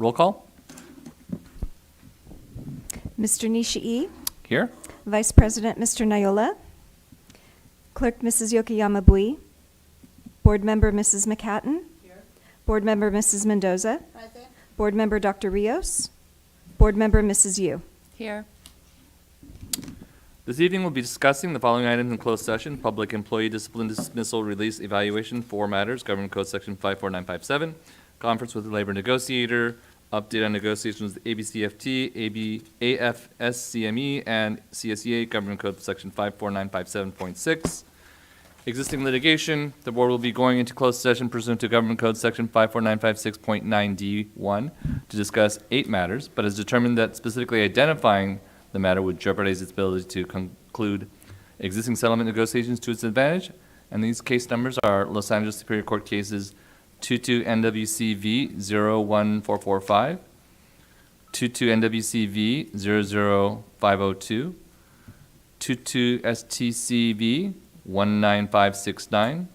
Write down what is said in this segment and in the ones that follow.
Roll call. Mr. Nishii, Here. Vice President Mr. Nayola, Clerk Mrs. Yokoyama Bui, Board Member Mrs. McHatton, Board Member Mrs. Mendoza, Board Member Dr. Rios, Board Member Mrs. Yu. Here. This evening we'll be discussing the following items in closed session: public employee discipline, dismissal, release, evaluation, 4 matters, Government Code Section 54957, conference with the labor negotiator, update on negotiations with ABCFT, AFSCME, and CSEA, Government Code Section 54957.6. Existing litigation, the board will be going into closed session pursuant to Government Code Section 54956.9D1 to discuss 8 matters, but has determined that specifically identifying the matter would jeopardize its ability to conclude existing settlement negotiations to its advantage. And these case numbers are Los Angeles Superior Court cases 22 NWCV 01445, 22 NWCV 00502, 22 STCV 19569,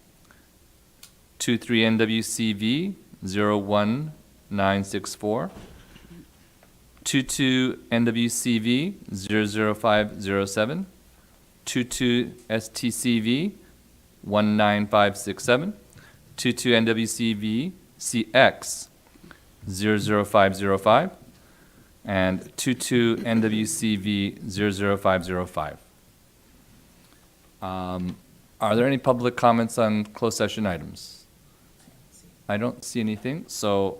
23 NWCV 01964, 22 NWCV 00507, 22 STCV 19567, 22 NWCV CX 00505, and 22 NWCV 00505. Are there any public comments on closed session items? I don't see anything, so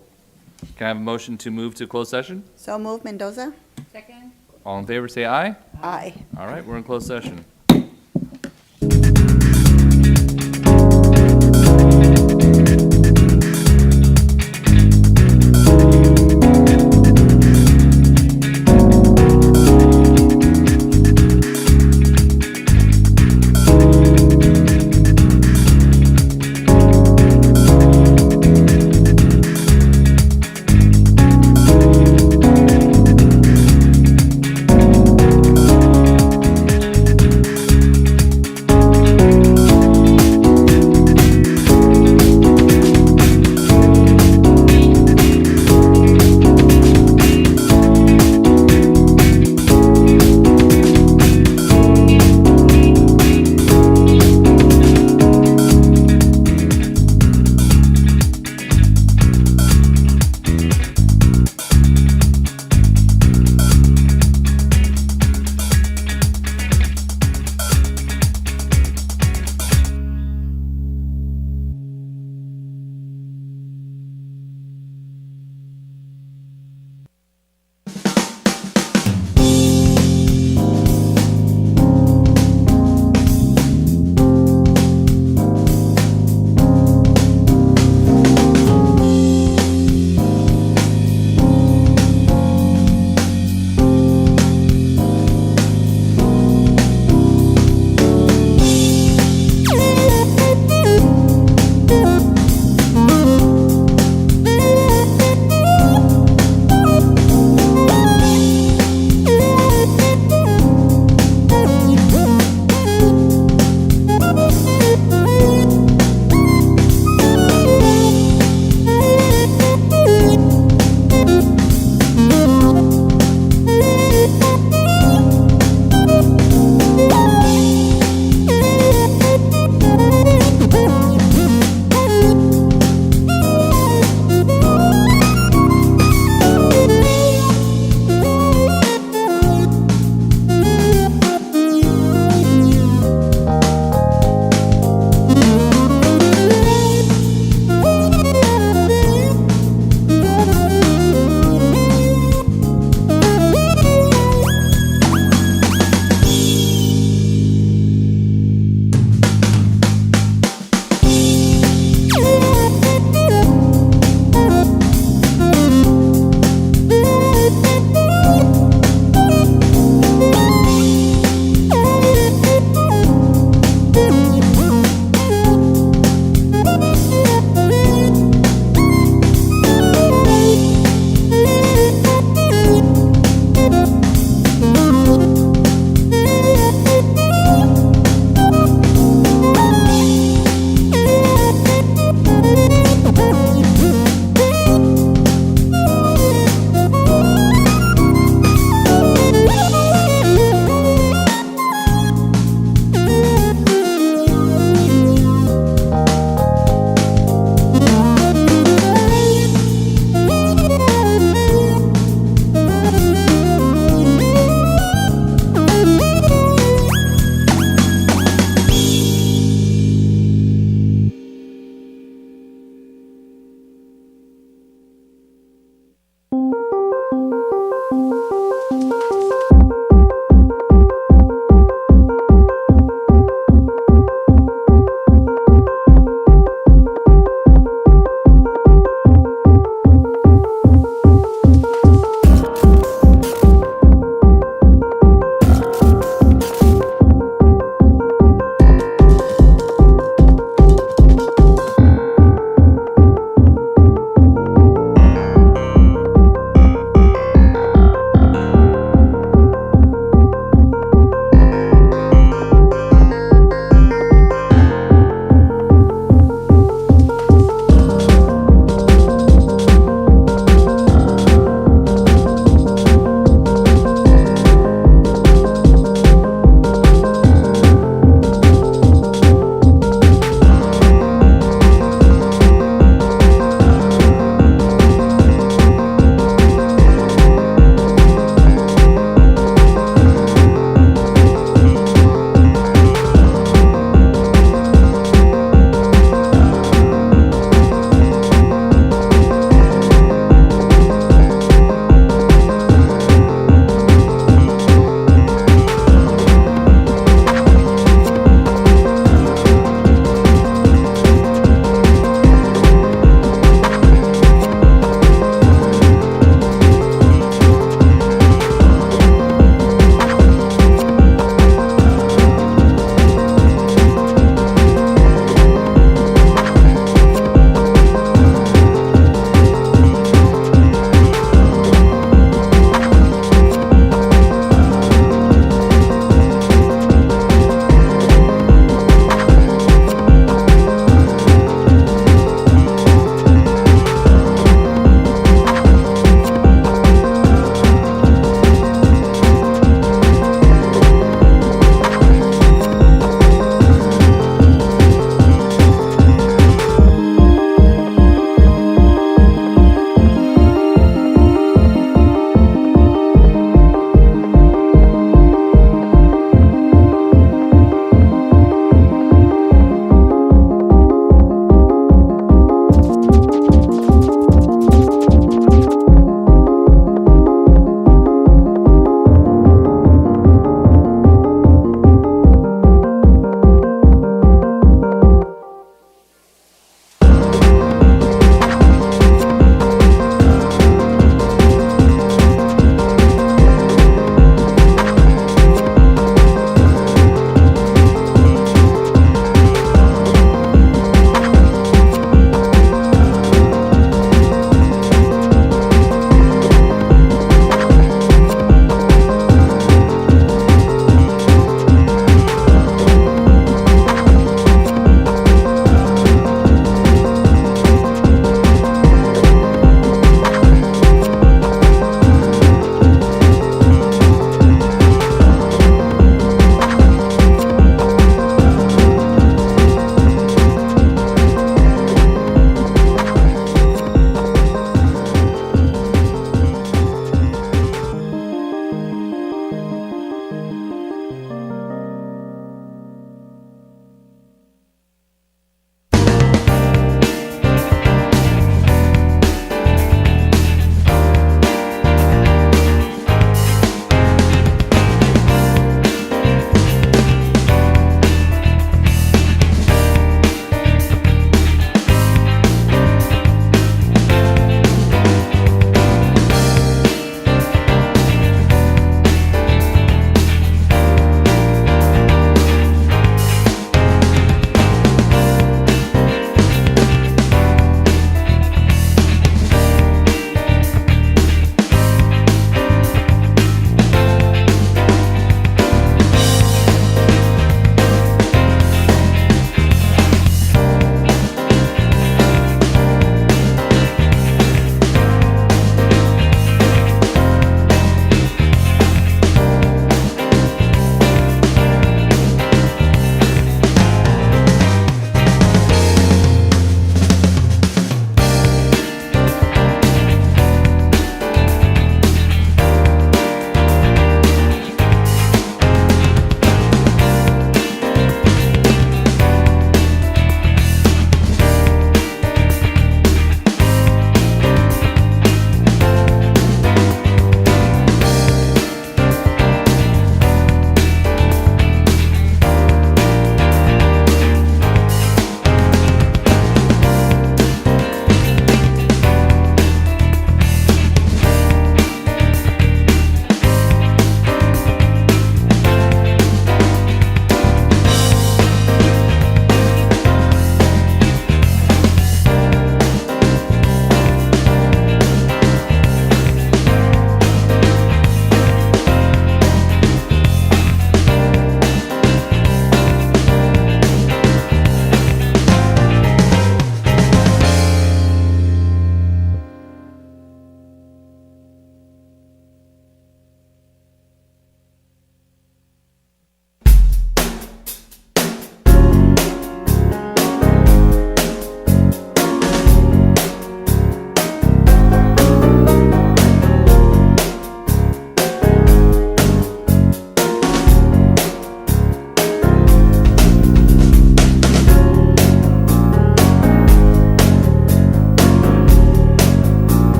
can I have a motion to move to closed session? So move, Mendoza. Second. All in favor, say aye. Aye. All right, we're in closed session.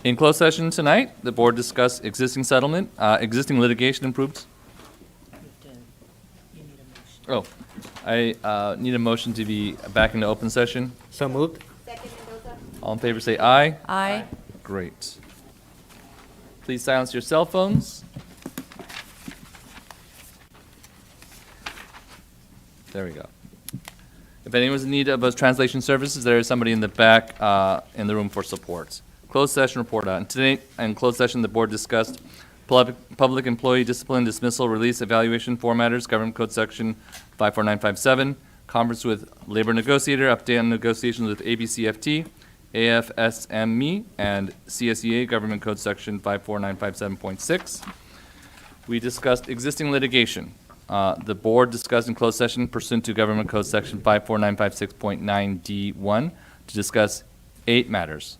In closed session tonight, the board discussed existing settlement, existing litigation improvements. Oh, I need a motion to be back into open session. So moved. All in favor say aye. Aye. Great. Please silence your cell phones. There we go. If anyone's in need of those translation services, there is somebody in the back in the room for support. Closed session report on. Today, in closed session, the board discussed public employee discipline, dismissal, release, evaluation, four matters, Government Code Section 54957, conference with labor negotiator, update on negotiations with ABCFT, AFSME, and CSEA, Government Code Section 54957.6. We discussed existing litigation. The board discussed in closed session pursuant to Government Code Section 54956.9D1 to discuss 8 matters,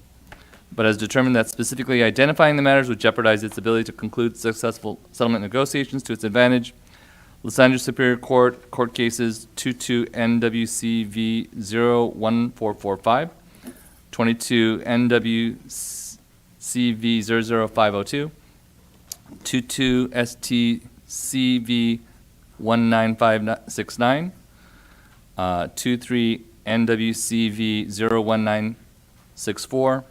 but has determined that specifically identifying the matters would jeopardize its ability to conclude successful settlement negotiations to its advantage. Los Angeles Superior Court, court cases 22 NWCV 01445, 22 NWCV 00502, 22 STCV 19569, 23 NWCV 01964,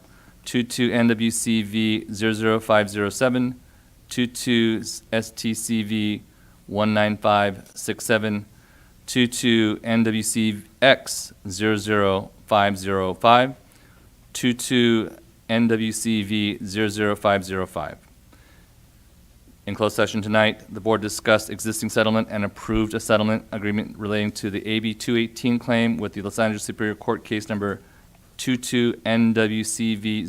22 NWCV 00507, 22 STCV 19567, 22 NWCX 00505, 22 NWCV 00505. In closed session tonight, the board discussed existing settlement and approved a settlement agreement relating to the AB 218 claim with the Los Angeles Superior Court case number 22 NWCV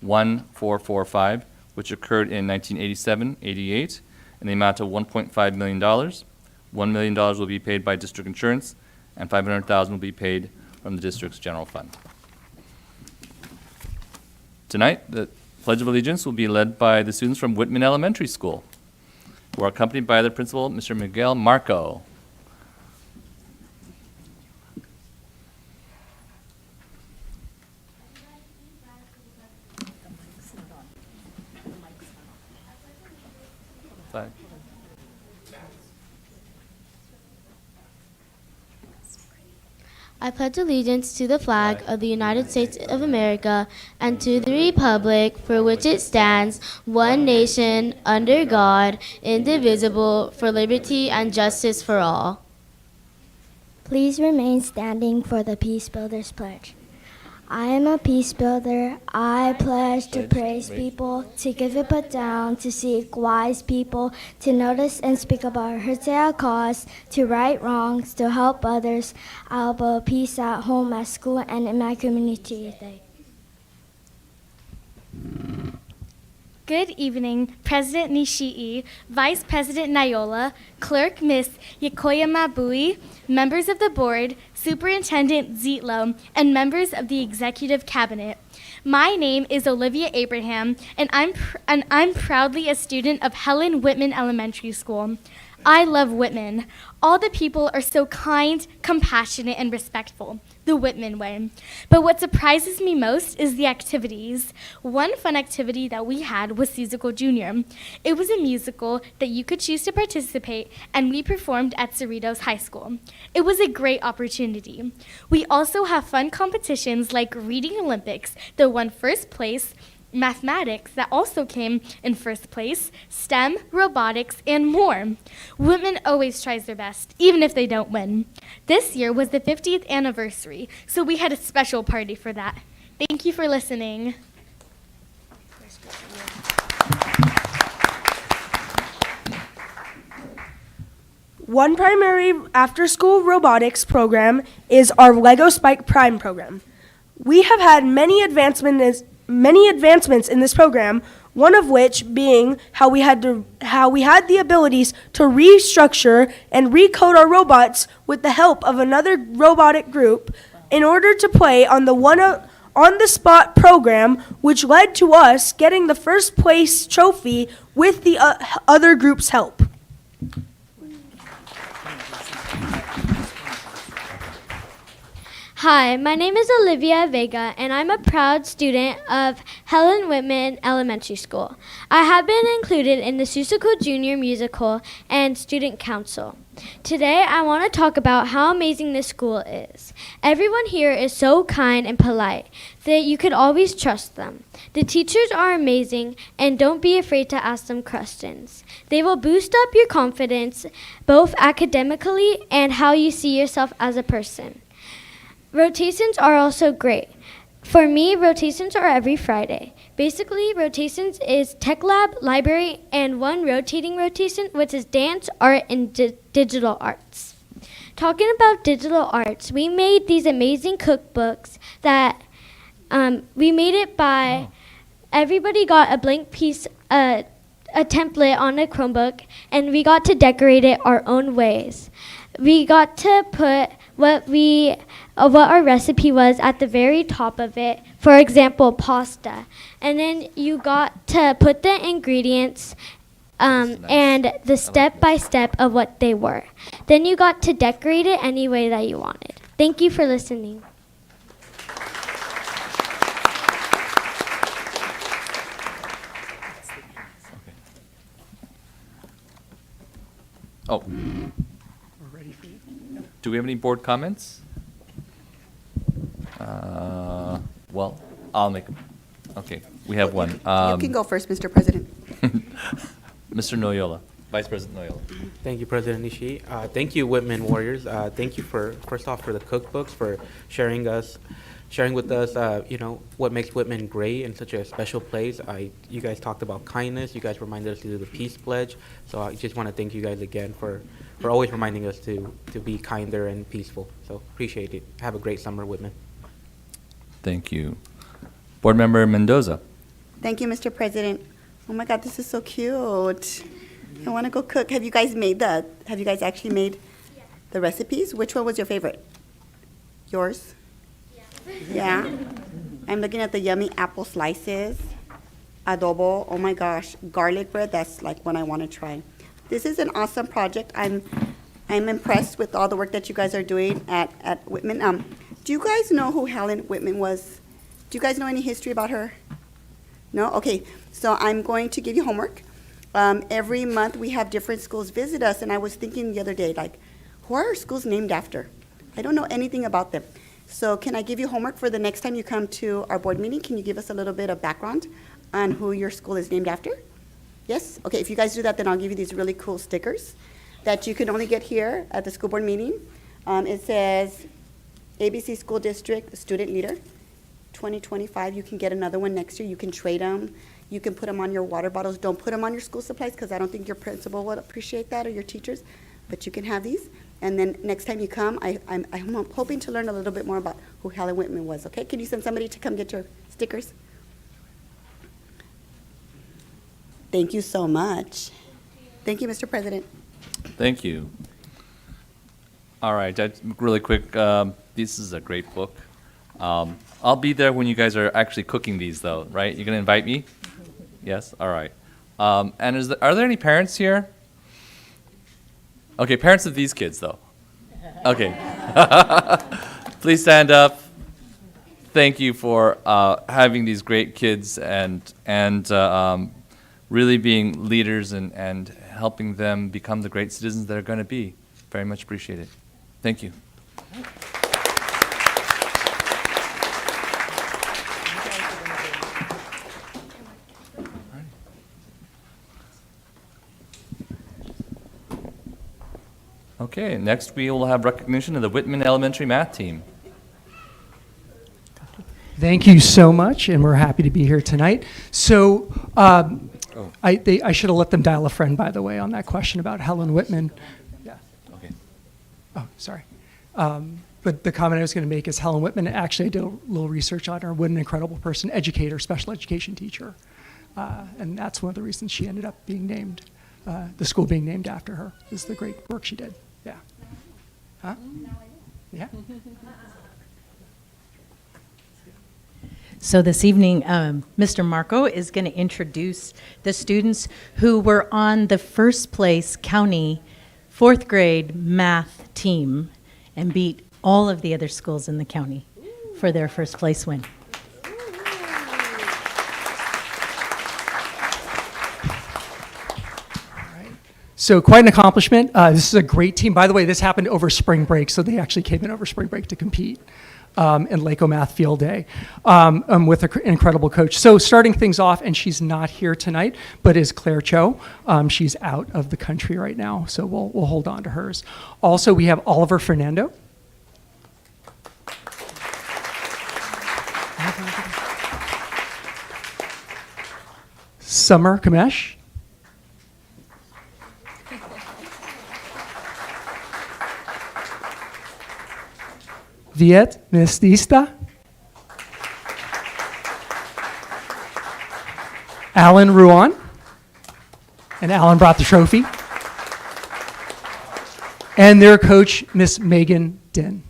01445, which occurred in 1987-88, in the amount of $1.5 million. $1 million will be paid by district insurance, and $500,000 will be paid from the district's general fund. Tonight, the Pledge of Allegiance will be led by the students from Whitman Elementary School, who are accompanied by their principal, Mr. Miguel Marco. Flag. I pledge allegiance to the flag of the United States of America and to the republic for which it stands, one nation, under God, indivisible, for liberty and justice for all. Please remain standing for the Peace Builders Pledge. I am a peace builder. I pledge to praise people, to give it but down, to seek wise people, to notice and speak about hurts at a cause, to right wrongs, to help others. I'll build peace at home, at school, and in my community. Good evening, President Nishii, Vice President Nayola, Clerk Ms. Yakoya Mabui, members of the board, Superintendent Zietlow, and members of the Executive Cabinet. My name is Olivia Abraham, and I'm proudly a student of Helen Whitman Elementary School. I love Whitman. All the people are so kind, compassionate, and respectful, the Whitman way. But what surprises me most is the activities. One fun activity that we had was Musical Junior. It was a musical that you could choose to participate, and we performed at Cerritos High School. It was a great opportunity. We also have fun competitions like Reading Olympics that won first place, mathematics that also came in first place, STEM, robotics, and more. Whitman always tries their best, even if they don't win. This year was the 50th anniversary, so we had a special party for that. Thank you for listening. One primary after-school robotics program is our Lego Spike Prime program. We have had many advancements in this program, one of which being how we had the abilities to restructure and recode our robots with the help of another robotic group in order to play on the on-the-spot program, which led to us getting the first place trophy with the other group's help. Hi, my name is Olivia Vega, and I'm a proud student of Helen Whitman Elementary School. I have been included in the Susico Junior Musical and Student Council. Today, I want to talk about how amazing this school is. Everyone here is so kind and polite that you could always trust them. The teachers are amazing, and don't be afraid to ask them questions. They will boost up your confidence, both academically and how you see yourself as a person. Rotations are also great. For me, rotations are every Friday. Basically, rotations is tech lab, library, and one rotating rotation, which is dance, art, and digital arts. Talking about digital arts, we made these amazing cookbooks that we made it by, everybody got a blank piece, a template on a Chromebook, and we got to decorate it our own ways. We got to put what our recipe was at the very top of it. For example, pasta. And then you got to put the ingredients and the step-by-step of what they were. Then you got to decorate it any way that you wanted. Thank you for listening. Oh. Do we have any board comments? Well, I'll make them. Okay, we have one. You can go first, Mr. President. Mr. Noyola, Vice President Noyola. Thank you, President Ishii. Thank you, Whitman Warriors. Thank you first off for the cookbooks, for sharing with us, what makes Whitman great and such a special place. You guys talked about kindness. You guys reminded us to do the peace pledge. So I just want to thank you guys again for always reminding us to be kinder and peaceful. So appreciate it. Have a great summer, Whitman. Thank you. Board Member Mendoza. Thank you, Mr. President. Oh my God, this is so cute. I want to go cook. Have you guys actually made the recipes? Which one was your favorite? Yours? Yeah. I'm looking at the yummy apple slices, adobo. Oh my gosh, garlic bread. That's like one I want to try. This is an awesome project. I'm impressed with all the work that you guys are doing at Whitman. Do you guys know who Helen Whitman was? Do you guys know any history about her? No? Okay. So I'm going to give you homework. Every month we have different schools visit us, and I was thinking the other day, like, who are our schools named after? I don't know anything about them. So can I give you homework for the next time you come to our board meeting? Can you give us a little bit of background on who your school is named after? Yes? Okay, if you guys do that, then I'll give you these really cool stickers that you can only get here at the school board meeting. It says, ABC School District Student Leader 2025. You can get another one next year. You can trade them. You can put them on your water bottles. Don't put them on your school supplies because I don't think your principal would appreciate that or your teachers. But you can have these. And then next time you come, I'm hoping to learn a little bit more about who Helen Whitman was. Okay? Can you send somebody to come get your stickers? Thank you so much. Thank you, Mr. President. Thank you. All right, really quick, this is a great book. I'll be there when you guys are actually cooking these, though, right? You're going to invite me? Yes? All right. And are there any parents here? Okay, parents of these kids, though. Okay. Please stand up. Thank you for having these great kids and really being leaders and helping them become the great citizens they're going to be. Very much appreciated. Thank you. Okay, next we will have recognition of the Whitman Elementary Math Team. Thank you so much, and we're happy to be here tonight. So I should have let them dial a friend, by the way, on that question about Helen Whitman. Yeah. Okay. Oh, sorry. but the comment I was going to make is Helen Whitman, actually I did a little research on her. What an incredible person, educator, special education teacher. And that's one of the reasons she ended up being named, the school being named after her, is the great work she did. Yeah. Huh? Yeah. So this evening, Mr. Marco is going to introduce the students who were on the first place county fourth grade math team and beat all of the other schools in the county for their first place win. So quite an accomplishment. This is a great team. By the way, this happened over spring break, so they actually came in over spring break to compete in Lake Math Field Day with an incredible coach. So starting things off, and she's not here tonight, but is Claire Cho. She's out of the country right now, so we'll hold on to hers. Also, we have Oliver Fernando. Summer Kamesh. Viet Mestista. Alan Ruan. And Alan brought the trophy. And their coach, Miss Megan Din.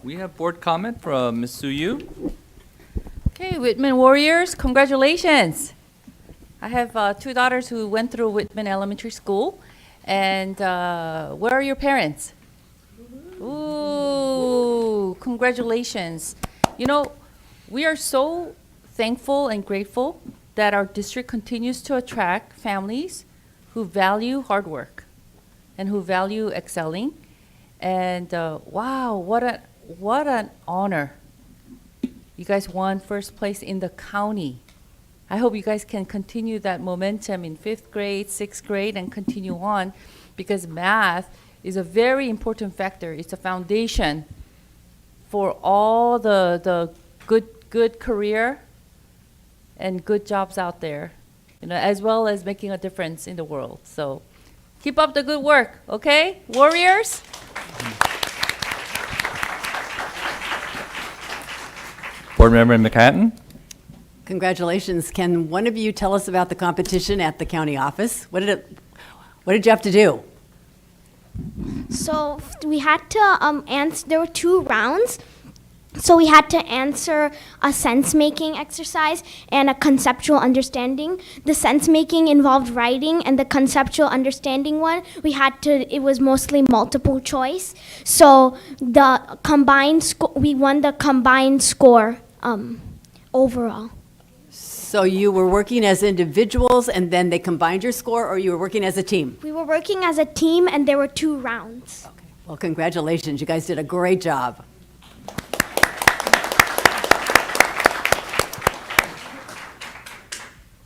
We have board comment from Ms. Suyu. Okay, Whitman Warriors, congratulations. I have two daughters who went through Whitman Elementary School. And where are your parents? Ooh, congratulations. You know, we are so thankful and grateful that our district continues to attract families who value hard work and who value excelling. And wow, what an honor. You guys won first place in the county. I hope you guys can continue that momentum in 5th grade, 6th grade, and continue on, because math is a very important factor. It's a foundation for all the good career and good jobs out there, you know, as well as making a difference in the world. So keep up the good work, okay? Warriors? Board Member McHatton. Congratulations. Can one of you tell us about the competition at the county office? What did you have to do? So we had to answer, there were 2 rounds. So we had to answer a sense-making exercise and a conceptual understanding. The sense-making involved writing, and the conceptual understanding one, it was mostly multiple choice. So the combined we won the combined score overall. So you were working as individuals and then they combined your score, or you were working as a team? We were working as a team, and there were 2 rounds. Okay. Well, congratulations. You guys did a great job.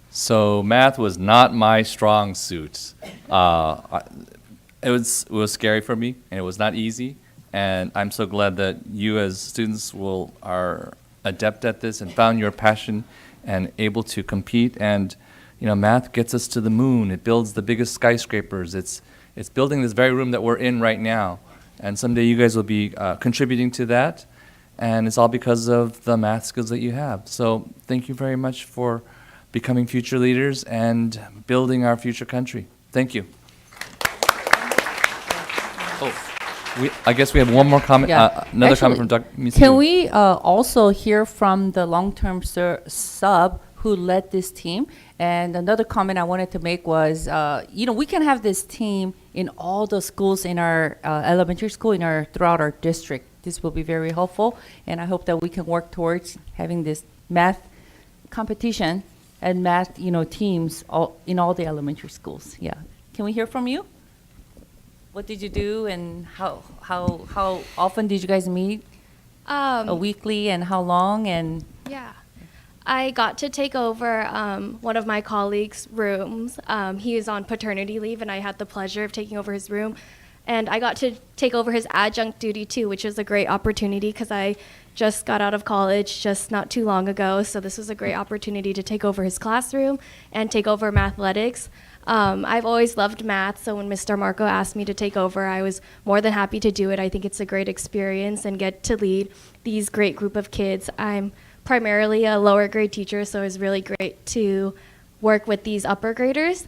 So math was not my strong suit. It was scary for me, and it was not easy. And I'm so glad that you as students are adept at this and found your passion and able to compete. And you know, math gets us to the moon. It builds the biggest skyscrapers. It's building this very room that we're in right now. And someday you guys will be contributing to that. And it's all because of the math skills that you have. So thank you very much for becoming future leaders and building our future country. Thank you. I guess we have one more comment, Yeah. another Actually, comment from Dr. Ms. Can Yu. we also hear from the long-term sub who led this team? And another comment I wanted to make was, we can have this team in all the schools in our elementary school, throughout our district. This will be very helpful, and I hope that we can work towards having this math competition and math, teams in all the elementary schools. Yeah. Can we hear from you? What did you do, and how often did you guys meet? Weekly, and how long? And Yeah. I got to take over one of my colleagues' rooms. He is on paternity leave, and I had the pleasure of taking over his room. And I got to take over his adjunct duty, too, which was a great opportunity because I just got out of college just not too long ago. So this was a great opportunity to take over his classroom and take over mathletics. I've always loved math, so when Mr. Marco asked me to take over, I was more than happy to do it. I think it's a great experience and get to lead these great group of kids. I'm primarily a lower grade teacher, so it was really great to work with these upper graders.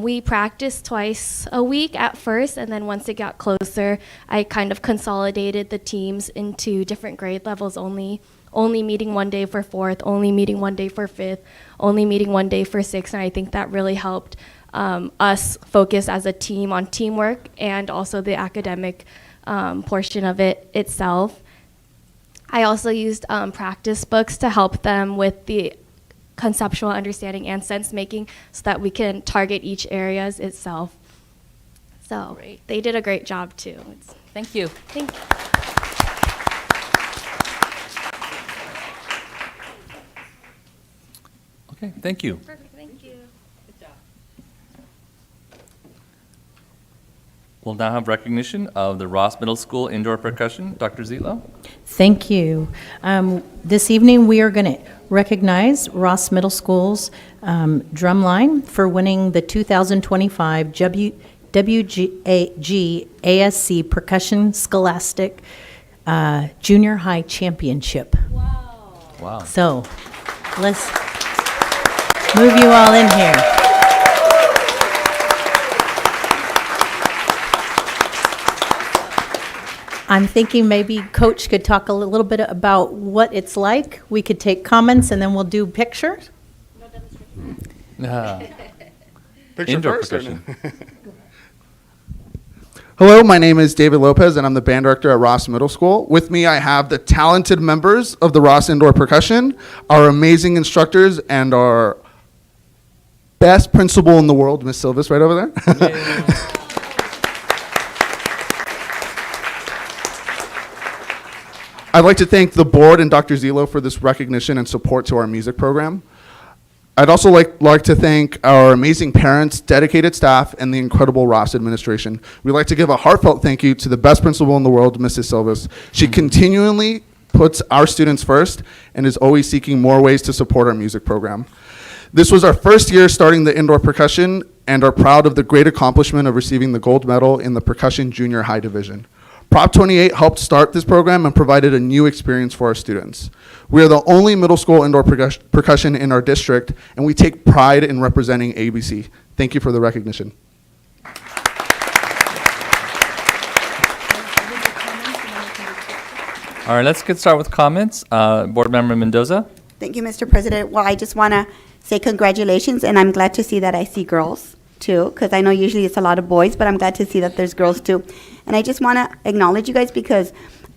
We practiced twice a week at first, and then once it got closer, I kind of consolidated the teams into different grade levels only meeting one day for fourth, only meeting one day for fifth, only meeting one day for sixth, and I think that really helped us focus as a team on teamwork and also the academic portion of it itself. I also used practice books to help them with the conceptual understanding and sense making so that we can target each areas itself. So they did a great job too. thank you. Thank you. Okay, thank you. Perfect, thank you. We'll now have recognition of the Ross Middle School indoor percussion. Dr. Zietlow? Thank you. This evening, we are going to recognize Ross Middle School's drumline for winning the 2025 WGASC Percussion Scholastic Junior High Championship. Wow. So let's move you all in here. I'm thinking maybe Coach could talk a little bit about what it's like. We could take comments and then we'll do pictures. Picture Indoor first, or no? percussion. Hello, my name is David Lopez, and I'm the band director at Ross Middle School. With me, I have the talented members of the Ross Indoor Percussion, our amazing instructors, and our best principal in the world, Miss Silvis, right over there. I'd like to thank the board and Dr. Zietlow for this recognition and support to our music program. I'd also like to thank our amazing parents, dedicated staff, and the incredible Ross administration. We'd like to give a heartfelt thank you to the best principal in the world, Mrs. Silvis. She continually puts our students first and is always seeking more ways to support our music program. This was our first year starting the indoor percussion and are proud of the great accomplishment of receiving the gold medal in the percussion junior high division. Prop 28 helped start this program and provided a new experience for our students. We are the only middle school indoor percussion in our district, and we take pride in representing ABC. Thank you for the recognition. All right, let's get started with comments. Board Member Mendoza? Thank you, Mr. President. Well, I just want to say congratulations, and I'm glad to see that I see girls too, because I know usually it's a lot of boys, but I'm glad to see that there's girls too. And I just want to acknowledge you guys because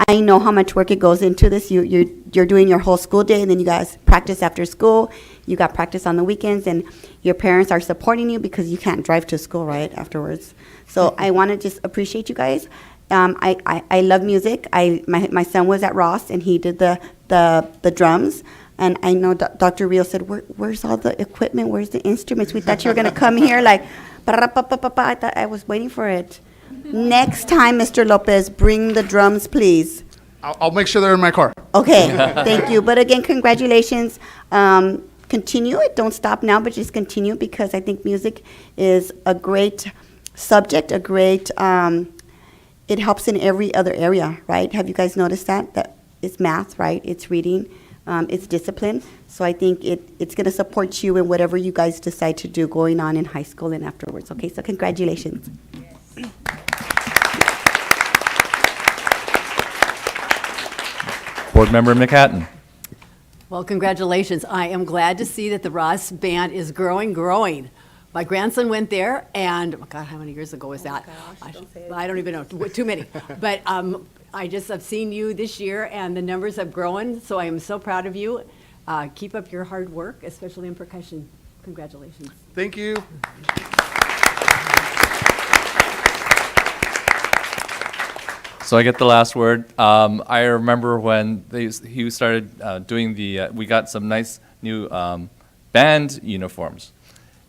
I know how much work it goes into this. You're doing your whole school day, and then you guys practice after school. You got practice on the weekends, and your parents are supporting you because you can't drive to school, right, afterwards. So I want to just appreciate you guys. I love music. My son was at Ross, and he did the drums. And I know Dr. Rio said, where's all the equipment? Where's the instruments? We thought you were going to come here like, I thought I was waiting for it. Next time, Mr. Lopez, bring the drums, please. I'll make sure they're in my car. Okay, thank you. But again, congratulations. Continue it. Don't stop now, but just continue, because I think music is a great subject, a great, it helps in every other area, right? Have you guys noticed that? That it's math, right? It's reading. It's discipline. So I think it's going to support you in whatever you guys decide to do going on in high school and afterwards. Okay, so congratulations. Board Member McHatton. Well, congratulations. I am glad to see that the Ross Band is growing. My grandson went there, and, oh God, how many years ago was that? I don't even know, too many. But I just have seen you this year, and the numbers have grown, so I am so proud of you. Keep up your hard work, especially in percussion. Congratulations. Thank you. So I get the last word. I remember when he started doing we got some nice new band uniforms.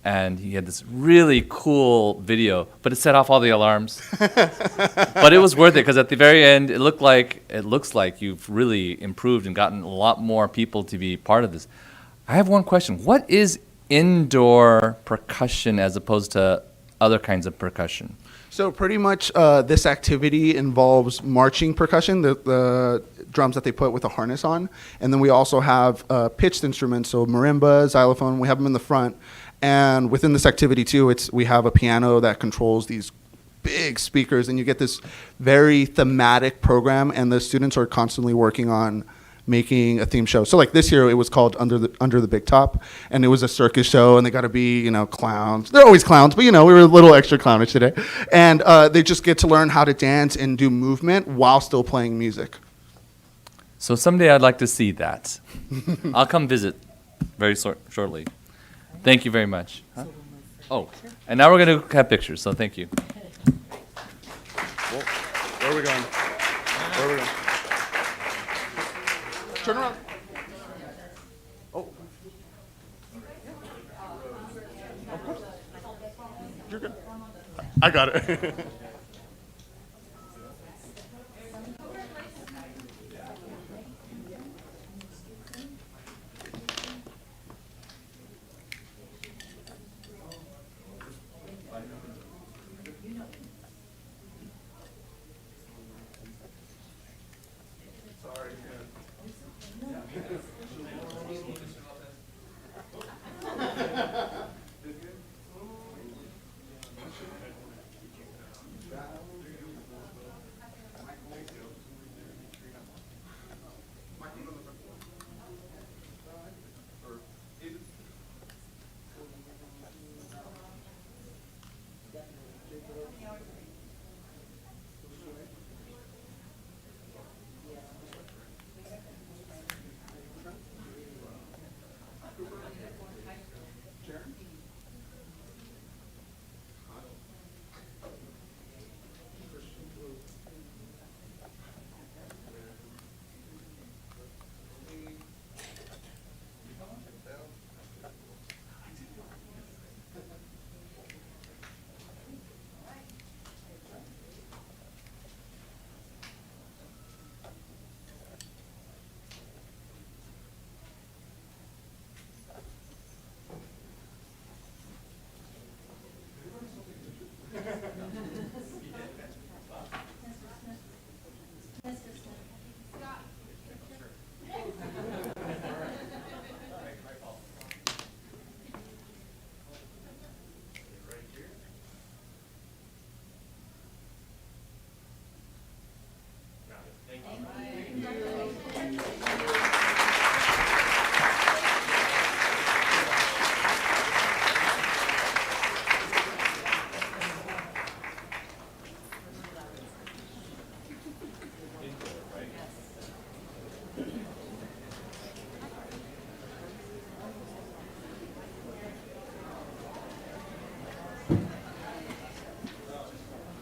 And he had this really cool video, but it set off all the alarms. But it was worth it, because at the very end, it looks like you've really improved and gotten a lot more people to be part of this. I have one question. What is indoor percussion as opposed to other kinds of percussion? So pretty much this activity involves marching percussion, the drums that they put with a harness on. And then we also have pitched instruments, so marimba, xylophone, we have them in the front. And within this activity too, we have a piano that controls these big speakers, and you get this very thematic program, and the students are constantly working on making a theme show. So like this year, it was called Under the Big Top, and it was a circus show, and they got to be, clowns. They're always clowns, but we were a little extra clownish today. And they just get to learn how to dance and do movement while still playing music. So someday I'd like to see that. I'll come visit very shortly. Thank you very much. Huh? Oh, and now we're going to have pictures, so thank you. Where are we going? Turn around. Oh. Of course. You're good. I got it.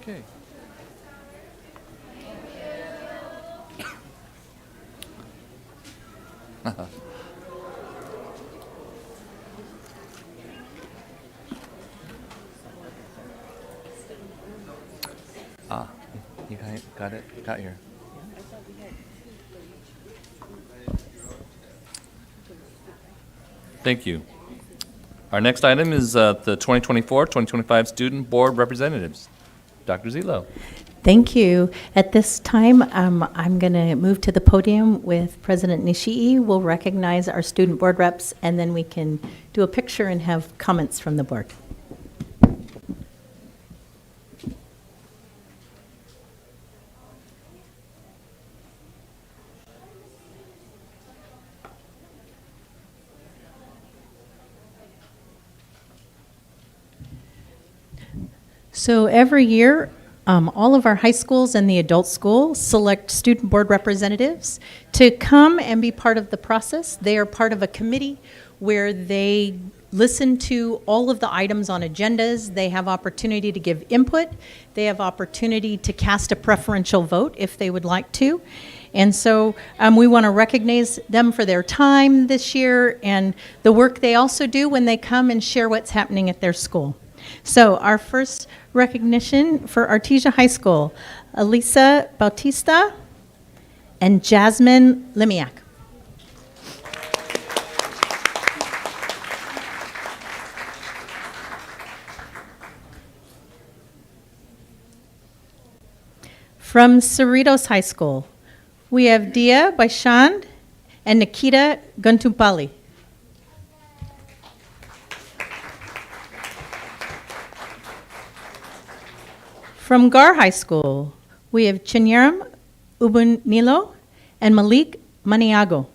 Okay. You got it? Got your... Thank you. Our next item is the 2024-2025 Student Board Representatives. Dr. Zilo. Thank you. At this time, I'm going to move to the podium with President Nishii. We'll recognize our student board reps, and then we can do a picture and have comments from the board. So every year, all of our high schools and the adult school select student board representatives to come and be part of the process. They are part of a committee where they listen to all of the items on agendas. They have opportunity to give input. They have opportunity to cast a preferential vote if they would like to. And so we want to recognize them for their time this year and the work they also do when they come and share what's happening at their school. So our first recognition for Artesia High School, Elisa Bautista and Jasmine Limiak. From Cerritos High School, we have Dia Baishand and Nikita Guntumpali. From Gar High School, we have Chinyaram Ubunilo and Malik Maniago.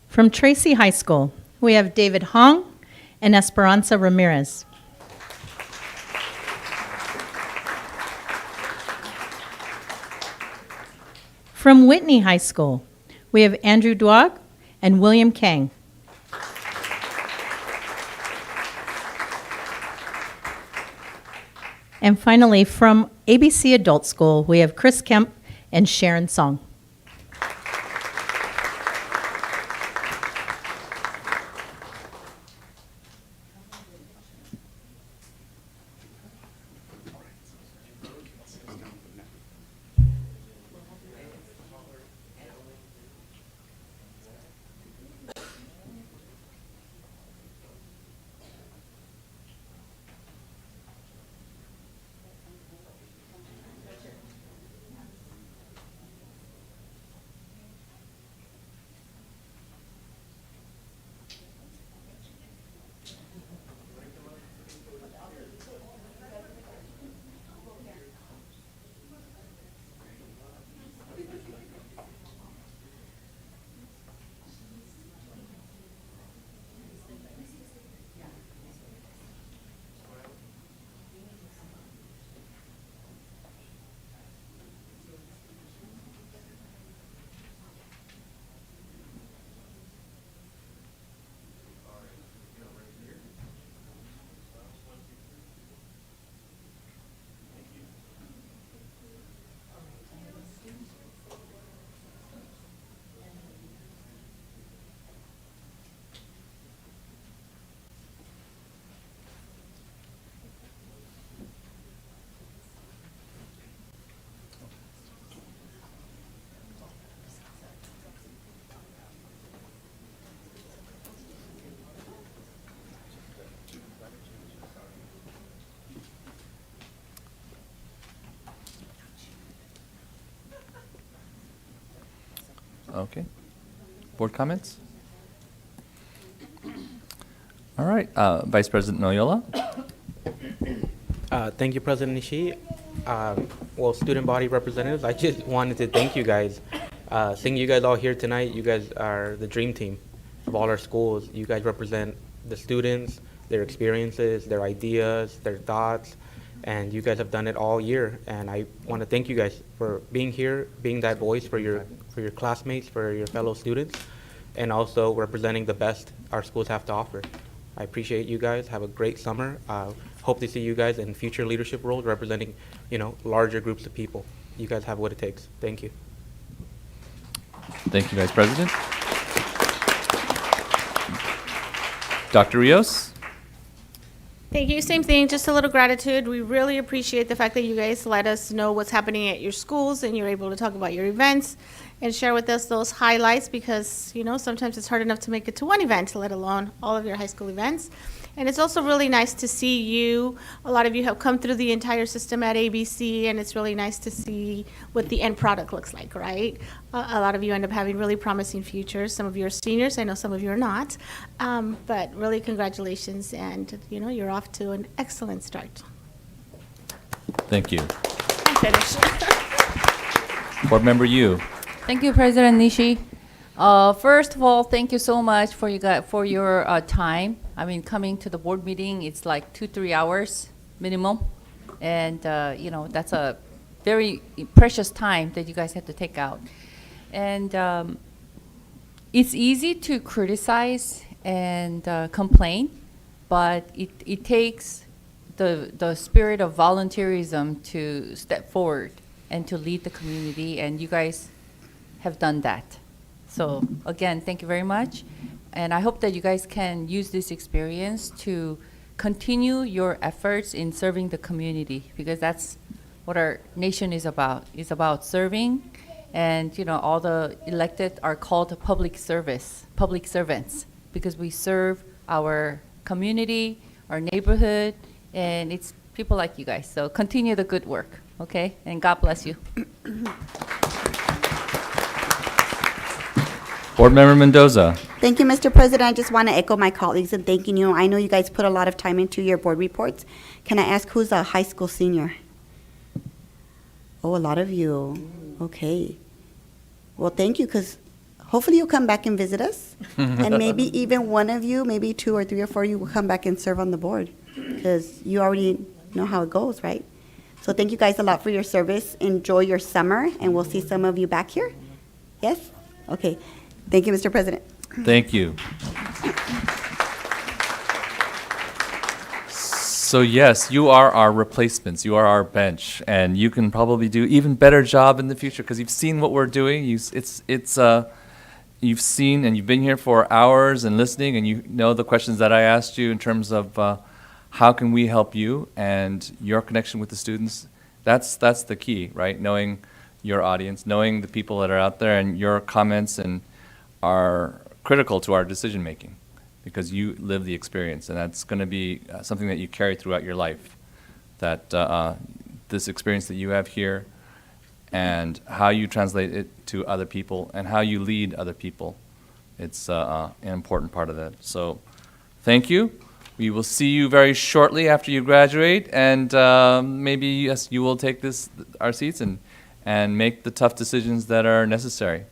From Tracy High School, we have David Hong and Esperanza Ramirez. From Whitney High School, we have Andrew Duag and William Kang. And finally, from ABC Adult School, we have Chris Kemp and Sharon Song. Okay. Board comments? All right. Vice President Noyola. Thank you, President Nishi. Well, student body representatives, I just wanted to thank you guys. Seeing you guys all here tonight, you guys are the dream team of all our schools. You guys represent the students, their experiences, their ideas, their thoughts, and you guys have done it all year. And I want to thank you guys for being here, being that voice for your classmates, for your fellow students, and also representing the best our schools have to offer. I appreciate you guys. Have a great summer. Hope to see you guys in future leadership roles representing, larger groups of people. You guys have what it takes. Thank you. Thank you, Vice President. Dr. Rios? Thank you. Same thing, just a little gratitude. We really appreciate the fact that you guys let us know what's happening at your schools and you're able to talk about your events and share with us those highlights because, sometimes it's hard enough to make it to one event, let alone all of your high school events. And it's also really nice to see you. A lot of you have come through the entire system at ABC, and it's really nice to see what the end product looks like, right? A lot of you end up having really promising futures. Some of you are seniors. I know some of you are not. But really, congratulations, and, you're off to an excellent start. Thank you. I'm finished. Board Member Yu. Thank you, President Nishi. First of all, thank you so much for your time. I mean, coming to the board meeting, it's like 2-3 hours minimum, and that's a very precious time that you guys have to take out. And it's easy to criticize and complain, but it takes the spirit of volunteerism to step forward and to lead the community, and you guys have done that. So again, thank you very much. And I hope that you guys can use this experience to continue your efforts in serving the community, because that's what our nation is about. It's about serving, and all the elected are called public servants, because we serve our community, our neighborhood, and it's people like you guys. So continue the good work, okay? And God bless you. Board Member Mendoza. Thank you, Mr. President. I just want to echo my colleagues in thanking you. I know you guys put a lot of time into your board reports. Can I ask who's a high school senior? Oh, a lot of you. Okay. Well, thank you, because hopefully you'll come back and visit us. And maybe even one of you, maybe 2 or 3 or 4 of you will come back and serve on the board, because you already know how it goes, right? So thank you guys a lot for your service. Enjoy your summer, and we'll see some of you back here. Yes? Okay. Thank you, Mr. President. Thank you. So yes, you are our replacements. You are our bench, and you can probably do even better job in the future, because you've seen what we're doing. You've seen and you've been here for hours and listening, and you know the questions that I asked you in terms of how can we help you and your connection with the students. That's the key, right? Knowing your audience, knowing the people that are out there, and your comments are critical to our decision making, because you live the experience, and that's going to be something that you carry throughout your life. That this experience that you have here, and how you translate it to other people, and how you lead other people, it's an important part of that. So, thank you. We will see you very shortly after you graduate, and maybe yes, you will take our seats and make the tough decisions that are necessary.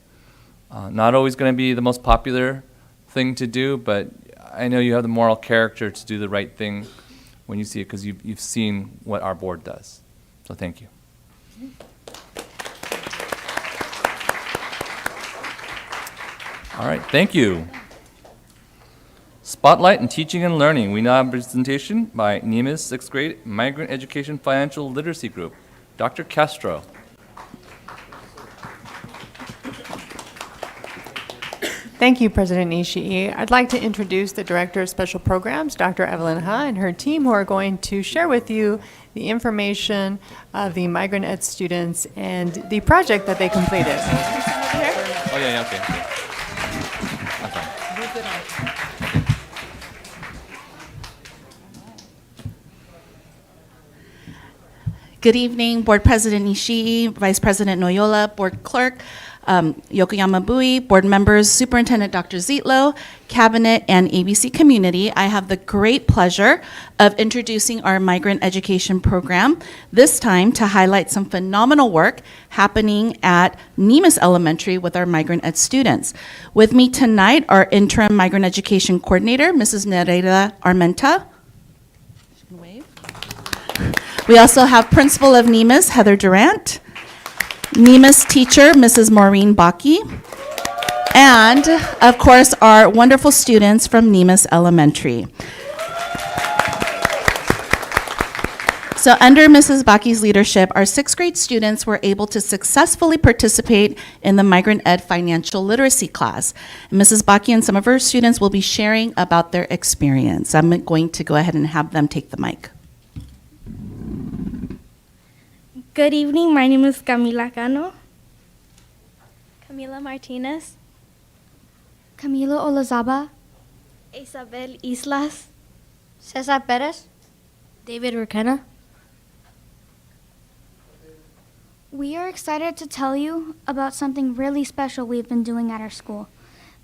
Not always going to be the most popular thing to do, but I know you have the moral character to do the right thing when you see it, because you've seen what our board does. So thank you. All right, thank you. Spotlight in Teaching and Learning. We now have a presentation by NEMA's 6th grade Migrant Education Financial Literacy Group. Dr. Castro. Thank you, President Nishii. I'd like to introduce the Director of Special Programs, Dr. Evelyn Ha, and her team, who are going to share with you the information of the migrant ed students and the project that they completed. Oh, yeah, okay. That's fine. Good evening, Board President Nishii, Vice President Noyola, Board Clerk Yokoyama Bui, Board members, Superintendent Dr. Zietlow, Cabinet, and ABC community. I have the great pleasure of introducing our migrant education program, this time to highlight some phenomenal work happening at Nemus Elementary with our migrant ed students. With me tonight, our interim migrant education coordinator, Mrs. Nereida Armenta. We also have Principal of Nemus, Heather Durant, Nemus teacher, Mrs. Maureen Baki, and, of course, our wonderful students from Nemus Elementary. So under Mrs. Baki's leadership, our 6th grade students were able to successfully participate in the Migrant Ed Financial Literacy class. And Mrs. Baki and some of her students will be sharing about their experience. I'm going to go ahead and have them take the mic. Good evening, my name is Camila Cano. Camila Martinez. Camilo Olazaba. Isabel Islas. Cesar Perez. David Requena. We are excited to tell you about something really special we've been doing at our school.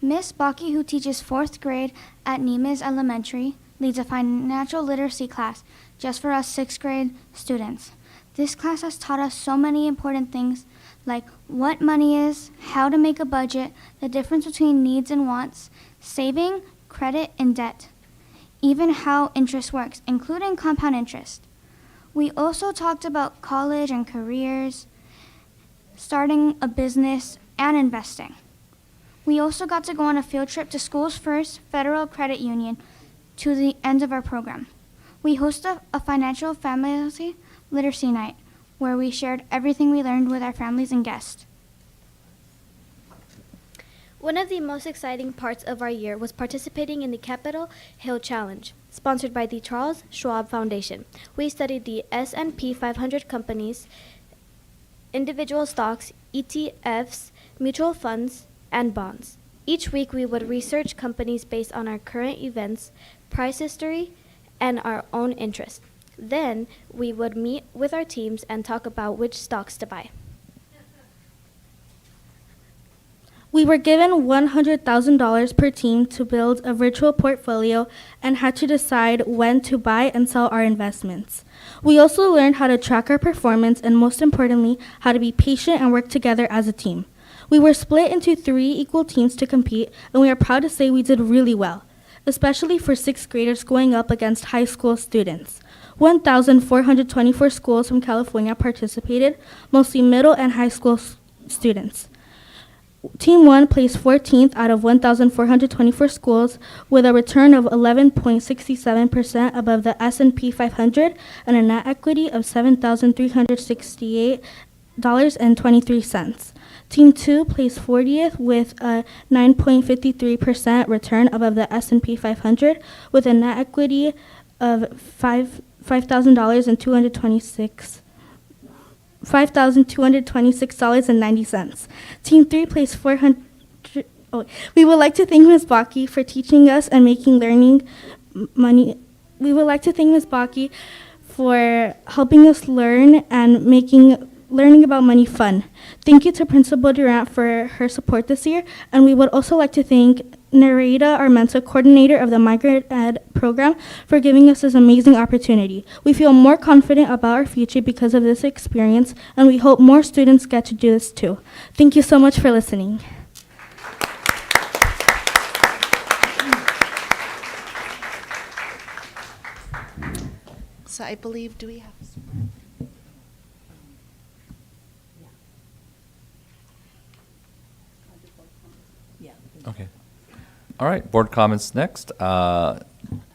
Miss Baki, who teaches 4th grade at Nemes Elementary, leads a financial literacy class just for us 6th grade students. This class has taught us so many important things like what money is, how to make a budget, the difference between needs and wants, saving, credit, and debt, even how interest works, including compound interest. We also talked about college and careers, starting a business, and investing. We also got to go on a field trip to Schools First Federal Credit Union to the end of our program. We hosted a financial family literacy night where we shared everything we learned with our families and guests. One of the most exciting parts of our year was participating in the Capitol Hill Challenge, sponsored by the Charles Schwab Foundation. We studied the S&P 500 companies, individual stocks, ETFs, mutual funds, and bonds. Each week we would research companies based on our current events, price history, and our own interests. Then we would meet with our teams and talk about which stocks to buy. We were given $100,000 per team to build a virtual portfolio and had to decide when to buy and sell our investments. We also learned how to track our performance and, most importantly, how to be patient and work together as a team. We were split into 3 equal teams to compete, and we are proud to say we did really well, especially for 6th graders going up against high school students. 1,424 schools from California participated, mostly middle and high school students. Team 1 placed 14th out of 1,424 schools with a return of 11.67% above the S&P 500 and a net equity of $7,368.23. Team 2 placed 40th with a 9.53% return above the S&P 500 with a net equity of $5,226.90. Team 3 placed 400. We would like to thank Ms. Baki for teaching us and making learning money. We would like to thank Ms. Baki for helping us learn and making learning about money fun. Thank you to Principal Durant for her support this year, and we would also like to thank Narita Armenta, coordinator of the Migrant Ed program, for giving us this amazing opportunity. We feel more confident about our future because of this experience, and we hope more students get to do this too. Thank you so much for listening. So I believe, do we have? Okay. All right, board comments next. Board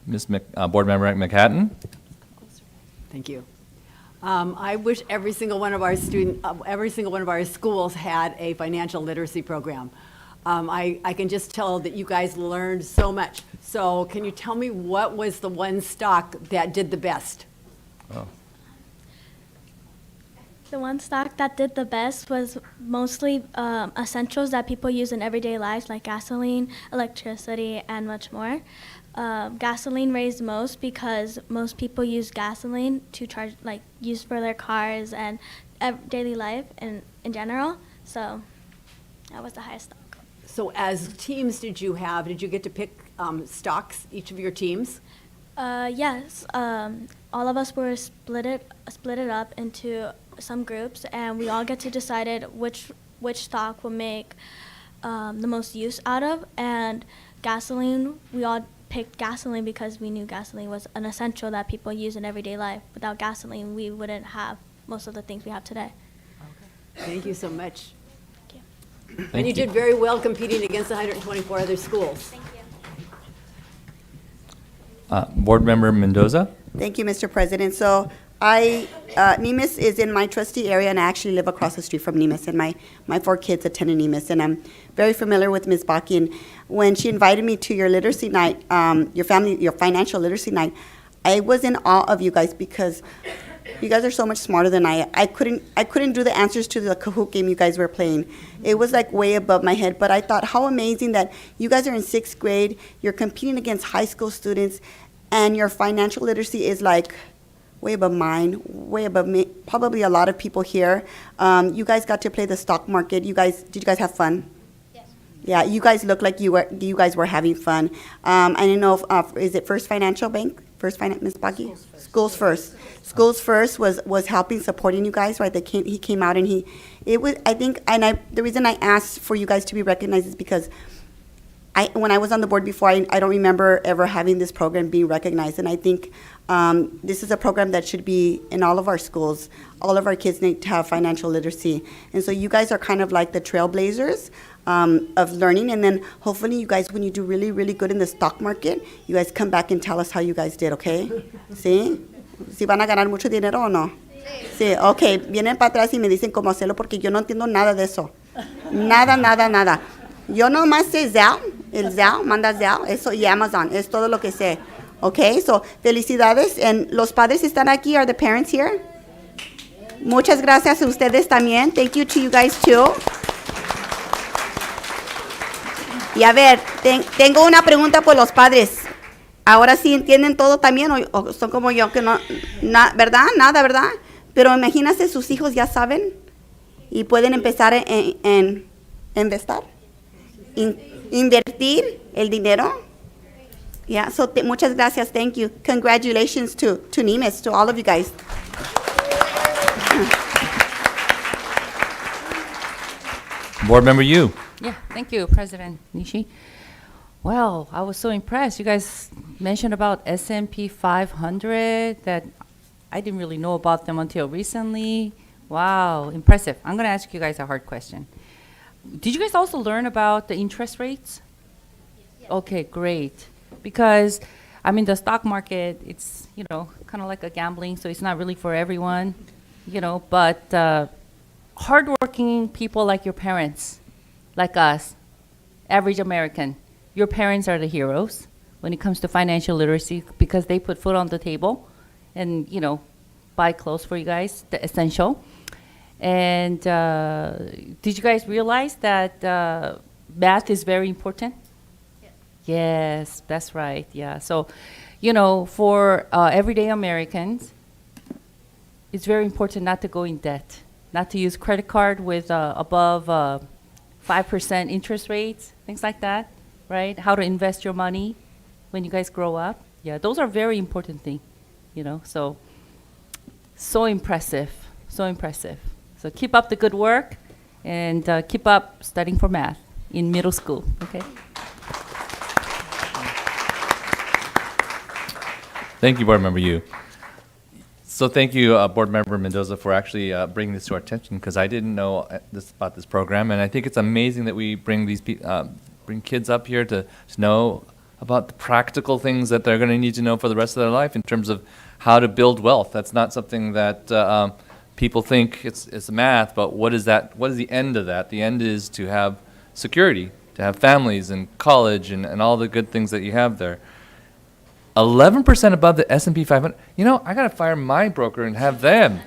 Member McHatton. Thank you. I wish every single one of our schools had a financial literacy program. I can just tell that you guys learned so much. So can you tell me what was the one stock that did the best? Oh. The one stock that did the best was mostly essentials that people use in everyday lives, like gasoline, electricity, and much more. Gasoline raised most because most people use gasoline to charge, use for their cars and daily life in general. So that was the highest stock. So as teams did you get to pick stocks, each of your teams? Yes. All of us were split it up into some groups, and we all get to decide which stock will make the most use out of. And gasoline, we all picked gasoline because we knew gasoline was an essential that people use in everyday life. Without gasoline, we wouldn't have most of the things we have today. Okay. Thank you so much. Thank you. And you did very well competing against 124 other schools. Thank you. Board Member Mendoza. Thank you, Mr. President. So Nemis is in my trustee area, and I actually live across the street from Nemis, and my 4 kids attend Nemis, and I'm very familiar with Ms. Baki. And when she invited me to your literacy night, your financial literacy night, I was in awe of you guys because you guys are so much smarter than I. I couldn't do the answers to the Kahoot game you guys were playing. It was like way above my head, but I thought how amazing that you guys are in 6th grade, you're competing against high school students, and your financial literacy is like way above mine, way above me, probably a lot of people here. You guys got to play the stock market. Did you guys have fun? Yes. Yeah, you guys look like you guys were having fun. I don't know if is it First Financial Bank? First finance, Ms. Baggy? Schools First. Schools First was helping, supporting you guys, right? He came out and the reason I asked for you guys to be recognized is because when I was on the board before, I don't remember ever having this program being recognized. And I think this is a program that should be in all of our schools. All of our kids need to have financial literacy. And so you guys are kind of like the trailblazers of learning. And then hopefully you guys, when you do really, really good in the stock market, you guys come back and tell us how you guys did, okay? ¿Sí? ¿Sí van a ganar mucho dinero o no? Sí, ok. Vienen para atrás y me dicen cómo hacerlo porque yo no entiendo nada de eso. Nada, nada, nada. Yo nomás sé Zelle, manda Zelle, eso y Amazon, es todo lo que sé. Okay, so felicidades. And los padres están aquí, are the parents here? Muchas gracias a ustedes también. Thank you to you guys too. Y a ver, tengo una pregunta por los padres. Ahora sí entienden todo también o son como yo que no, ¿verdad? Nada, ¿verdad? Pero imagínense, sus hijos ya saben y pueden empezar en investir. Invertir el dinero. Yeah, so muchas gracias, thank you. Congratulations to NEMIS, to all of you guys. Board Member Yu. Yeah, thank you, President Nishi. Well, I was so impressed. You guys mentioned about S&P 500 that I didn't really know about them until recently. Wow, impressive. I'm going to ask you guys a hard question. Did you guys also learn about the interest rates? Yes. Okay, great. Because, I mean, the stock market, it's, kind of like a gambling, so it's not really for everyone, but hardworking people like your parents, like us, average American, your parents are the heroes when it comes to financial literacy because they put food on the table and, buy clothes for you guys, the essential. And did you guys realize that math is very important? Yes. Yes, that's right. Yeah. So, for everyday Americans, it's very important not to go in debt, not to use credit card with above 5% interest rates, things like that, right? How to invest your money when you guys grow up. Yeah, those are very important things, so impressive, so impressive. So keep up the good work and keep up studying for math in middle school, okay? Thank you, Board Member Yu. So thank you, Board Member Mendoza, for actually bringing this to our attention because I didn't know about this program, and I think it's amazing that we bring bring kids up here to know about the practical things that they're going to need to know for the rest of their life in terms of how to build wealth. That's not something that people think it's math, but what is that? What is the end of that? The end is to have security, to have families and college and all the good things that you have there. 11% above the S&P 500. I got to fire my broker and have them.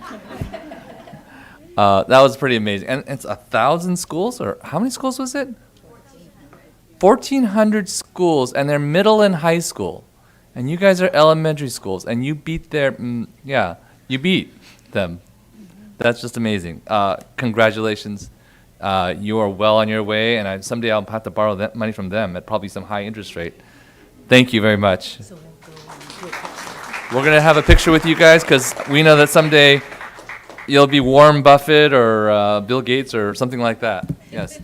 That was pretty amazing. And it's 1,000 schools, or how many schools was it? 1,400 schools, and they're middle and high school. And you guys are elementary schools, and you beat you beat them. That's just amazing. Congratulations. You are well on your way, and someday I'll have to borrow that money from them at probably some high interest rate. Thank you very much. We're going to have a picture with you guys because we know that someday you'll be Warren Buffett or Bill Gates or something like that. Yes.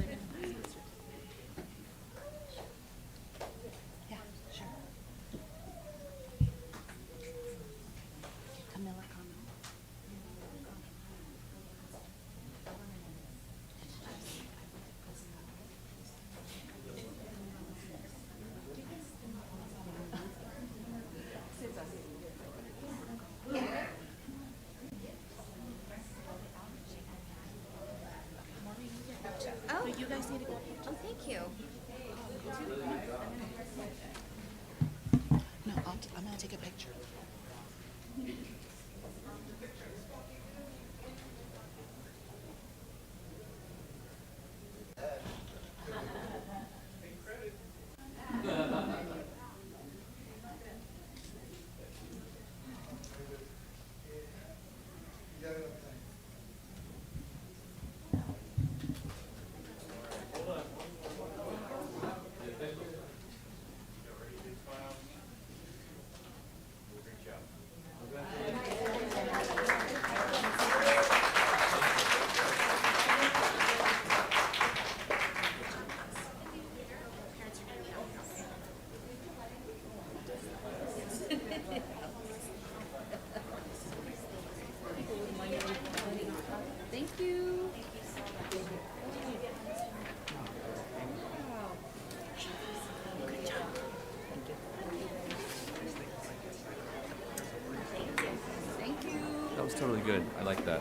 was totally good. I like that.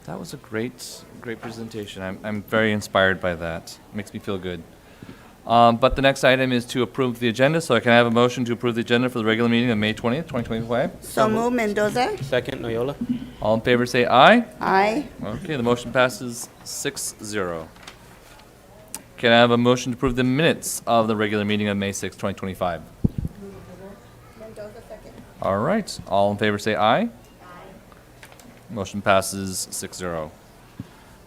That was a great presentation. I'm very inspired by that. Makes me feel good. But the next item is to approve the agenda. So I can have a motion to approve the agenda for the regular meeting of May 20th, 2025. So move, Mendoza. Second, Noyola. All in favor say aye. Aye. Okay, the motion passes 6-0. Can I have a motion to approve the minutes of the regular meeting of May 6th, 2025? All right, all in favor say aye. Motion passes 6-0.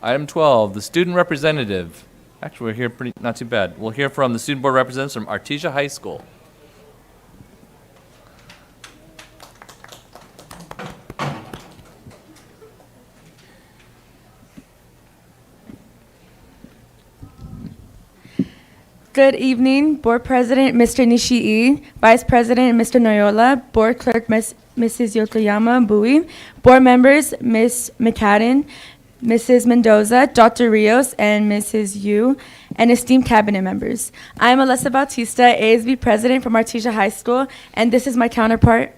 Item 12, the student representative. Actually, we're here not too bad. We'll hear from the student board representatives from Artesia High School. Good evening, Board President Mr. Nishii, Vice President Mr. Noyola, Board Clerk Mrs. Yokoyama Bui, Board members Ms. McCadden, Mrs. Mendoza, Dr. Rios, and Mrs. Yu, and esteemed cabinet members. I am Alessa Bautista, ASB President from Artesia High School, and this is my counterpart,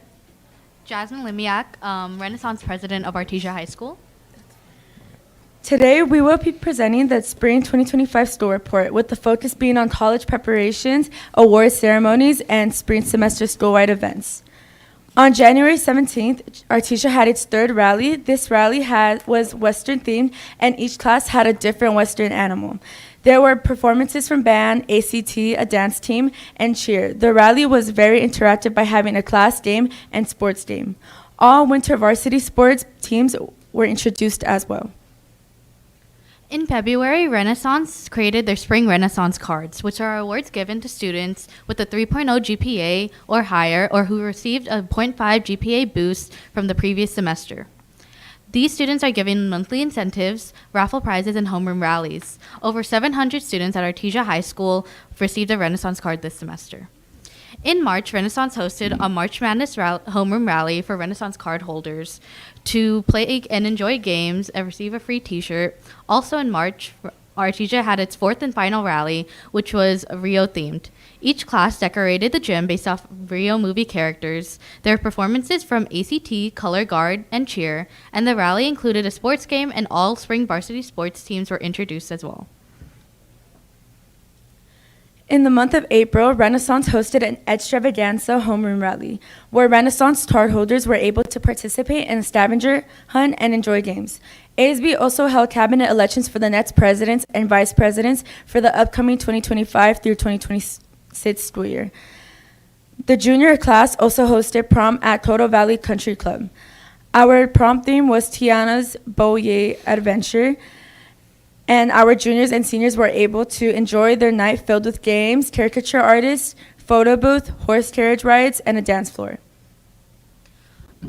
Jasmine Limiak, Renaissance President of Artesia High School. Today, we will be presenting the Spring 2025 School Report, with the focus being on college preparations, award ceremonies, and spring semester school-wide events. On January 17th, Artesia had its third rally. This rally was Western-themed, and each class had a different Western animal. There were performances from band, ACT, a dance team, and cheer. The rally was very interactive by having a class game and sports game. All winter varsity sports teams were introduced as well. In February, Renaissance created their Spring Renaissance cards, which are awards given to students with a 3.0 GPA or higher, or who received a 0.5 GPA boost from the previous semester. These students are given monthly incentives, raffle prizes, and homeroom rallies. Over 700 students at Artesia High School received a Renaissance card this semester. In March, Renaissance hosted a March Madness homeroom rally for Renaissance card holders to play and enjoy games and receive a free t-shirt. Also in March, Artesia had its fourth and final rally, which was Rio-themed. Each class decorated the gym based off Rio movie characters. There were performances from ACT, Color Guard, and Cheer, and the rally included a sports game, and all spring varsity sports teams were introduced as well. In the month of April, Renaissance hosted an extravaganza homeroom rally, where Renaissance card holders were able to participate in a scavenger hunt and enjoy games. ASB also held cabinet elections for the next presidents and vice presidents for the upcoming 2025 through 2026 school year. The junior class also hosted prom at Coto Valley Country Club. Our prom theme was Tiana's Boye Adventure, and our juniors and seniors were able to enjoy their night filled with games, caricature artists, photo booth, horse carriage rides, and a dance floor.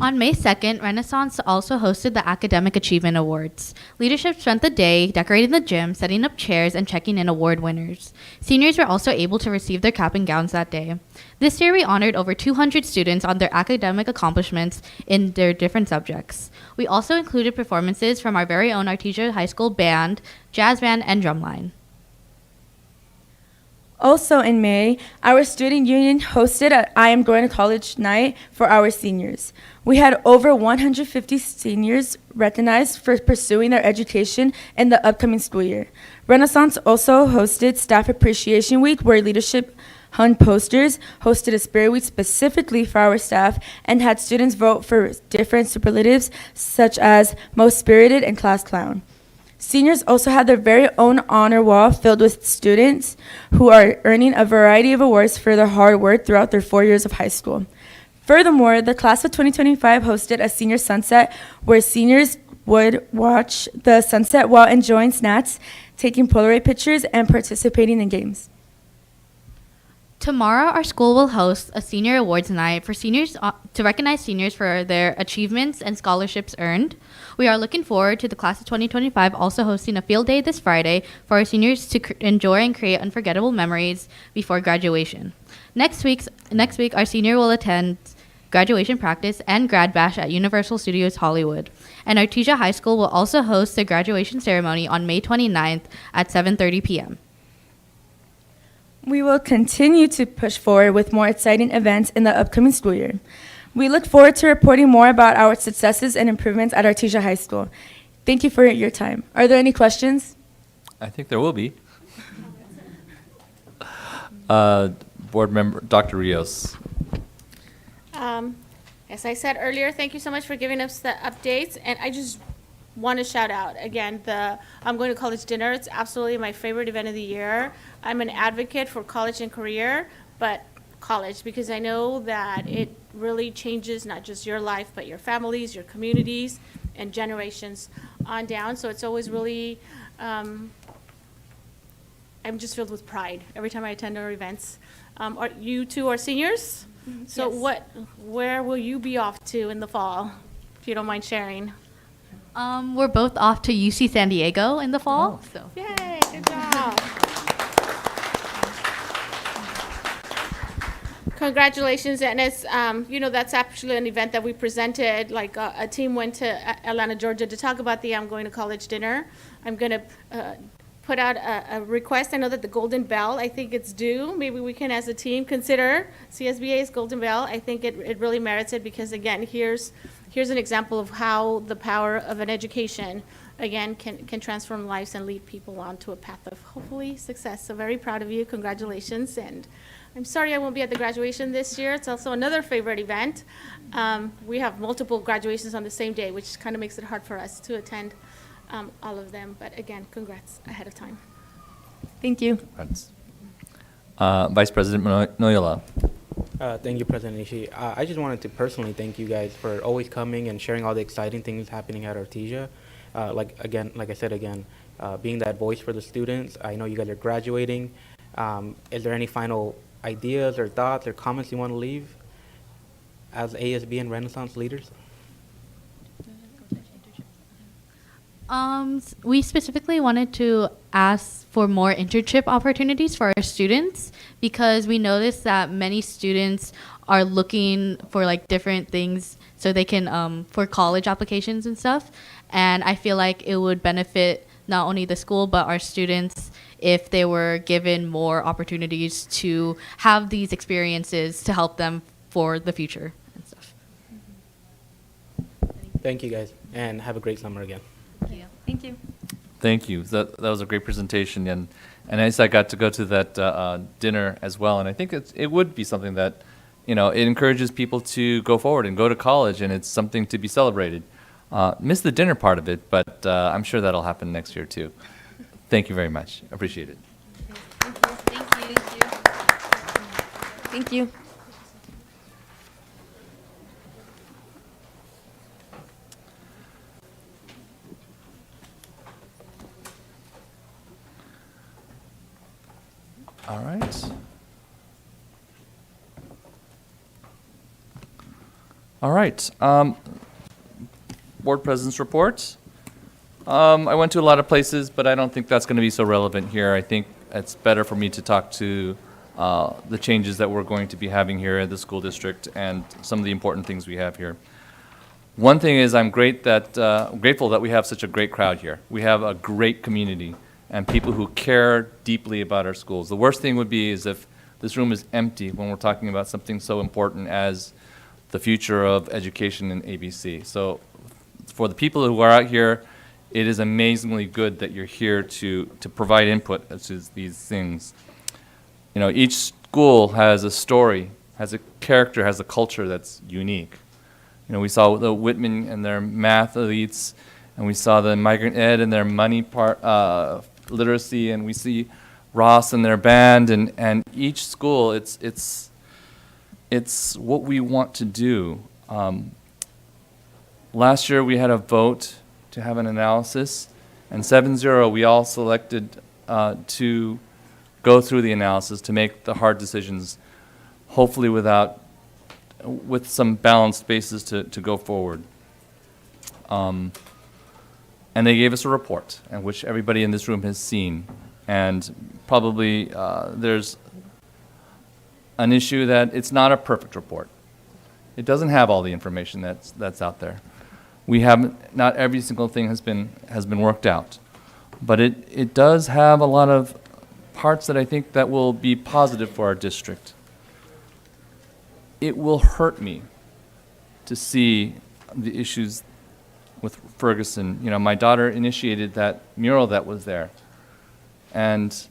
On May 2nd, Renaissance also hosted the Academic Achievement Awards. Leadership spent the day decorating the gym, setting up chairs, and checking in award winners. Seniors were also able to receive their cap and gowns that day. This year, we honored over 200 students on their academic accomplishments in their different subjects. We also included performances from our very own Artesia High School band, jazz band, and drumline. Also in May, our student union hosted a I Am Going to College night for our seniors. We had over 150 seniors recognized for pursuing their education in the upcoming school year. Renaissance also hosted Staff Appreciation Week, where leadership hung posters, hosted a spirit week specifically for our staff, and had students vote for different superlatives such as Most Spirited and Class Clown. Seniors also had their very own honor wall filled with students who are earning a variety of awards for their hard work throughout their 4 years of high school. Furthermore, the class of 2025 hosted a senior sunset where seniors would watch the sunset while enjoying snacks, taking Polaroid pictures, and participating in games. Tomorrow, our school will host a senior awards night for seniors to recognize seniors for their achievements and scholarships earned. We are looking forward to the class of 2025 also hosting a field day this Friday for our seniors to enjoy and create unforgettable memories before graduation. Next week, our senior will attend graduation practice, and grad bash at Universal Studios Hollywood. And Artesia High School will also host the graduation ceremony on May 29th at 7:30 p.m. We will continue to push forward with more exciting events in the upcoming school year. We look forward to reporting more about our successes and improvements at Artesia High School. Thank you for your time. Are there any questions? I think there will be. Board member, Dr. Rios. As I said earlier, thank you so much for giving us the updates. And I just want to shout out again the I'm Going to College dinner. It's absolutely my favorite event of the year. I'm an advocate for college and career, but college, because I know that it really changes not just your life, but your families, your communities, and generations on down. So it's always really, I'm just filled with pride every time I attend our events. You two are seniors? So Yes. where will you be off to in the fall, if you don't mind sharing? We're both off to UC San Diego in the fall. So. Yay, good job. Congratulations, and it's, that's actually an event that we presented, like a team went to Atlanta, Georgia to talk about the I'm Going to College dinner. I'm going to put out a request. I know that the Golden Bell, I think it's due. Maybe we can, as a team, consider CSBA's Golden Bell. I think it really merits it because, again, here's an example of how the power of an education, again, can transform lives and lead people onto a path of hopefully success. So very proud of you. Congratulations. And I'm sorry I won't be at the graduation this year. It's also another favorite event. We have multiple graduations on the same day, which kind of makes it hard for us to attend all of them. But again, congrats ahead of time. Thank you. Vice President Noyola. Thank you, President Ishii. I just wanted to personally thank you guys for always coming and sharing all the exciting things happening at Artesia. Like I said again, being that voice for the students. I know you guys are graduating. Is there any final ideas or thoughts or comments you want to leave as ASB and Renaissance leaders? We specifically wanted to ask for more internship opportunities for our students because we noticed that many students are looking for like different things so they can for college applications and stuff. And I feel like it would benefit not only the school but our students if they were given more opportunities to have these experiences to help them for the future and stuff. Thank you guys, and have a great summer again. Thank you. Thank you. That was a great presentation, and I got to go to that dinner as well. And I think it would be something that, it encourages people to go forward and go to college, and it's something to be celebrated. Missed the dinner part of it, but I'm sure that'll happen next year too. Thank you very much. Appreciate it. Thank you. All right. All right. Board President's report. I went to a lot of places, but I don't think that's going to be so relevant here. I think it's better for me to talk to the changes that we're going to be having here at the school district and some of the important things we have here. One thing is I'm grateful that we have such a great crowd here. We have a great community and people who care deeply about our schools. The worst thing would be is if this room is empty when we're talking about something so important as the future of education in ABC. So for the people who are out here, it is amazingly good that you're here to provide input to these things. Each school has a story, has a character, has a culture that's unique. We saw the Whitman and their math elites, and we saw the migrant ed and their money literacy, and we see Ross and their band, and each school, it's what we want to do. Last year we had a vote to have an analysis, and 7-0 we all selected to go through the analysis to make the hard decisions, hopefully with some balanced basis to go forward. And they gave us a report, and which everybody in this room has seen. And probably there's an issue that it's not a perfect report. It doesn't have all the information that's out there. We haven't, not every single thing has been worked out, but it does have a lot of parts that I think that will be positive for our district. It will hurt me to see the issues with Ferguson. You know, my daughter initiated that mural that was there, and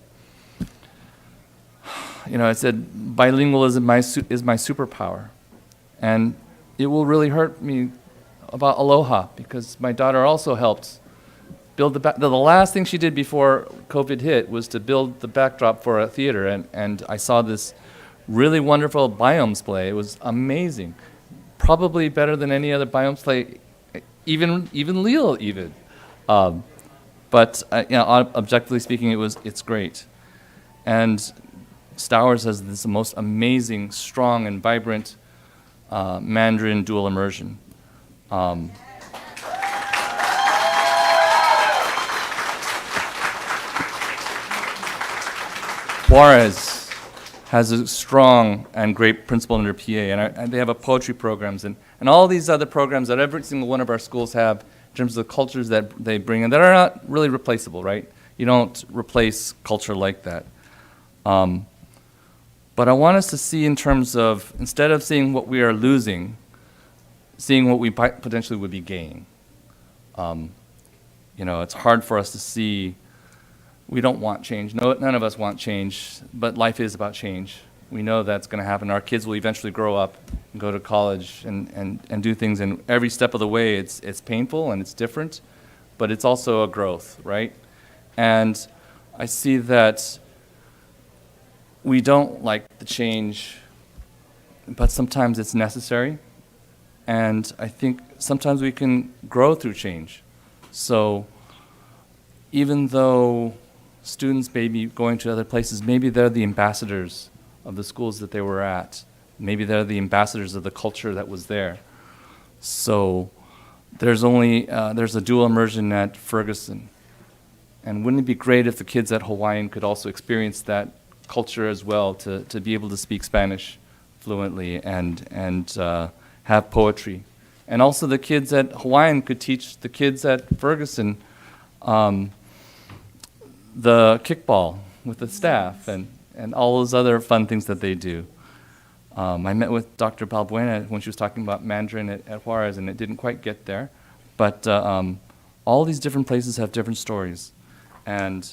you know, I said bilingualism is my superpower, and it will really hurt me about Aloha, because my daughter also helped build the last thing she did before COVID hit was to build the backdrop for a theater, and I saw this really wonderful biomes play. It was amazing, probably better than any other biomes play, even Lille even. But you know, objectively speaking, it's great. And Stowers has this most amazing, strong, and vibrant Mandarin dual immersion. Juarez has a strong and great principal under PA, and they have a poetry programs and all these other programs that every single one of our schools have in terms of the cultures that they bring in that are not really replaceable, right? You don't replace culture like that. But I want us to see in terms of, instead of seeing what we are losing, seeing what we potentially would be gaining. You know, it's hard for us to see. We don't want change. No, none of us want change, but life is about change. We know that's going to happen. Our kids will eventually grow up and go to college and do things, and every step of the way it's painful and it's different, but it's also a growth, right? And I see that we don't like the change, but sometimes it's necessary, and I think sometimes we can grow through change. So even though students may be going to other places, maybe they're the ambassadors of the schools that they were at. Maybe they're the ambassadors of the culture that was there. So there's a dual immersion at Ferguson. And wouldn't it be great if the kids at Hawaiian could also experience that culture as well, to be able to speak Spanish fluently and have poetry. And also the kids at Hawaiian could teach the kids at Ferguson the kickball with the staff and all those other fun things that they do. I met with Dr. Balbuena when she was talking about Mandarin at Juarez, and it didn't quite get there. But all these different places have different stories. And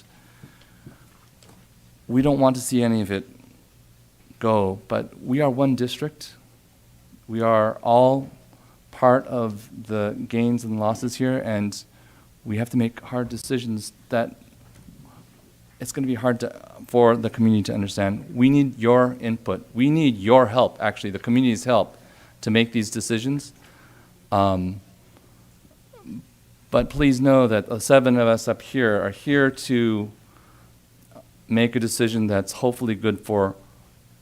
we don't want to see any of it go, but we are one district. We are all part of the gains and losses here, and we have to make hard decisions that it's going to be hard for the community to understand. We need your input. We need your help, actually, the community's help, to make these decisions. But please know that the 7 of us up here are here to make a decision that's hopefully good for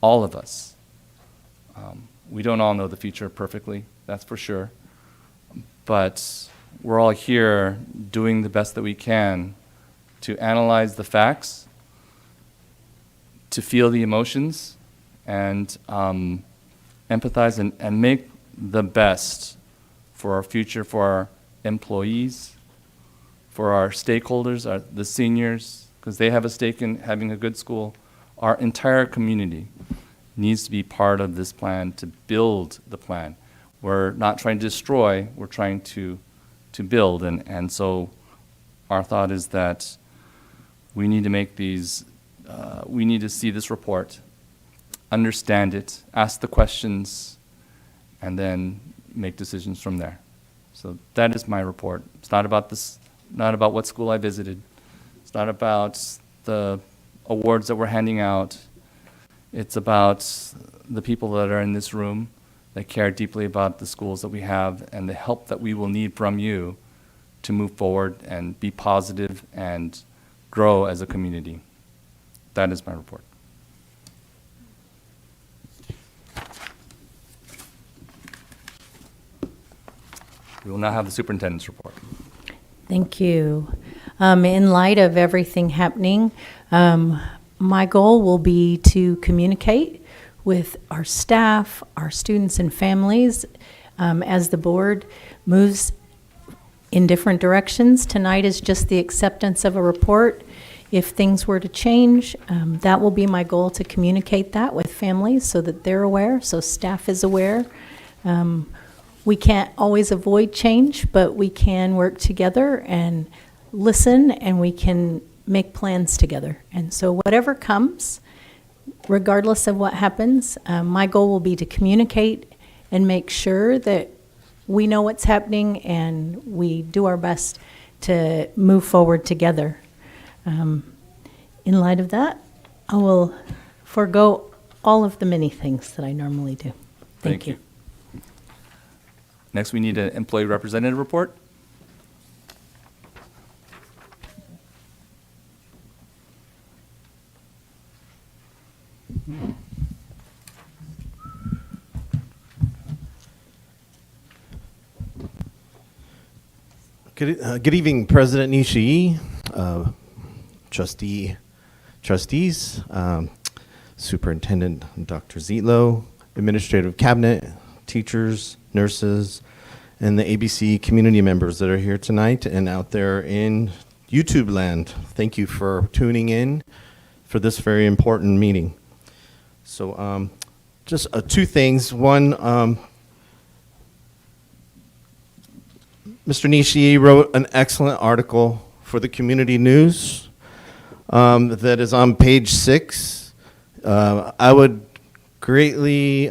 all of us. We don't all know the future perfectly, that's for sure. But we're all here doing the best that we can to analyze the facts, to feel the emotions, and empathize and make the best for our future, for our employees, for our stakeholders, the seniors, because they have a stake in having a good school. Our entire community needs to be part of this plan, to build the plan. We're not trying to destroy, we're trying to build. And so our thought is that we need to make these, we need to see this report, understand it, ask the questions, and then make decisions from there. So that is my report. It's not about this, not about what school I visited. It's not about the awards that we're handing out. It's about the people that are in this room that care deeply about the schools that we have and the help that we will need from you to move forward and be positive and grow as a community. That is my report. We will now have the superintendent's report. Thank you. In light of everything happening, my goal will be to communicate with our staff, our students and families, as the board moves in different directions. Tonight is just the acceptance of a report. If things were to change, that will be my goal, to communicate that with families so that they're aware, so staff is aware. We can't always avoid change, but we can work together and listen, and we can make plans together. And so whatever comes, regardless of what happens, my goal will be to communicate and make sure that we know what's happening and we do our best to move forward together. In light of that, I will forego all of the many things that I normally do. Thank you. Next, we need an employee representative report. Good evening, President Nishii, trustees, Superintendent Dr. Zietlow, Administrative Cabinet, teachers, nurses, and the ABC community members that are here tonight and out there in YouTube land. Thank you for tuning in for this very important meeting. So just two things. One, Mr. Nishii wrote an excellent article for the Community News that is on page 6. I would greatly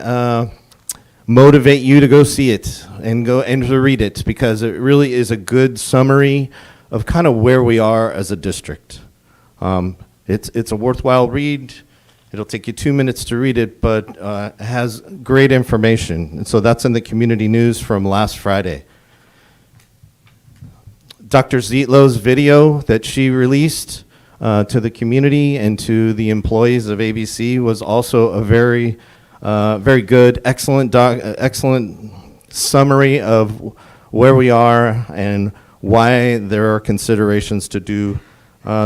motivate you to go see it and to read it, because it really is a good summary of kind of where we are as a district. It's a worthwhile read. It'll take you 2 minutes to read it, but it has great information. And so that's in the Community News from last Friday. Dr. Zietlow's video that she released to the community and to the employees of ABC was also a very good, excellent summary of where we are and why there are considerations to do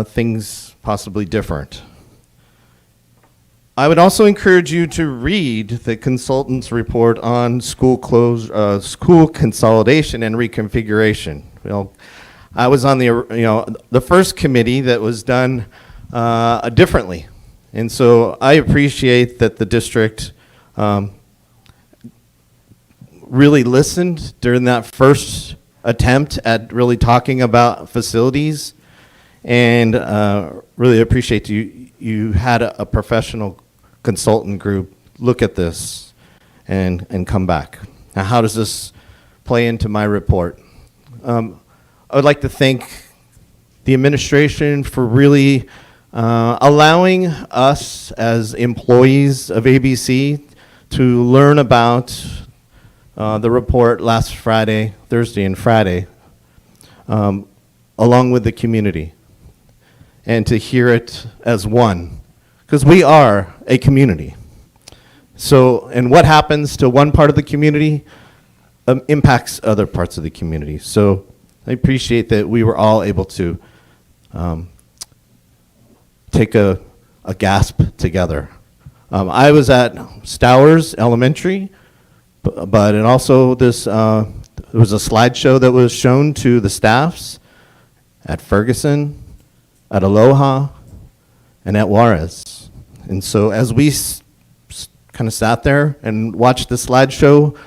things possibly different. I would also encourage you to read the consultant's report on school consolidation and reconfiguration. I was on the first committee that was done differently. And so I appreciate that the district really listened during that first attempt at really talking about facilities, and really appreciate you had a professional consultant group look at this and come back. Now, how does this play into my report? I would like to thank the administration for really allowing us as employees of ABC to learn about the report last Friday, Thursday and Friday, along with the community, and to hear it as one, because we are a community. So, and what happens to one part of the community impacts other parts of the community. So I appreciate that we were all able to take a gasp together. I was at Stowers Elementary, but and also there was a slideshow that was shown to the staffs at Ferguson, at Aloha, and at Juarez. And so as we kind of sat there and watched the slideshow,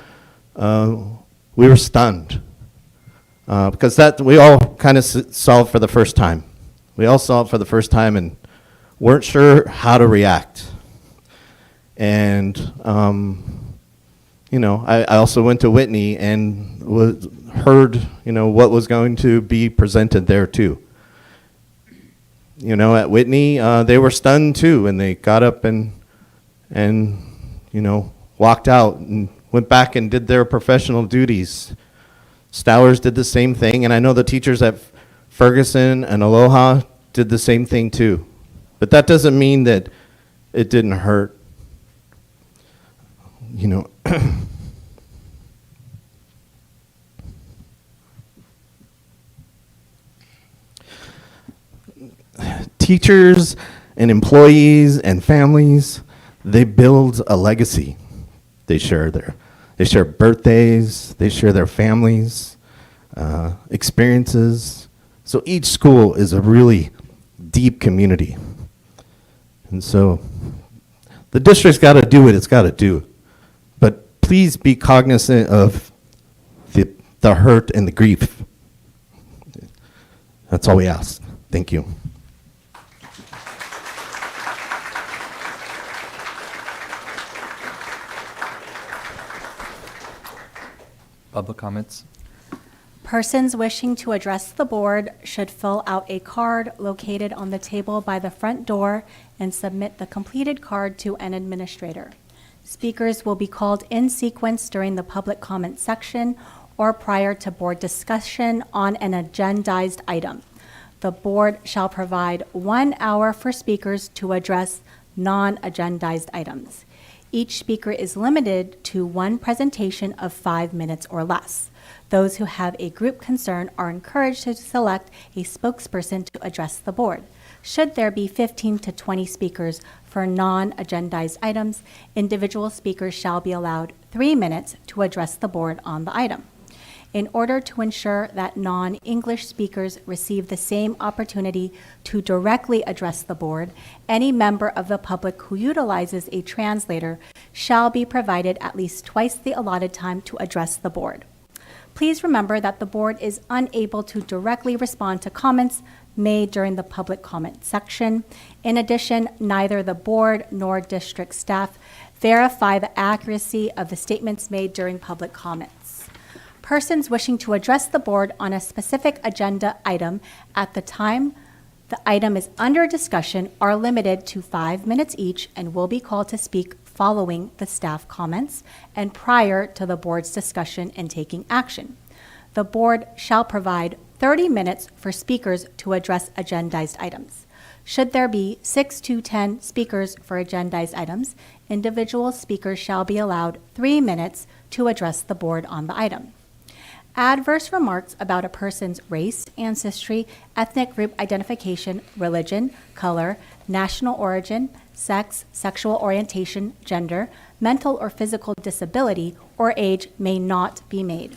we were stunned. Because that we all kind of saw it for the first time. We all saw it for the first time and weren't sure how to react. And I also went to Whitney and heard what was going to be presented there too. At Whitney they were stunned too, and they got up and walked out and went back and did their professional duties. Stowers did the same thing, and I know the teachers at Ferguson and Aloha did the same thing too. But that doesn't mean that it didn't hurt. Teachers and employees and families they build a legacy. They share birthdays, they share their families, experiences. So each school is a really deep community. And so the district's got to do what it's got to do. But please be cognizant of the hurt and the grief. That's all we ask. Thank you. Public comments? Persons wishing to address the board should fill out a card located on the table by the front door and submit the completed card to an administrator. Speakers will be called in sequence during the public comment section or prior to board discussion on an agendized item. The board shall provide 1 hour for speakers to address non-agendized items. Each speaker is limited to one presentation of 5 minutes or less. Those who have a group concern are encouraged to select a spokesperson to address the board. Should there be 15 to 20 speakers for non-agendized items, individual speakers shall be allowed 3 minutes to address the board on the item. In order to ensure that non-English speakers receive the same opportunity to directly address the board, any member of the public who utilizes a translator shall be provided at least twice the allotted time to address the board. Please remember that the board is unable to directly respond to comments made during the public comment section. In addition, neither the board nor district staff verify the accuracy of the statements made during public comments. Persons wishing to address the board on a specific agenda item at the time the item is under discussion are limited to 5 minutes each and will be called to speak following the staff comments and prior to the board's discussion and taking action. The board shall provide 30 minutes for speakers to address agendized items. Should there be 6 to 10 speakers for agendized items, individual speakers shall be allowed 3 minutes to address the board on the item. Adverse remarks about a person's race, ancestry, ethnic group identification, religion, color, national origin, sex, sexual orientation, gender, mental or physical disability, or age may not be made.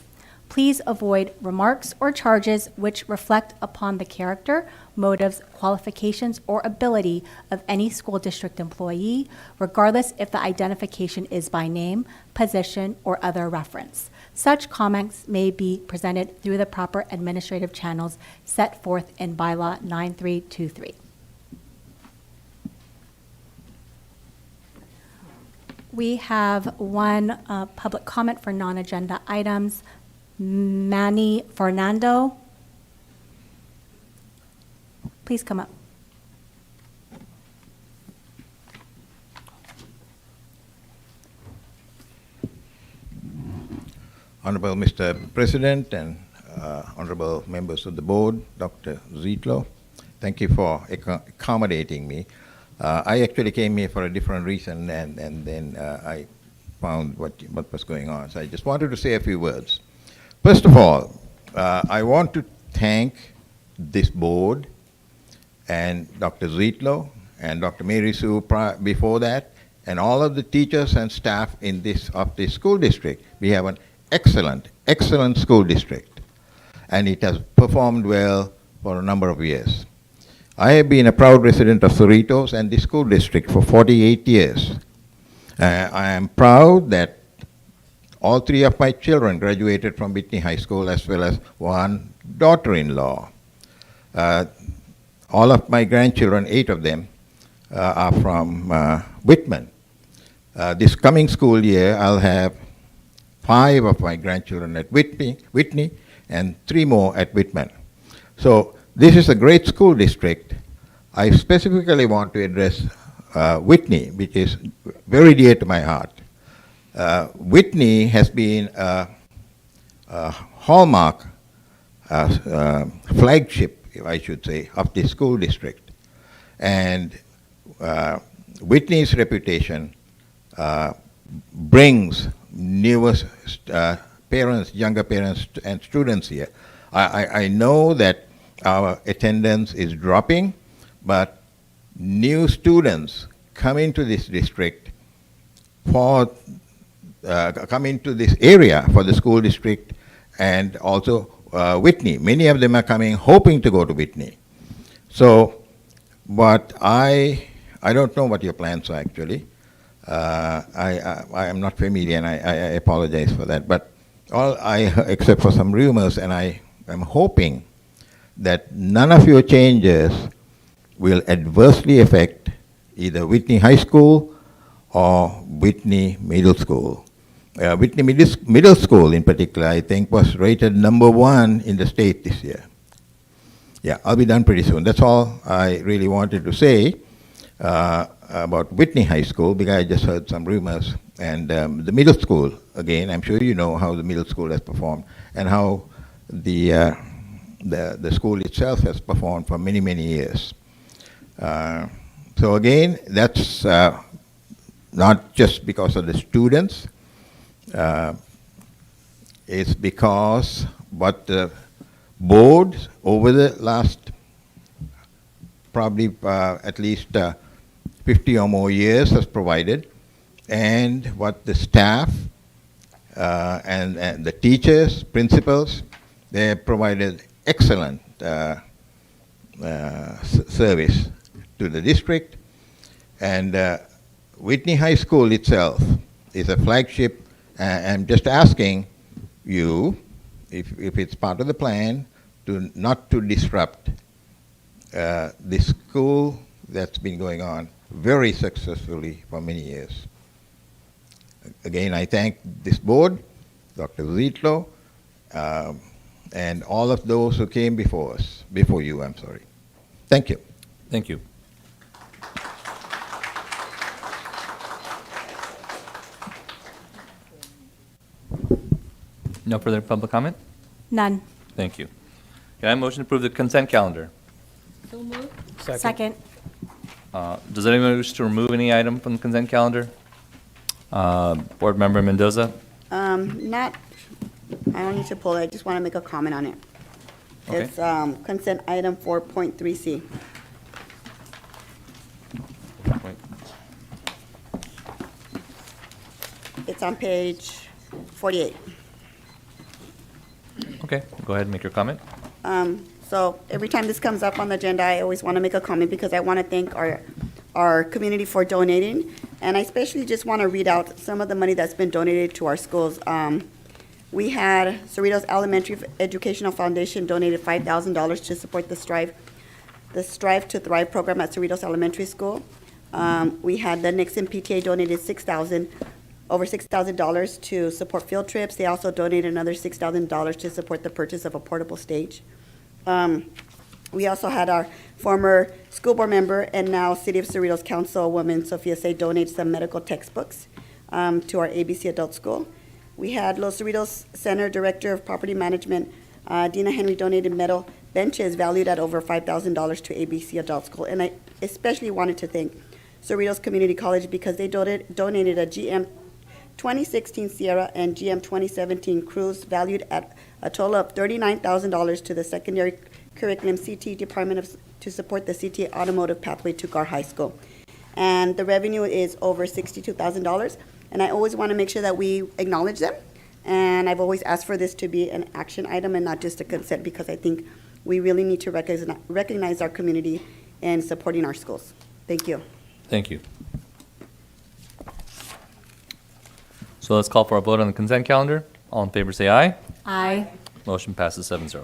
Please avoid remarks or charges which reflect upon the character, motives, qualifications, or ability of any school district employee, regardless if the identification is by name, position, or other reference. Such comments may be presented through the proper administrative channels set forth in Bylaw 9323. We have one public comment for non-agenda items. Manny Fernando, please come up. Honorable Mr. President and honorable members of the board, Dr. Zietlow, thank you for accommodating me. I actually came here for a different reason, and then I found what was going on. So I just wanted to say a few words. First of all, I want to thank this board and Dr. Zietlow and Dr. Mary Sue before that, and all of the teachers and staff in this school district. We have an excellent school district, and it has performed well for a number of years. I have been a proud resident of Cerritos and the school district for 48 years. I am proud that all 3 of my children graduated from Whitney High School, as well as one daughter-in-law. All of my grandchildren, 8 of them, are from Whitman. This coming school year, I'll have 5 of my grandchildren at Whitney, and 3 more at Whitman. So this is a great school district. I specifically want to address Whitney, which is very dear to my heart. Whitney has been a hallmark, flagship, if I should say, of the school district. And Whitney's reputation brings newest parents, younger parents, and students here. I know that our attendance is dropping, but new students come into this district for coming to this area for the school district and also Whitney. Many of them are coming hoping to go to Whitney. So, but I don't know what your plans are actually. I am not familiar, and I apologize for that. But except for some rumors, and I am hoping that none of your changes will adversely affect either Whitney High School or Whitney Middle School. Whitney Middle School in particular, I think, was rated #1 in the state this year. Yeah, I'll be done pretty soon. That's all I really wanted to say about Whitney High School, because I just heard some rumors. And the middle school, again, I'm sure you know how the middle school has performed and how the school itself has performed for many, many years. So again, that's not just because of the students. It's because what the board over the last probably at least 50 or more years has provided, and what the staff and the teachers, principals, they have provided excellent service to the district. And Whitney High School itself is a flagship. I'm just asking you, if it's part of the plan, not to disrupt this school that's been going on very successfully for many years. Again, I thank this board, Dr. Zitlo, and all of those who came before us, before you, I'm sorry. Thank you. Thank you. No further public comment? None. Thank you. Can I have a motion to approve the consent calendar? So moved. Second. Does anyone wish to remove any item from the consent calendar? Board Member Mendoza? I don't need to pull it, I just want to make a comment on it. Okay. It's consent item 4.3C. Wait. It's on page 48. Okay, go ahead and make your comment. So every time this comes up on the agenda, I always want to make a comment because I want to thank our community for donating. And I especially just want to read out some of the money that's been donated to our schools. We had Cerritos Elementary Educational Foundation donated $5,000 to support the Strive to Thrive program at Cerritos Elementary School. We had the Nixon PTA donated over $6,000 to support field trips. They also donated another $6,000 to support the purchase of a portable stage. We also had our former school board member and now City of Cerritos Councilwoman Sophia Say donate some medical textbooks to our ABC Adult School. We had Los Cerritos Center Director of Property Management, Dina Henry, donated metal benches valued at over $5,000 to ABC Adult School. And I especially wanted to thank Cerritos Community College because they donated a GM 2016 Sierra and GM 2017 Cruise valued at a total of $39,000 to the secondary curriculum CTE department to support the CTE automotive pathway to Gar High School. And the revenue is over $62,000. And I always want to make sure that we acknowledge them. And I've always asked for this to be an action item and not just a consent because I think we really need to recognize our community and supporting our schools. Thank you. Thank you. So let's call for a vote on the consent calendar. All in favor say aye. Aye. Motion passes 7-0.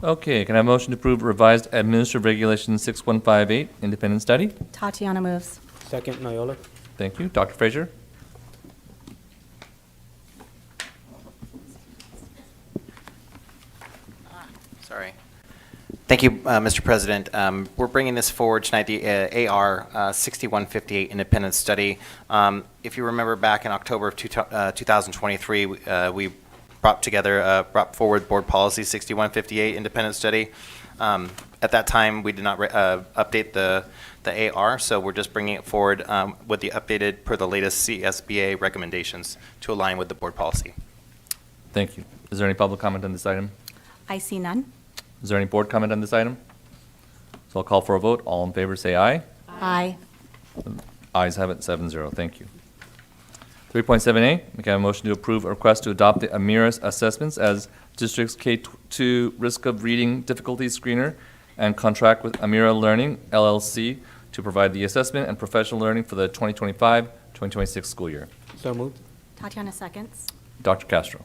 Okay, can I have a motion to approve revised Administrative Regulation 6158 independent study? Tatiana moves. Second, Noyola. Thank you. Dr. Frazier? Sorry. Thank you, Mr. President. We're bringing this forward tonight, the AR 6158 independent study. If you remember back in October of 2023, we brought forward Board Policy 6158 independent study. At that time, we did not update the AR, so we're just bringing it forward with the updated per the latest CSBA recommendations to align with the board policy. Thank you. Is there any public comment on this item? I see none. Is there any board comment on this item? So I'll call for a vote. All in favor say aye. Aye. Ayes have it, 7-0. Thank you. 3.7A, may I have a motion to approve a request to adopt the Amira's assessments as district's K-2 risk of reading difficulties screener and contract with Amira Learning, LLC, to provide the assessment and professional learning for the 2025-2026 school year. So moved. Tatiana seconds. Dr. Castro.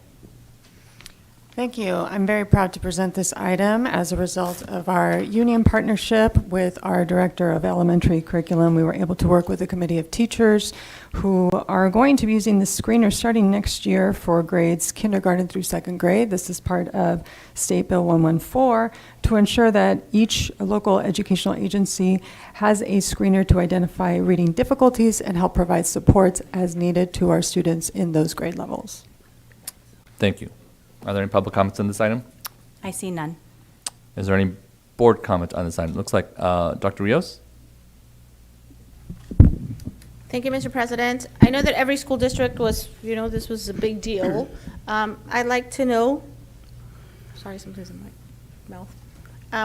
Thank you. I'm very proud to present this item as a result of our union partnership with our Director of Elementary Curriculum. We were able to work with a committee of teachers who are going to be using this screener starting next year for grades kindergarten through second grade. This is part of State Bill 114 to ensure that each local educational agency has a screener to identify reading difficulties and help provide supports as needed to our students in those grade levels. Thank you. Are there any public comments on this item? I see none. Is there any board comment on this item? Looks like Dr. Rios? Thank you, Mr. President. I know that every school district was, this was a big deal. I'd like to know, sorry, something's in my mouth.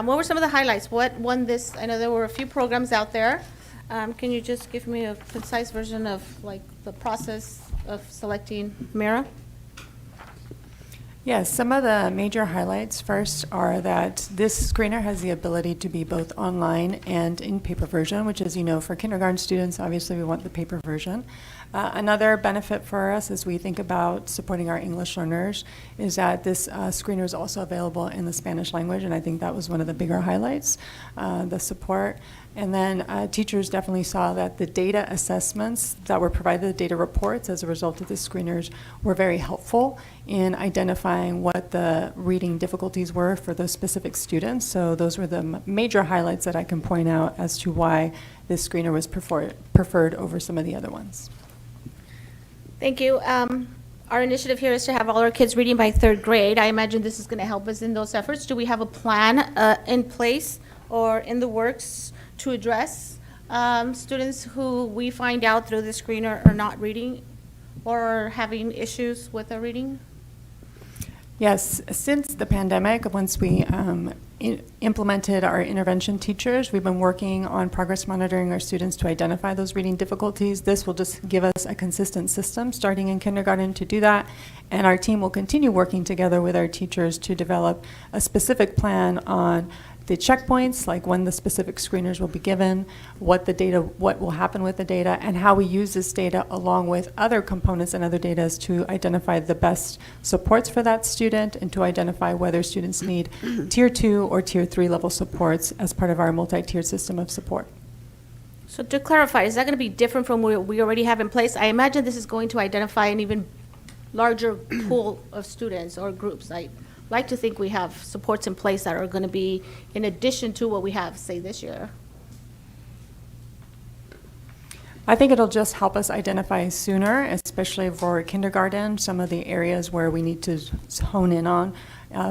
What were some of the highlights? What won this? I know there were a few programs out there. Can you just give me a concise version of the process of selecting Mira? Yes, some of the major highlights first are that this screener has the ability to be both online and in paper version, which, as you know, for kindergarten students, obviously we want the paper version. Another benefit for us as we think about supporting our English learners is that this screener is also available in the Spanish language, and I think that was one of the bigger highlights, the support. And then teachers definitely saw that the data assessments that were provided, the data reports as a result of the screeners, were very helpful in identifying what the reading difficulties were for those specific students. So those were the major highlights that I can point out as to why this screener was preferred over some of the other ones. Thank you. Our initiative here is to have all our kids reading by third grade. I imagine this is going to help us in those efforts. Do we have a plan in place or in the works to address students who we find out through the screener are not reading or are having issues with their reading? Yes, since the pandemic, once we implemented our intervention teachers, we've been working on progress monitoring our students to identify those reading difficulties. This will just give us a consistent system starting in kindergarten to do that, and our team will continue working together with our teachers to develop a specific plan on the checkpoints, like when the specific screeners will be given, what will happen with the data, and how we use this data along with other components and other data to identify the best supports for that student and to identify whether students need tier 2 or tier 3 level supports as part of our multi-tiered system of support. So to clarify, is that going to be different from what we already have in place? I imagine this is going to identify an even larger pool of students or groups. I like to think we have supports in place that are going to be in addition to what we have, say, this year. I think it'll just help us identify sooner, especially for kindergarten, some of the areas where we need to hone in on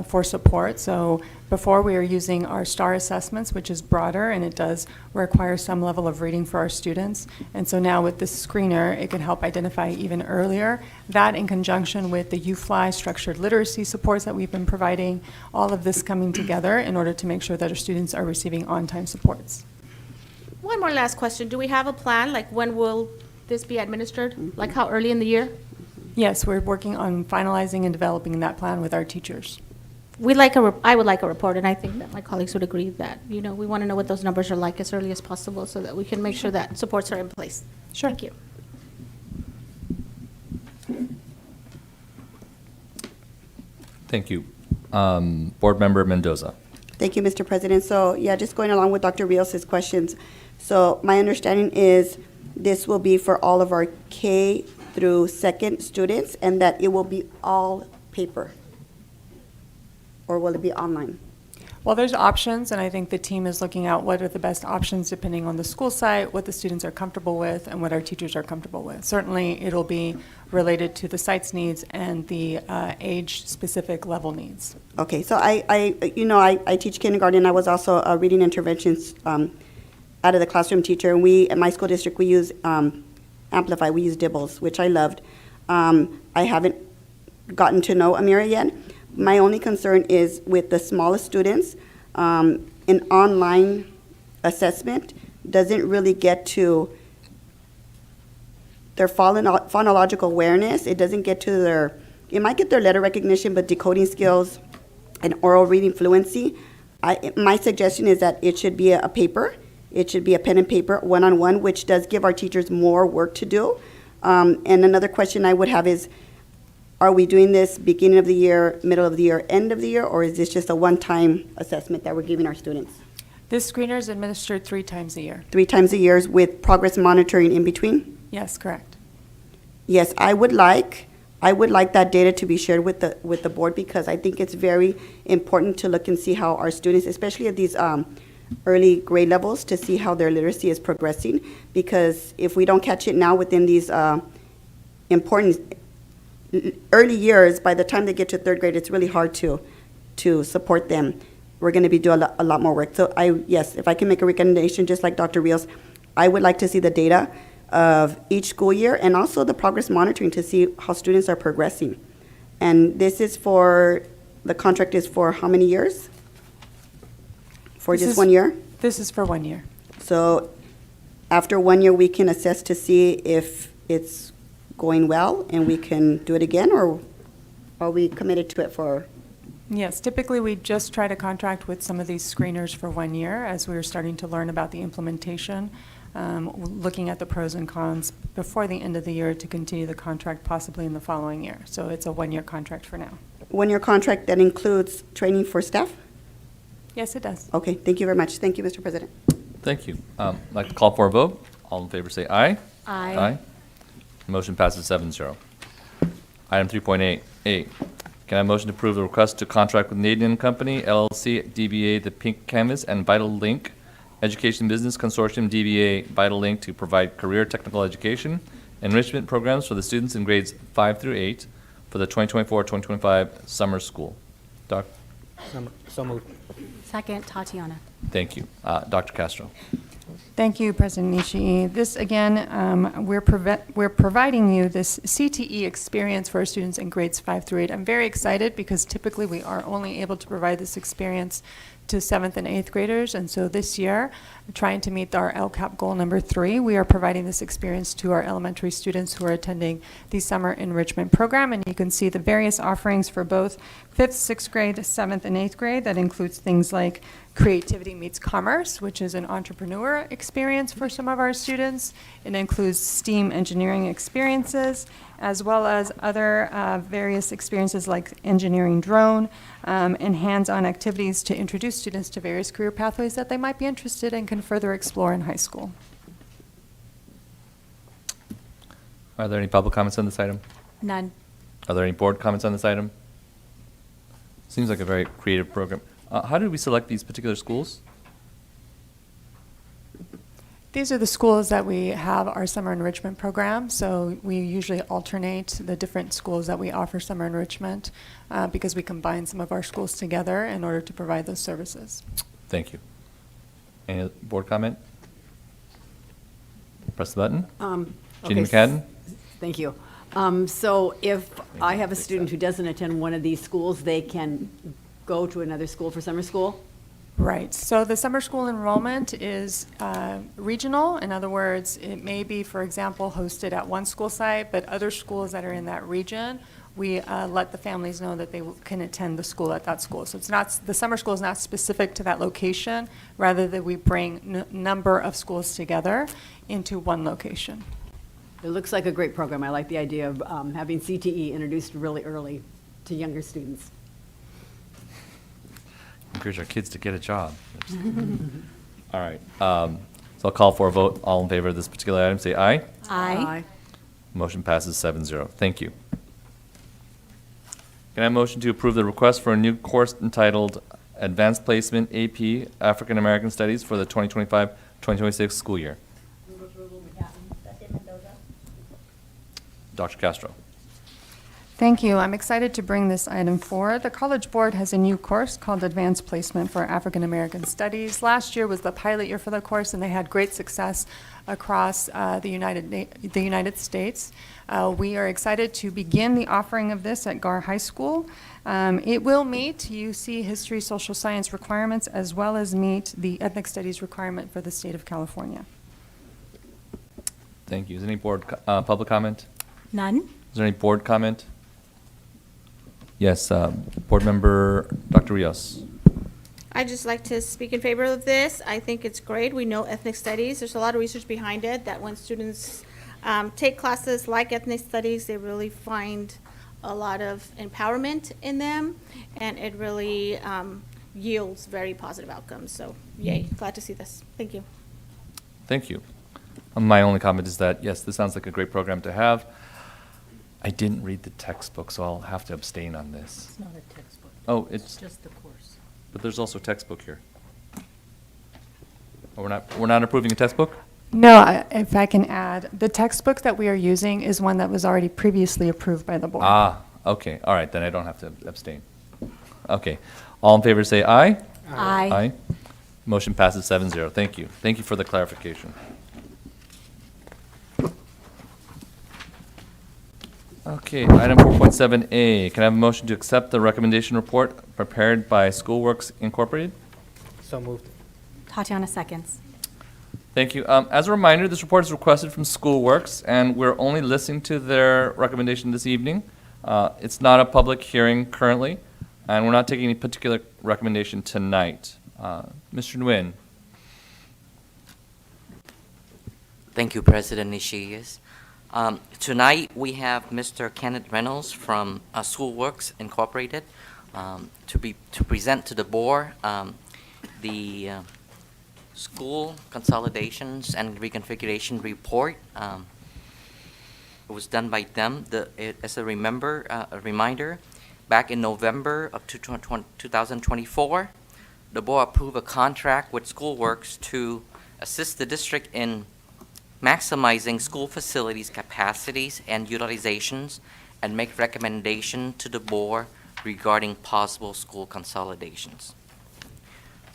for support. So before we were using our STAR assessments, which is broader, and it does require some level of reading for our students. And so now with this screener, it can help identify even earlier. That in conjunction with the UFly structured literacy supports that we've been providing, all of this coming together in order to make sure that our students are receiving on-time supports. One more last question. Do we have a plan? Like when will this be administered? Like how early in the year? Yes, we're working on finalizing and developing that plan with our teachers. I would like a report, and I think that my colleagues would agree that, we want to know what those numbers are like as early as possible so that we can make sure that supports are in place. Sure. Thank you. Thank you. Board Member Mendoza. Thank you, Mr. President. So, yeah, just going along with Dr. Rios' questions. So my understanding is this will be for all of our K through second students, and that it will be all paper. Or will it be online? Well, there's options, and I think the team is looking at what are the best options depending on the school site, what the students are comfortable with, and what our teachers are comfortable with. Certainly, it'll be related to the site's needs and the age-specific level needs. Okay, so I teach kindergarten. I was also a reading interventions out of the classroom teacher, and we, at my school district, we use Amplify, we use Dibbles, which I loved. I haven't gotten to know Amira yet. My only concern is with the smallest students, an online assessment doesn't really get to their phonological awareness. It doesn't get to their, it might get their letter recognition, but decoding skills and oral reading fluency. My suggestion is that it should be a paper. It should be a pen and paper, one-on-one, which does give our teachers more work to do. And another question I would have is, are we doing this beginning of the year, middle of the year, end of the year, or is this just a one-time assessment that we're giving our students? This screener is administered 3 times a year. 3 times a year with progress monitoring in between? Yes, correct. Yes, I would like that data to be shared with the board, because I think it's very important to look and see how our students, especially at these early grade levels, to see how their literacy is progressing. Because if we don't catch it now within these important early years, by the time they get to 3rd grade, it's really hard to support them. We're going to be doing a lot more work. So yes, if I can make a recommendation, just like Dr. Rios, I would like to see the data of each school year and also the progress monitoring to see how students are progressing. And this is for, the contract is for how many years? For just 1 year? This is for 1 year. So after 1 year, we can assess to see if it's going well and we can do it again, or are we committed to it for? Yes, typically we just try to contract with some of these screeners for 1 year as we're starting to learn about the implementation, looking at the pros and cons before the end of the year to continue the contract possibly in the following year. So it's a 1 year contract for now. 1 year contract that includes training for staff? Yes, it does. Okay, thank you very much. Thank you, Mr. President. Thank you. I'd like to call for a vote. All in favor say aye. Aye. Aye. Motion passes 7-0. Item 3.8A. Can I have a motion to approve the request to contract with Nadian Company, LLC, DBA The Pink Canvas, and Vital Link Education Business Consortium, DBA Vital Link, to provide career technical education enrichment programs for the students in grades 5 through 8 for the 2024-2025 summer school. Doc? So moved. Second, Tatiana. Thank you. Dr. Castro. Thank you, President Nishii. This, again, we're providing you this CTE experience for our students in grades 5 through 8. I'm very excited because typically we are only able to provide this experience to 7th and 8th graders, and so this year, trying to meet our LCAP goal number 3, we are providing this experience to our elementary students who are attending the summer enrichment program, and you can see the various offerings for both 5th, 6th grade, 7th, and 8th grade. That includes things like Creativity Meets Commerce, which is an entrepreneur experience for some of our students. It includes STEAM engineering experiences, as well as other various experiences like engineering drone, and hands-on activities to introduce students to various career pathways that they might be interested in and can further explore in high school. Are there any public comments on this item? None. Are there any board comments on this item? Seems like a very creative program. How did we select these particular schools? These are the schools that we have our summer enrichment program, so we usually alternate the different schools that we offer summer enrichment because we combine some of our schools together in order to provide those services. Thank you. Any other board comment? Press the button. Jeannie McCadden? Thank you. So if I have a student who doesn't attend one of these schools, they can go to another school for summer school? Right. So the summer school enrollment is regional. In other words, it may be, for example, hosted at one school site, but other schools that are in that region, we let the families know that they can attend the school at that school. So it's not, the summer school is not specific to that location, rather that we bring number of schools together into one location. It looks like a great program. I like the idea of having CTE introduced really early to younger students. Encourage our kids to get a job. All right. So I'll call for a vote. All in favor of this particular item, say aye. Aye. Motion passes 7-0. Thank you. Can I have a motion to approve the request for a new course entitled Advanced Placement AP African American Studies for the 2025-2026 school year? Dr. Castro. Thank you. I'm excited to bring this item forward. The College Board has a new course called Advanced Placement for African American Studies. Last year was the pilot year for the course, and they had great success across the United States. We are excited to begin the offering of this at Gar High School. It will meet UC History Social Science requirements as well as meet the Ethnic Studies requirement for the state of California. Thank you. Is there any board public comment? None. Is there any board comment? Yes, Board Member Dr. Rios. I'd just like to speak in favor of this. I think it's great. We know ethnic studies. There's a lot of research behind it that when students take classes like ethnic studies, they really find a lot of empowerment in them, and it really yields very positive outcomes. So, yay, glad to see this. Thank you. Thank you. My only comment is that, yes, this sounds like a great program to have. I didn't read the textbook, so I'll have to abstain on this. It's not a textbook. Oh, it's just the course. But there's also a textbook here. Oh, we're not approving a textbook? No, if I can add, the textbook that we are using is one that was already previously approved by the board. Ah, okay. All right, then I don't have to abstain. Okay. All in favor say aye. Aye. Aye. Motion passes 7-0. Thank you. Thank you for the clarification. Okay, item 4.7A. Can I have a motion to accept the recommendation report prepared by Schoolworks Incorporated? So moved. Tatiana seconds. Thank you. As a reminder, this report is requested from Schoolworks, and we're only listening to their recommendation this evening. It's not a public hearing currently, and we're not taking any particular recommendation tonight. Mr. Nguyen. Thank you, President Nishiyas. Tonight, we have Mr. Kenneth Reynolds from Schoolworks Incorporated to present to the board the school consolidations and reconfiguration report. It was done by them. As a reminder, back in November of 2024, the board approved a contract with Schoolworks to assist the district in maximizing school facilities capacities and utilizations, and make recommendation to the board regarding possible school consolidations.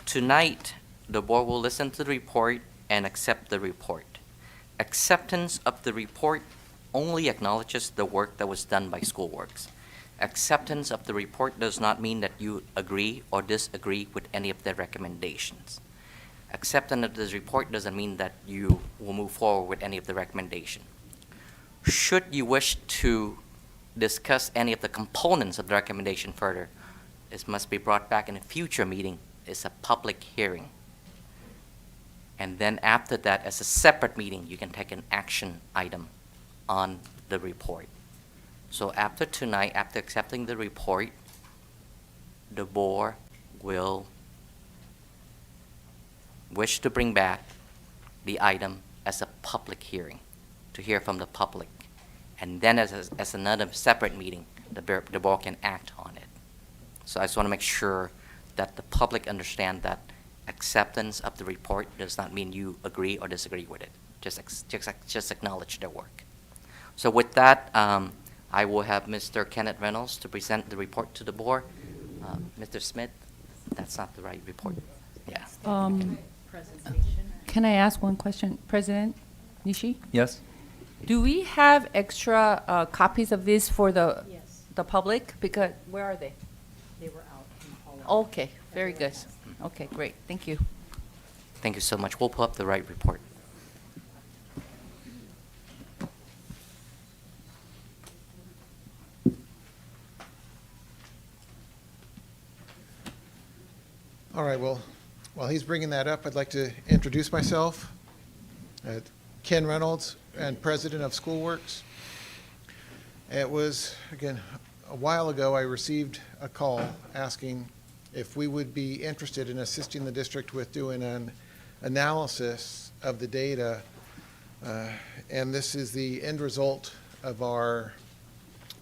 Tonight, the board will listen to the report and accept the report. Acceptance of the report only acknowledges the work that was done by Schoolworks. Acceptance of the report does not mean that you agree or disagree with any of their recommendations. Acceptance of this report doesn't mean that you will move forward with any of the recommendation. Should you wish to discuss any of the components of the recommendation further, this must be brought back in a future meeting. It's a public hearing. And then after that, as a separate meeting, you can take an action item on the report. So after tonight, after accepting the report, the board will wish to bring back the item as a public hearing to hear from the public. And then as another separate meeting, the board can act on it. So I just want to make sure that the public understand that acceptance of the report does not mean you agree or disagree with it. Just acknowledge their work. So with that, I will have Mr. Kenneth Reynolds to present the report to the board. Mr. Smith, that's not the right report. Yeah. Can I ask one question, President Nishi? Yes. Do we have extra copies of this for the public? Because where are they? They were out in the hallway. Okay, very good. Okay, great. Thank you. Thank you so much. We'll pull up the right report. All right, well, while he's bringing that up, I'd like to introduce myself. Ken Reynolds, and President of Schoolworks. It was, again, a while ago I received a call asking if we would be interested in assisting the district with doing an analysis of the data. And this is the end result of our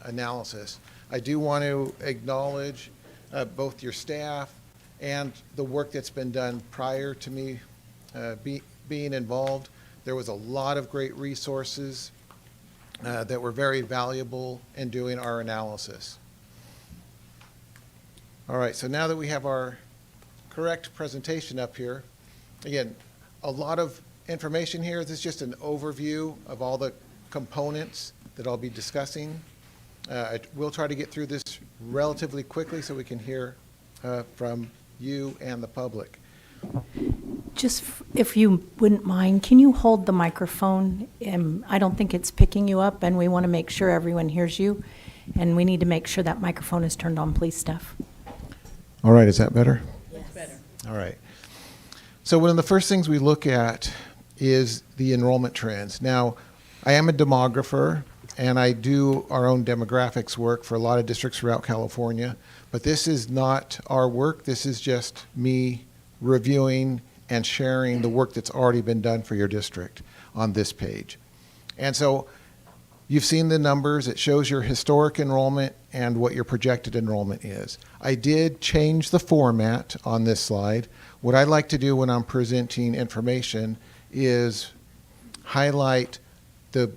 analysis. I do want to acknowledge both your staff and the work that's been done prior to me being involved. There was a lot of great resources that were very valuable in doing our analysis. All right, so now that we have our correct presentation up here, again, a lot of information here. This is just an overview of all the components that I'll be discussing. We'll try to get through this relatively quickly so we can hear from you and the public. Just if you wouldn't mind, can you hold the microphone? I don't think it's picking you up, and we want to make sure everyone hears you. And we need to make sure that microphone is turned on, please, Steph. All right, is that better? Yes. Better. All right. So one of the first things we look at is the enrollment trends. Now, I am a demographer, and I do our own demographics work for a lot of districts throughout California, but this is not our work. This is just me reviewing and sharing the work that's already been done for your district on this page. And so you've seen the numbers. It shows your historic enrollment and what your projected enrollment is. I did change the format on this slide. What I like to do when I'm presenting information is highlight the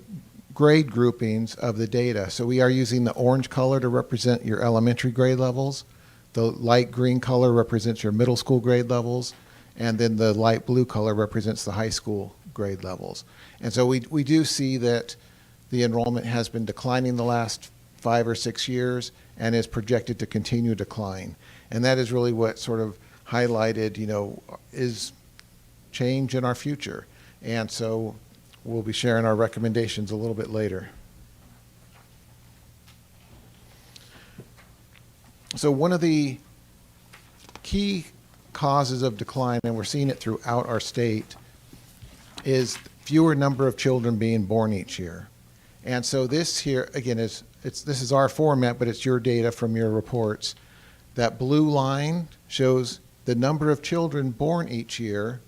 grade groupings of the data. So we are using the orange color to represent your elementary grade levels. The light green color represents your middle school grade levels. And then the light blue color represents the high school grade levels. And so we do see that the enrollment has been declining the last 5 or 6 years and is projected to continue to decline. And that is really what sort of highlighted, is change in our future. And so we'll be sharing our recommendations a little bit later. So one of the key causes of decline, and we're seeing it throughout our state, is fewer number of children being born each year. And so this here, again, this is our format, but it's your data from your reports. That blue line shows the number of children born each year,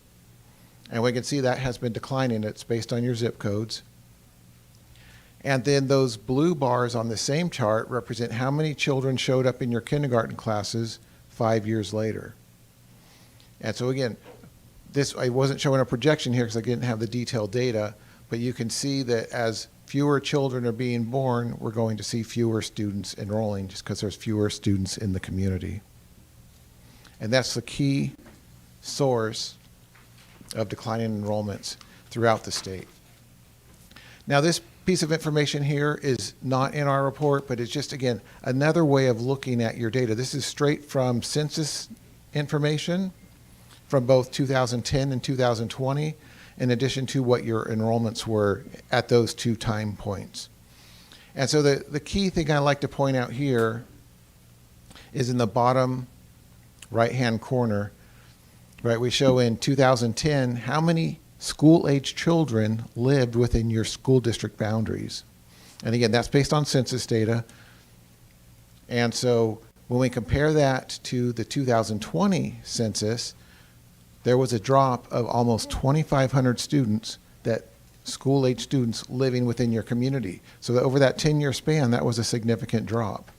and we can see that has been declining. It's based on your zip codes. And then those blue bars on the same chart represent how many children showed up in your kindergarten classes 5 years later. And so again, I wasn't showing a projection here because I didn't have the detailed data, but you can see that as fewer children are being born, we're going to see fewer students enrolling just because there's fewer students in the community. And that's the key source of declining enrollments throughout the state. Now, this piece of information here is not in our report, but it's just, again, another way of looking at your data. This is straight from census information from both 2010 and 2020, in addition to what your enrollments were at those 2 time points. And so the key thing I like to point out here is in the bottom right-hand corner, right? We show in 2010 how many school-age children lived within your school district boundaries. And again, that's based on census data. And so when we compare that to the 2020 census, there was a drop of almost 2,500 students, that school-age students living within your community. So that over that 10-year span, that was a significant drop.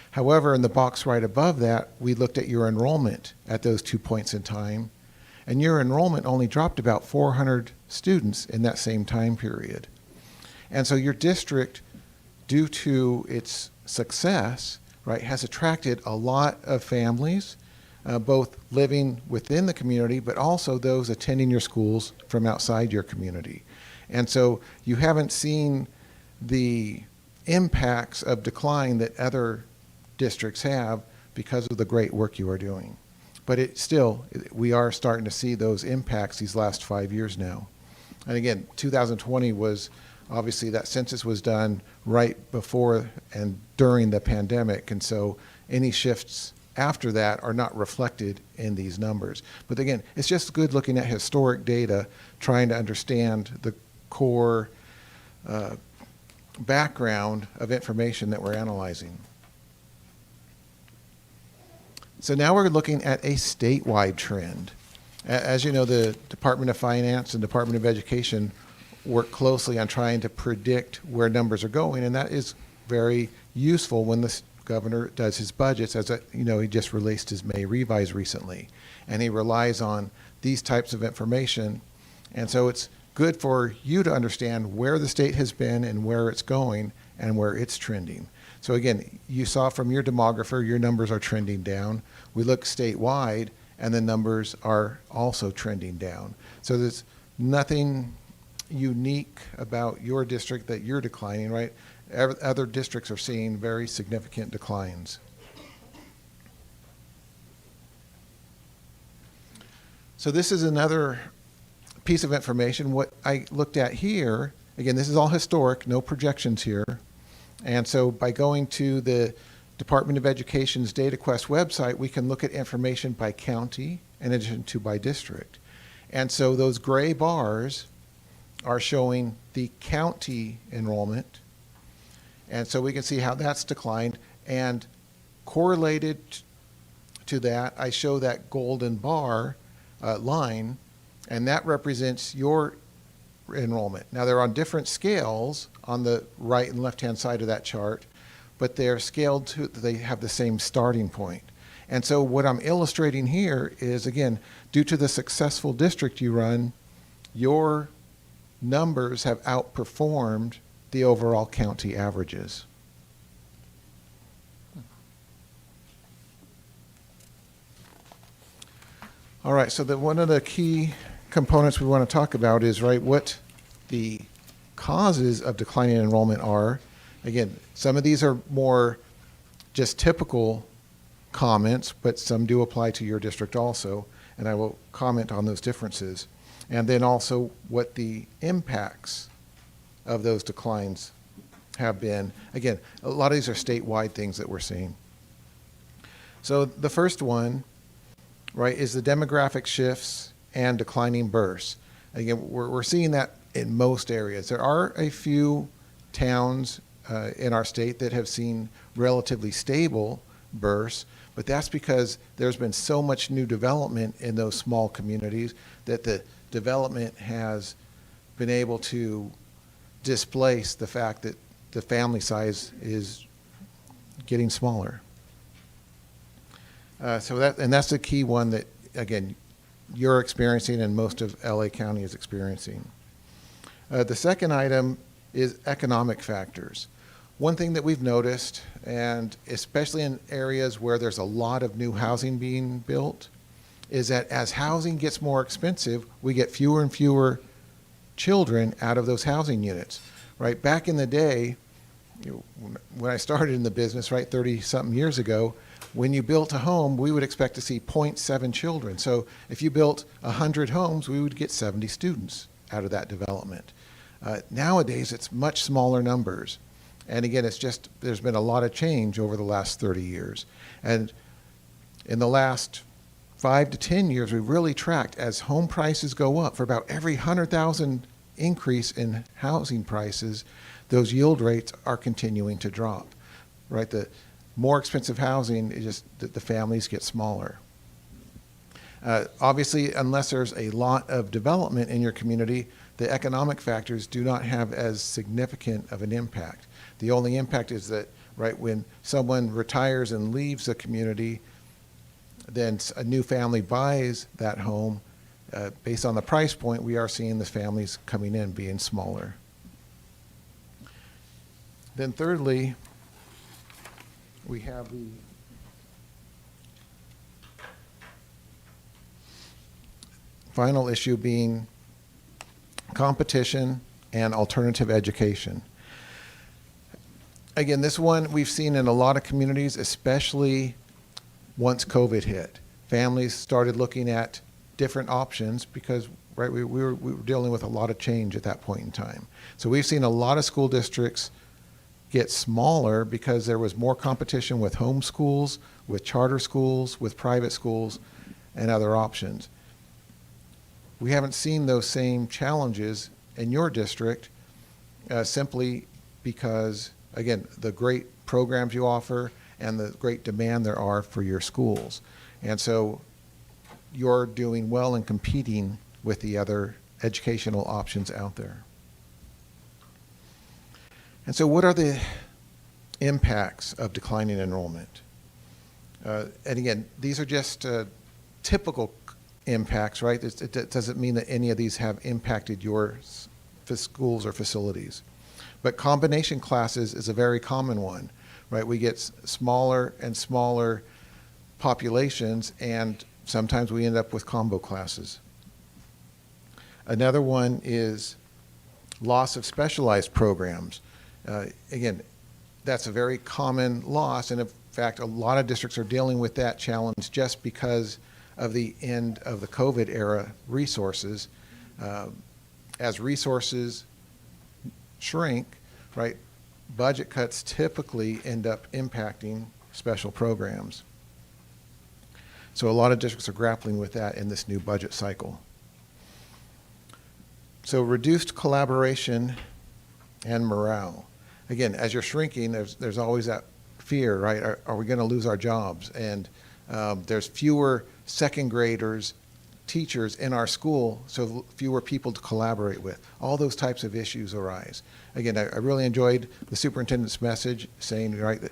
However, in the box right above that, we looked at your enrollment at those 2 points in time, and your enrollment only dropped about 400 students in that same time period. And so your district, due to its success, right, has attracted a lot of families, both living within the community, but also those attending your schools from outside your community. And so you haven't seen the impacts of decline that other districts have because of the great work you are doing. But we are starting to see those impacts these last 5 years now. And again, 2020 was, obviously that census was done right before and during the pandemic, and so any shifts after that are not reflected in these numbers. But again, it's just good looking at historic data, trying to understand the core background of information that we're analyzing. So now we're looking at a statewide trend. As you know, the Department of Finance and Department of Education work closely on trying to predict where numbers are going, and that is very useful when the governor does his budgets. He just released his May revise recently, and he relies on these types of information. And so it's good for you to understand where the state has been and where it's going and where it's trending. So again, you saw from your demographer, your numbers are trending down. We look statewide, and the numbers are also trending down. So there's nothing unique about your district that you're declining, right? Other districts are seeing very significant declines. So this is another piece of information. What I looked at here, again, this is all historic, no projections here. And so by going to the Department of Education's DataQuest website, we can look at information by county in addition to by district. And so those gray bars are showing the county enrollment. And so we can see how that's declined. And correlated to that, I show that golden bar line, and that represents your enrollment. Now, they're on different scales on the right and left-hand side of that chart, but they're scaled to, they have the same starting point. And so what I'm illustrating here is, again, due to the successful district you run, your numbers have outperformed the overall county averages. All right, so one of the key components we want to talk about is, right, what the causes of declining enrollment are. Again, some of these are more just typical comments, but some do apply to your district also, and I will comment on those differences. And then also what the impacts of those declines have been. Again, a lot of these are statewide things that we're seeing. So the first one, right, is the demographic shifts and declining births. Again, we're seeing that in most areas. There are a few towns in our state that have seen relatively stable births, but that's because there's been so much new development in those small communities that the development has been able to displace the fact that the family size is getting smaller. So that's the key one that, again, you're experiencing and most of LA County is experiencing. The second item is economic factors. One thing that we've noticed, and especially in areas where there's a lot of new housing being built, is that as housing gets more expensive, we get fewer and fewer children out of those housing units, right? Back in the day, when I started in the business, right, 30-something years ago, when you built a home, we would expect to see 0.7 children. So if you built 100 homes, we would get 70 students out of that development. Nowadays, it's much smaller numbers. And again, it's just, there's been a lot of change over the last 30 years. And in the last 5 to 10 years, we've really tracked as home prices go up. For about every 100,000 increase in housing prices, those yield rates are continuing to drop, right? The more expensive housing, it just, the families get smaller. Obviously, unless there's a lot of development in your community, the economic factors do not have as significant of an impact. The only impact is that, right, when someone retires and leaves the community, then a new family buys that home. Based on the price point, we are seeing the families coming in being smaller. Then thirdly, we have the final issue being competition and alternative education. Again, this one we've seen in a lot of communities, especially once COVID hit. Families started looking at different options because, right, we were dealing with a lot of change at that point in time. So we've seen a lot of school districts get smaller because there was more competition with home schools, with charter schools, with private schools, and other options. We haven't seen those same challenges in your district simply because, again, the great programs you offer and the great demand there are for your schools. And so you're doing well and competing with the other educational options out there. And so what are the impacts of declining enrollment? And again, these are just typical impacts, right? It doesn't mean that any of these have impacted your schools or facilities. But combination classes is a very common one, right? We get smaller and smaller populations, and sometimes we end up with combo classes. Another one is loss of specialized programs. Again, that's a very common loss, and in fact, a lot of districts are dealing with that challenge just because of the end of the COVID era resources. As resources shrink, right, budget cuts typically end up impacting special programs. So a lot of districts are grappling with that in this new budget cycle. So reduced collaboration and morale. Again, as you're shrinking, there's always that fear, right? Are we going to lose our jobs? And there's fewer second graders, teachers in our school, so fewer people to collaborate with. All those types of issues arise. Again, I really enjoyed the superintendent's message saying, right, that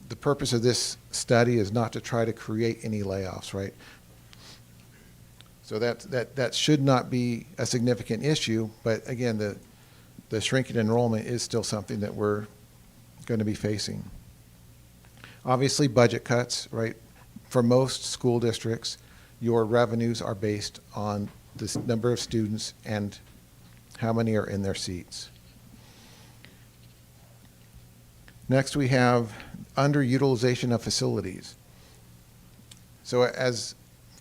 the purpose of this study is not to try to create any layoffs, right? So that should not be a significant issue, but again, the shrinking enrollment is still something that we're going to be facing. Obviously, budget cuts, right? For most school districts, your revenues are based on the number of students and how many are in their seats. Next, we have underutilization of facilities. So as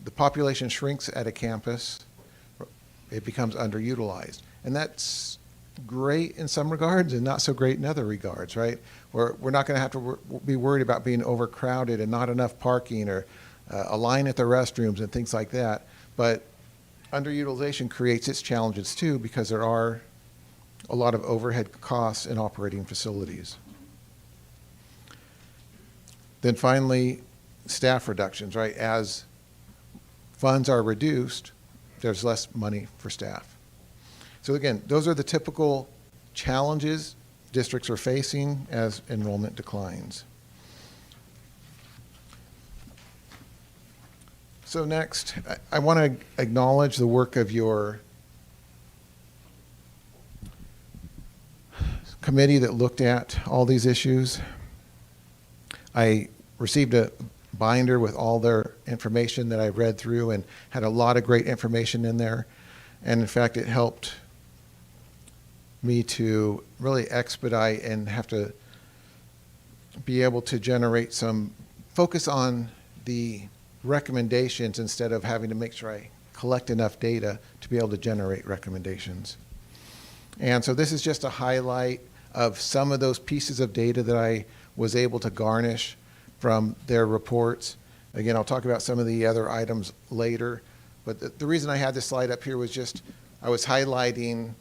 the population shrinks at a campus, it becomes underutilized. And that's great in some regards and not so great in other regards, right? We're not going to have to be worried about being overcrowded and not enough parking or a line at the restrooms and things like that. But underutilization creates its challenges too, because there are a lot of overhead costs in operating facilities. Then finally, staff reductions, right? As funds are reduced, there's less money for staff. So again, those are the typical challenges districts are facing as enrollment declines. So next, I want to acknowledge the work of your committee that looked at all these issues. I received a binder with all their information that I read through and had a lot of great information in there. And in fact, it helped me to really expedite and have to be able to generate some focus on the recommendations instead of having to make sure I collect enough data to be able to generate recommendations. And so this is just a highlight of some of those pieces of data that I was able to garnish from their reports. Again, I'll talk about some of the other items later, but the reason I had this slide up here was just I was highlighting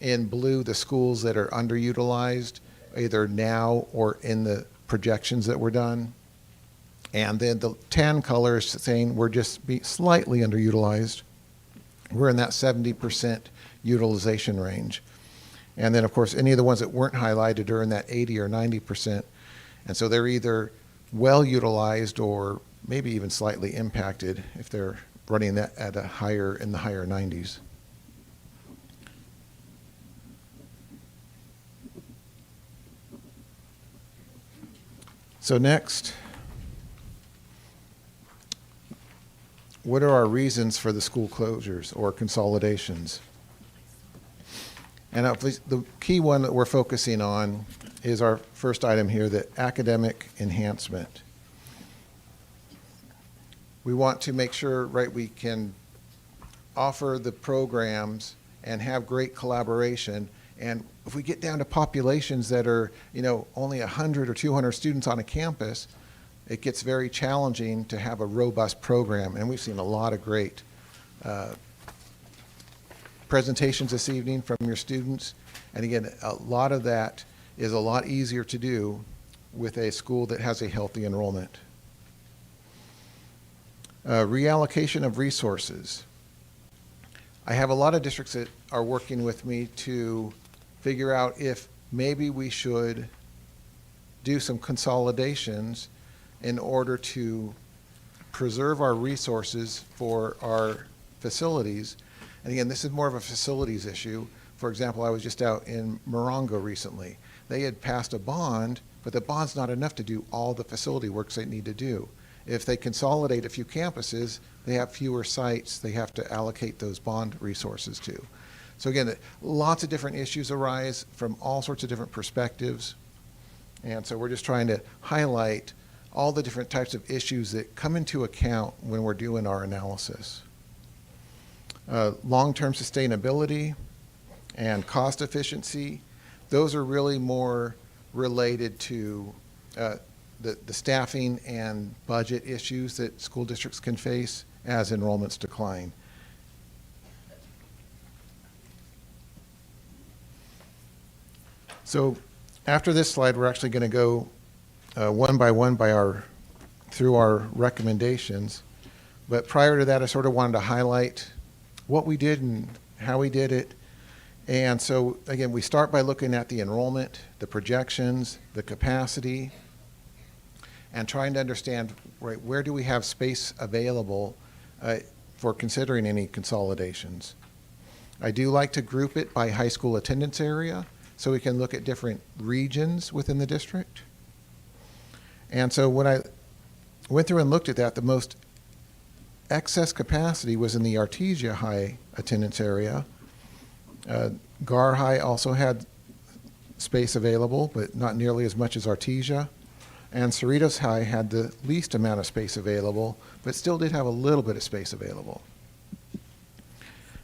in blue the schools that are underutilized, either now or in the projections that were done. And then the tan color is saying we're just slightly underutilized. We're in that 70% utilization range. And then, of course, any of the ones that weren't highlighted are in that 80 or 90%. And so they're either well utilized or maybe even slightly impacted if they're running that at a higher, in the higher 90s. So next, what are our reasons for the school closures or consolidations? And the key one that we're focusing on is our first item here, the academic enhancement. We want to make sure, right, we can offer the programs and have great collaboration. And if we get down to populations that are, only 100 or 200 students on a campus, it gets very challenging to have a robust program. And we've seen a lot of great presentations this evening from your students. And again, a lot of that is a lot easier to do with a school that has a healthy enrollment. Reallocation of resources. I have a lot of districts that are working with me to figure out if maybe we should do some consolidations in order to preserve our resources for our facilities. And again, this is more of a facilities issue. For example, I was just out in Morongo recently. They had passed a bond, but the bond's not enough to do all the facility works they need to do. If they consolidate a few campuses, they have fewer sites they have to allocate those bond resources to. So again, lots of different issues arise from all sorts of different perspectives. And so we're just trying to highlight all the different types of issues that come into account when we're doing our analysis. Long-term sustainability and cost efficiency, those are really more related to the staffing and budget issues that school districts can face as enrollments decline. So after this slide, we're actually going to go one by one through our recommendations. But prior to that, I sort of wanted to highlight what we did and how we did it. And so again, we start by looking at the enrollment, the projections, the capacity, and trying to understand, right, where do we have space available for considering any consolidations. I do like to group it by high school attendance area so we can look at different regions within the district. And so when I went through and looked at that, the most excess capacity was in the Artisia high attendance area. Gar High also had space available, but not nearly as much as Artesia. And Cerritos High had the least amount of space available, but still did have a little bit of space available.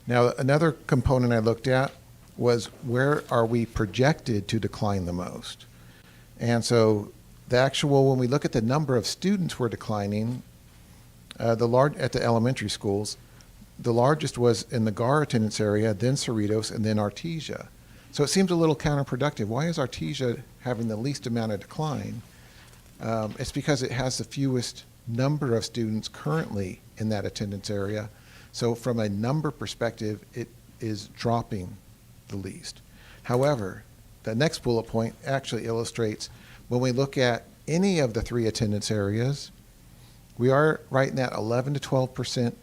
Now, another component I looked at was where are we projected to decline the most? And so the actual, when we look at the number of students we're declining, at the elementary schools, the largest was in the Gar attendance area, then Cerritos, and then Artesia. So it seems a little counterproductive. Why is Artesia having the least amount of decline? It's because it has the fewest number of students currently in that attendance area. So from a number perspective, it is dropping the least. However, the next bullet point actually illustrates when we look at any of the three attendance areas, we are right in that 11 to 12%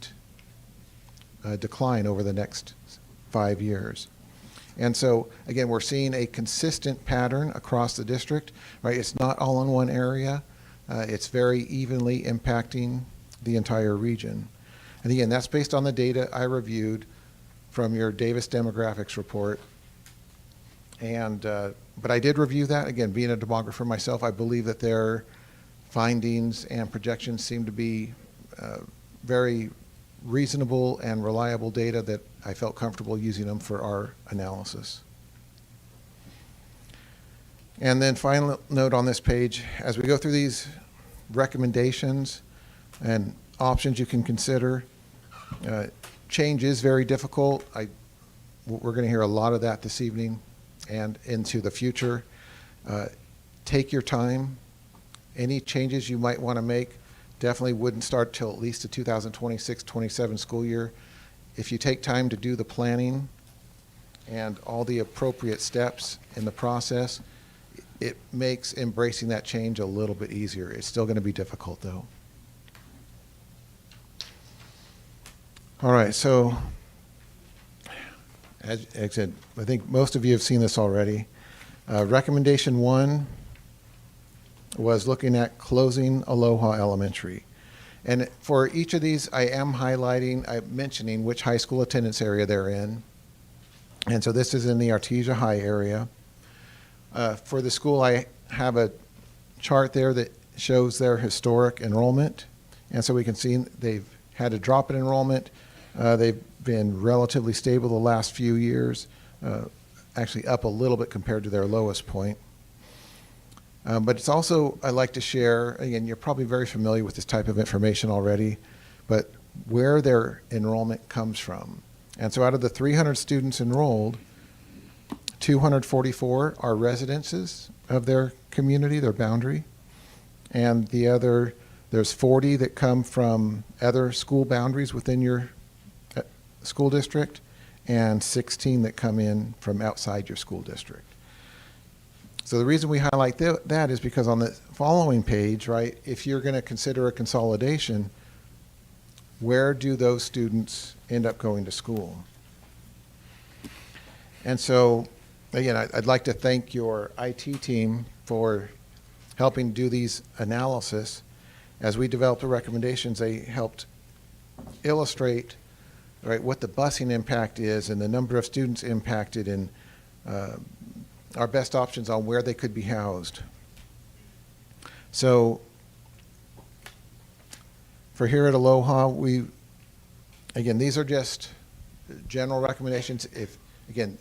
decline over the next 5 years. And so, again, we're seeing a consistent pattern across the district, right? It's not all in one area. It's very evenly impacting the entire region. And again, that's based on the data I reviewed from your Davis demographics report. And, but I did review that. Again, being a demographer myself, I believe that their findings and projections seem to be very reasonable and reliable data that I felt comfortable using them for our analysis. And then final note on this page, as we go through these recommendations and options you can consider, change is very difficult. We're going to hear a lot of that this evening and into the future. Take your time. Any changes you might want to make definitely wouldn't start till at least the 2026-27 school year. If you take time to do the planning and all the appropriate steps in the process, it makes embracing that change a little bit easier. It's still going to be difficult, though. All right, so as I said, I think most of you have seen this already. Recommendation 1 was looking at closing Aloha Elementary. And for each of these, I am mentioning which high school attendance area they're in. And so this is in the Artesia High area. For the school, I have a chart there that shows their historic enrollment. And so we can see they've had a drop in enrollment. They've been relatively stable the last few years, actually up a little bit compared to their lowest point. But it's also, I like to share, again, you're probably very familiar with this type of information already, but where their enrollment comes from. And so out of the 300 students enrolled, 244 are residences of their community, their boundary. And there's 40 that come from other school boundaries within your school district, and 16 that come in from outside your school district. So the reason we highlight that is because on the following page, right, if you're going to consider a consolidation, where do those students end up going to school? And so, again, I'd like to thank your IT team for helping do these analysis. As we developed the recommendations, they helped illustrate, right, what the busing impact is and the number of students impacted and our best options on where they could be housed. So for here at Aloha, again, these are just general recommendations. If, again,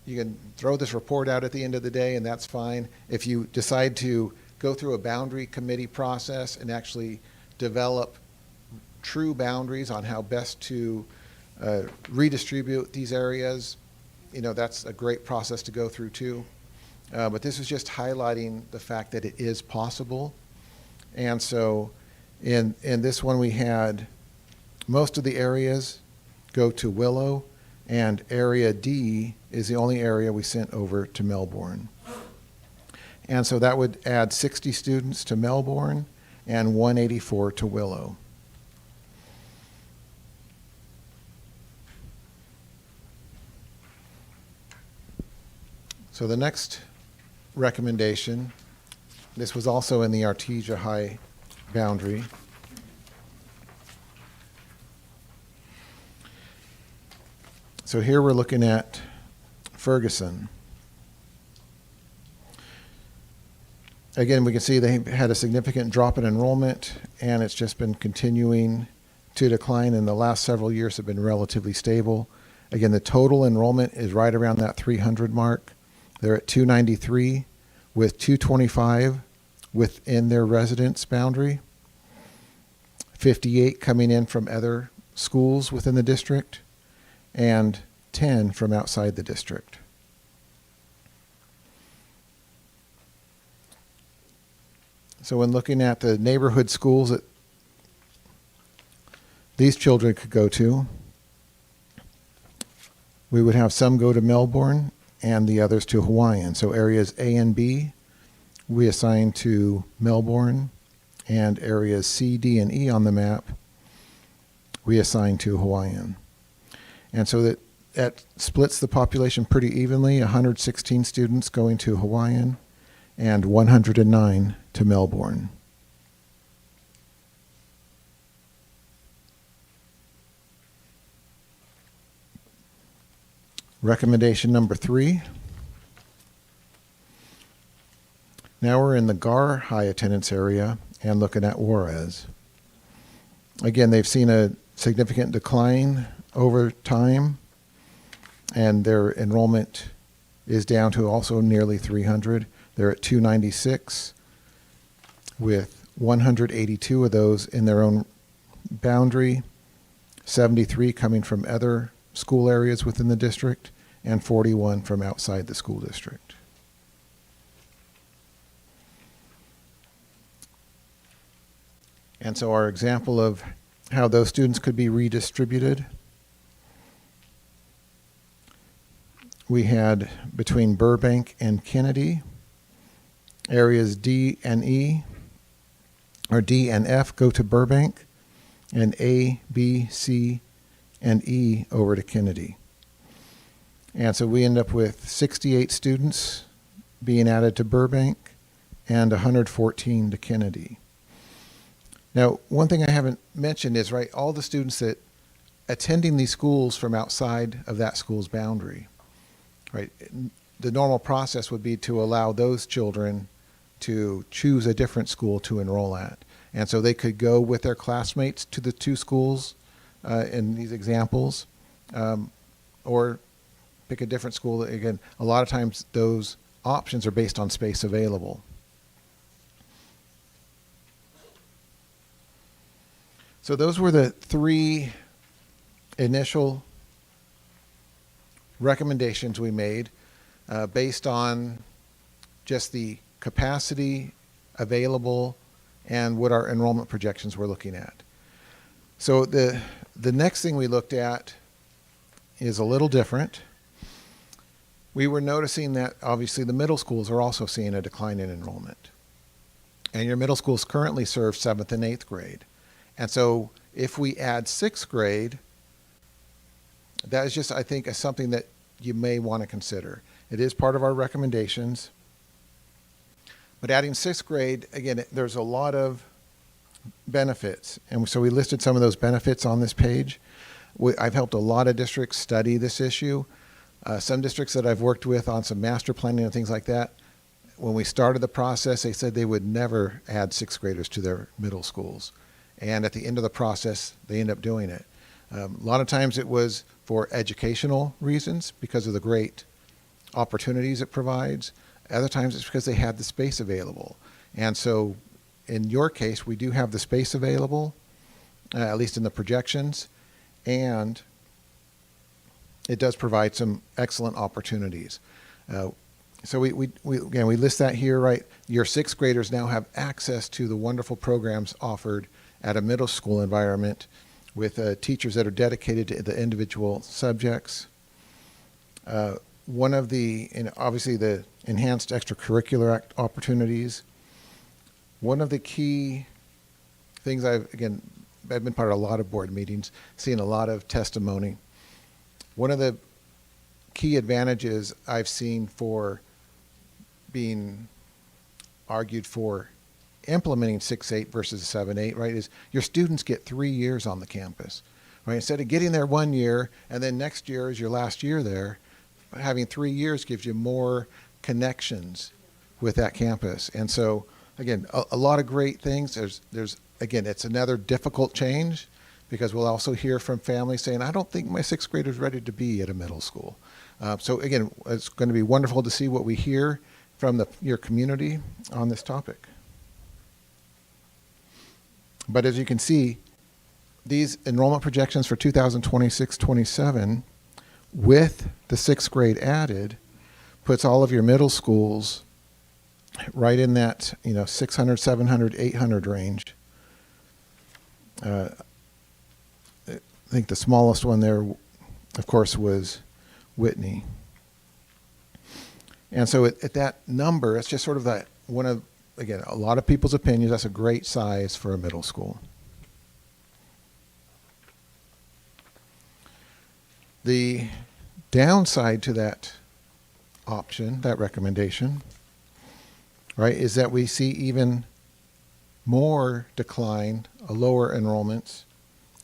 you can throw this report out at the end of the day and that's fine. If you decide to go through a boundary committee process and actually develop true boundaries on how best to redistribute these areas, that's a great process to go through too. But this is just highlighting the fact that it is possible. And so in this one we had most of the areas go to Willow, and area D is the only area we sent over to Melbourne. And so that would add 60 students to Melbourne and 184 to Willow. So the next recommendation, this was also in the Artesia High boundary. So here we're looking at Ferguson. Again, we can see they had a significant drop in enrollment, and it's just been continuing to decline, and the last several years have been relatively stable. Again, the total enrollment is right around that 300 mark. They're at 293 with 225 within their residence boundary, 58 coming in from other schools within the district, and 10 from outside the district. So when looking at the neighborhood schools that these children could go to, we would have some go to Melbourne and the others to Hawaiian. So areas A and B we assign to Melbourne, and areas C, D, and E on the map we assign to Hawaiian. And so that splits the population pretty evenly, 116 students going to Hawaiian and 109 to Melbourne. Recommendation number 3. Now we're in the GAR high attendance area and looking at Juarez. Again, they've seen a significant decline over time, and their enrollment is down to also nearly 300. They're at 296 with 182 of those in their own boundary, 73 coming from other school areas within the district, and 41 from outside the school district. And so our example of how those students could be redistributed, we had between Burbank and Kennedy, areas D and E, or D and F go to Burbank, and A, B, C, and E over to Kennedy. And so we end up with 68 students being added to Burbank and 114 to Kennedy. Now, one thing I haven't mentioned is, right, all the students that attending these schools from outside of that school's boundary, right? The normal process would be to allow those children to choose a different school to enroll at. And so they could go with their classmates to the two schools in these examples, or pick a different school. Again, a lot of times those options are based on space available. So those were the 3 initial recommendations we made based on just the capacity available and what our enrollment projections were looking at. So the next thing we looked at is a little different. We were noticing that obviously the middle schools are also seeing a decline in enrollment. And your middle schools currently serve 7th and 8th grade. And so if we add sixth grade, that is just, I think, something that you may want to consider. It is part of our recommendations. But adding sixth grade, again, there's a lot of benefits. And so we listed some of those benefits on this page. I've helped a lot of districts study this issue. Some districts that I've worked with on some master planning and things like that, when we started the process, they said they would never add sixth graders to their middle schools. And at the end of the process, they end up doing it. A lot of times it was for educational reasons because of the great opportunities it provides. Other times it's because they had the space available. And so in your case, we do have the space available, at least in the projections, and it does provide some excellent opportunities. So we list that here, right? Your sixth graders now have access to the wonderful programs offered at a middle school environment with teachers that are dedicated to the individual subjects. One of the, obviously the enhanced extracurricular opportunities. One of the key things I've been part of a lot of board meetings, seen a lot of testimony. One of the key advantages I've seen for being argued for implementing 6-8 versus 7-8, right, is your students get 3 years on the campus, right? Instead of getting there 1 year and then next year is your last year there, having 3 years gives you more connections with that campus. And so, again, a lot of great things. There's again, it's another difficult change because we'll also hear from families saying, I don't think my sixth grader's ready to be at a middle school. So again, it's going to be wonderful to see what we hear from your community on this topic. But as you can see, these enrollment projections for 2026-27 with the sixth grade added puts all of your middle schools right in that 600, 700, 800 range. I think the smallest one there, of course, was Whitney. And so at that number, it's just sort of that one of, again, a lot of people's opinions, that's a great size for a middle school. The downside to that option, that recommendation, right, is that we see even more decline, lower enrollments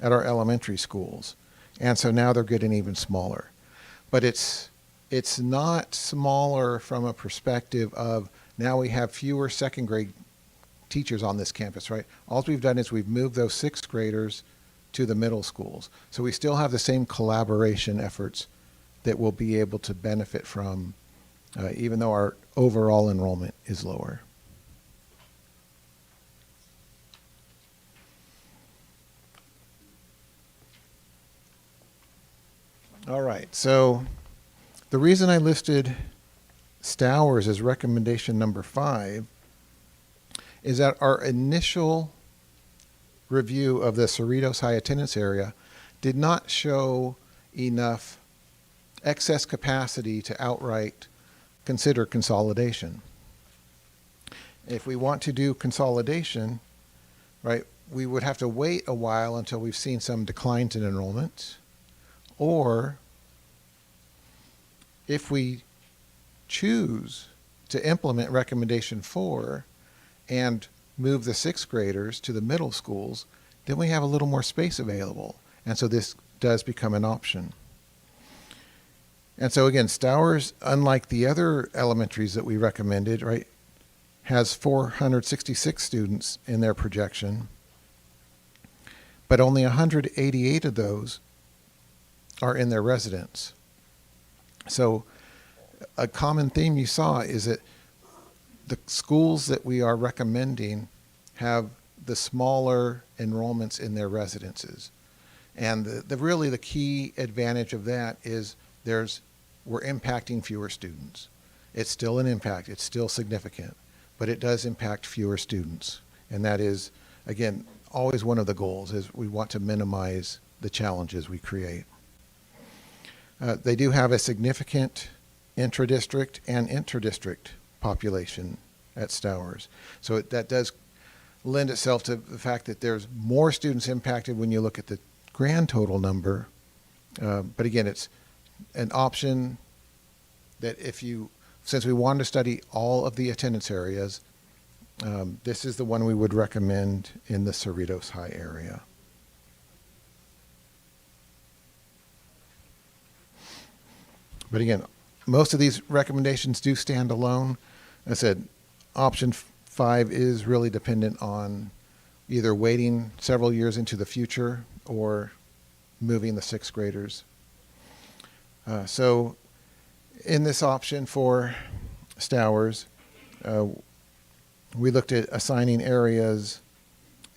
at our elementary schools. And so now they're getting even smaller. But it's not smaller from a perspective of now we have fewer second grade teachers on this campus, right? All we've done is we've moved those sixth graders to the middle schools. So we still have the same collaboration efforts that we'll be able to benefit from, even though our overall enrollment is lower. All right, so the reason I listed Stowers as recommendation number 5 is that our initial review of the Cerritos high attendance area did not show enough excess capacity to outright consider consolidation. If we want to do consolidation, right, we would have to wait a while until we've seen some declines in enrollment, or if we choose to implement recommendation 4 and move the sixth graders to the middle schools, then we have a little more space available. And so this does become an option. And so again, Stowers, unlike the other elementaries that we recommended, right, has 466 students in their projection, but only 188 of those are in their residence. So a common theme you saw is that the schools that we are recommending have the smaller enrollments in their residences. And really the key advantage of that is we're impacting fewer students. It's still an impact, it's still significant, but it does impact fewer students. And that is, again, always one of the goals is we want to minimize the challenges we create. They do have a significant intra-district and inter-district population at Stowers. So that does lend itself to the fact that there's more students impacted when you look at the grand total number. But again, it's an option that since we wanted to study all of the attendance areas, this is the one we would recommend in the Cerritos High area. But again, most of these recommendations do stand alone. I said option 5 is really dependent on either waiting several years into the future or moving the 6th graders. So in this option for Stowers, we looked at assigning areas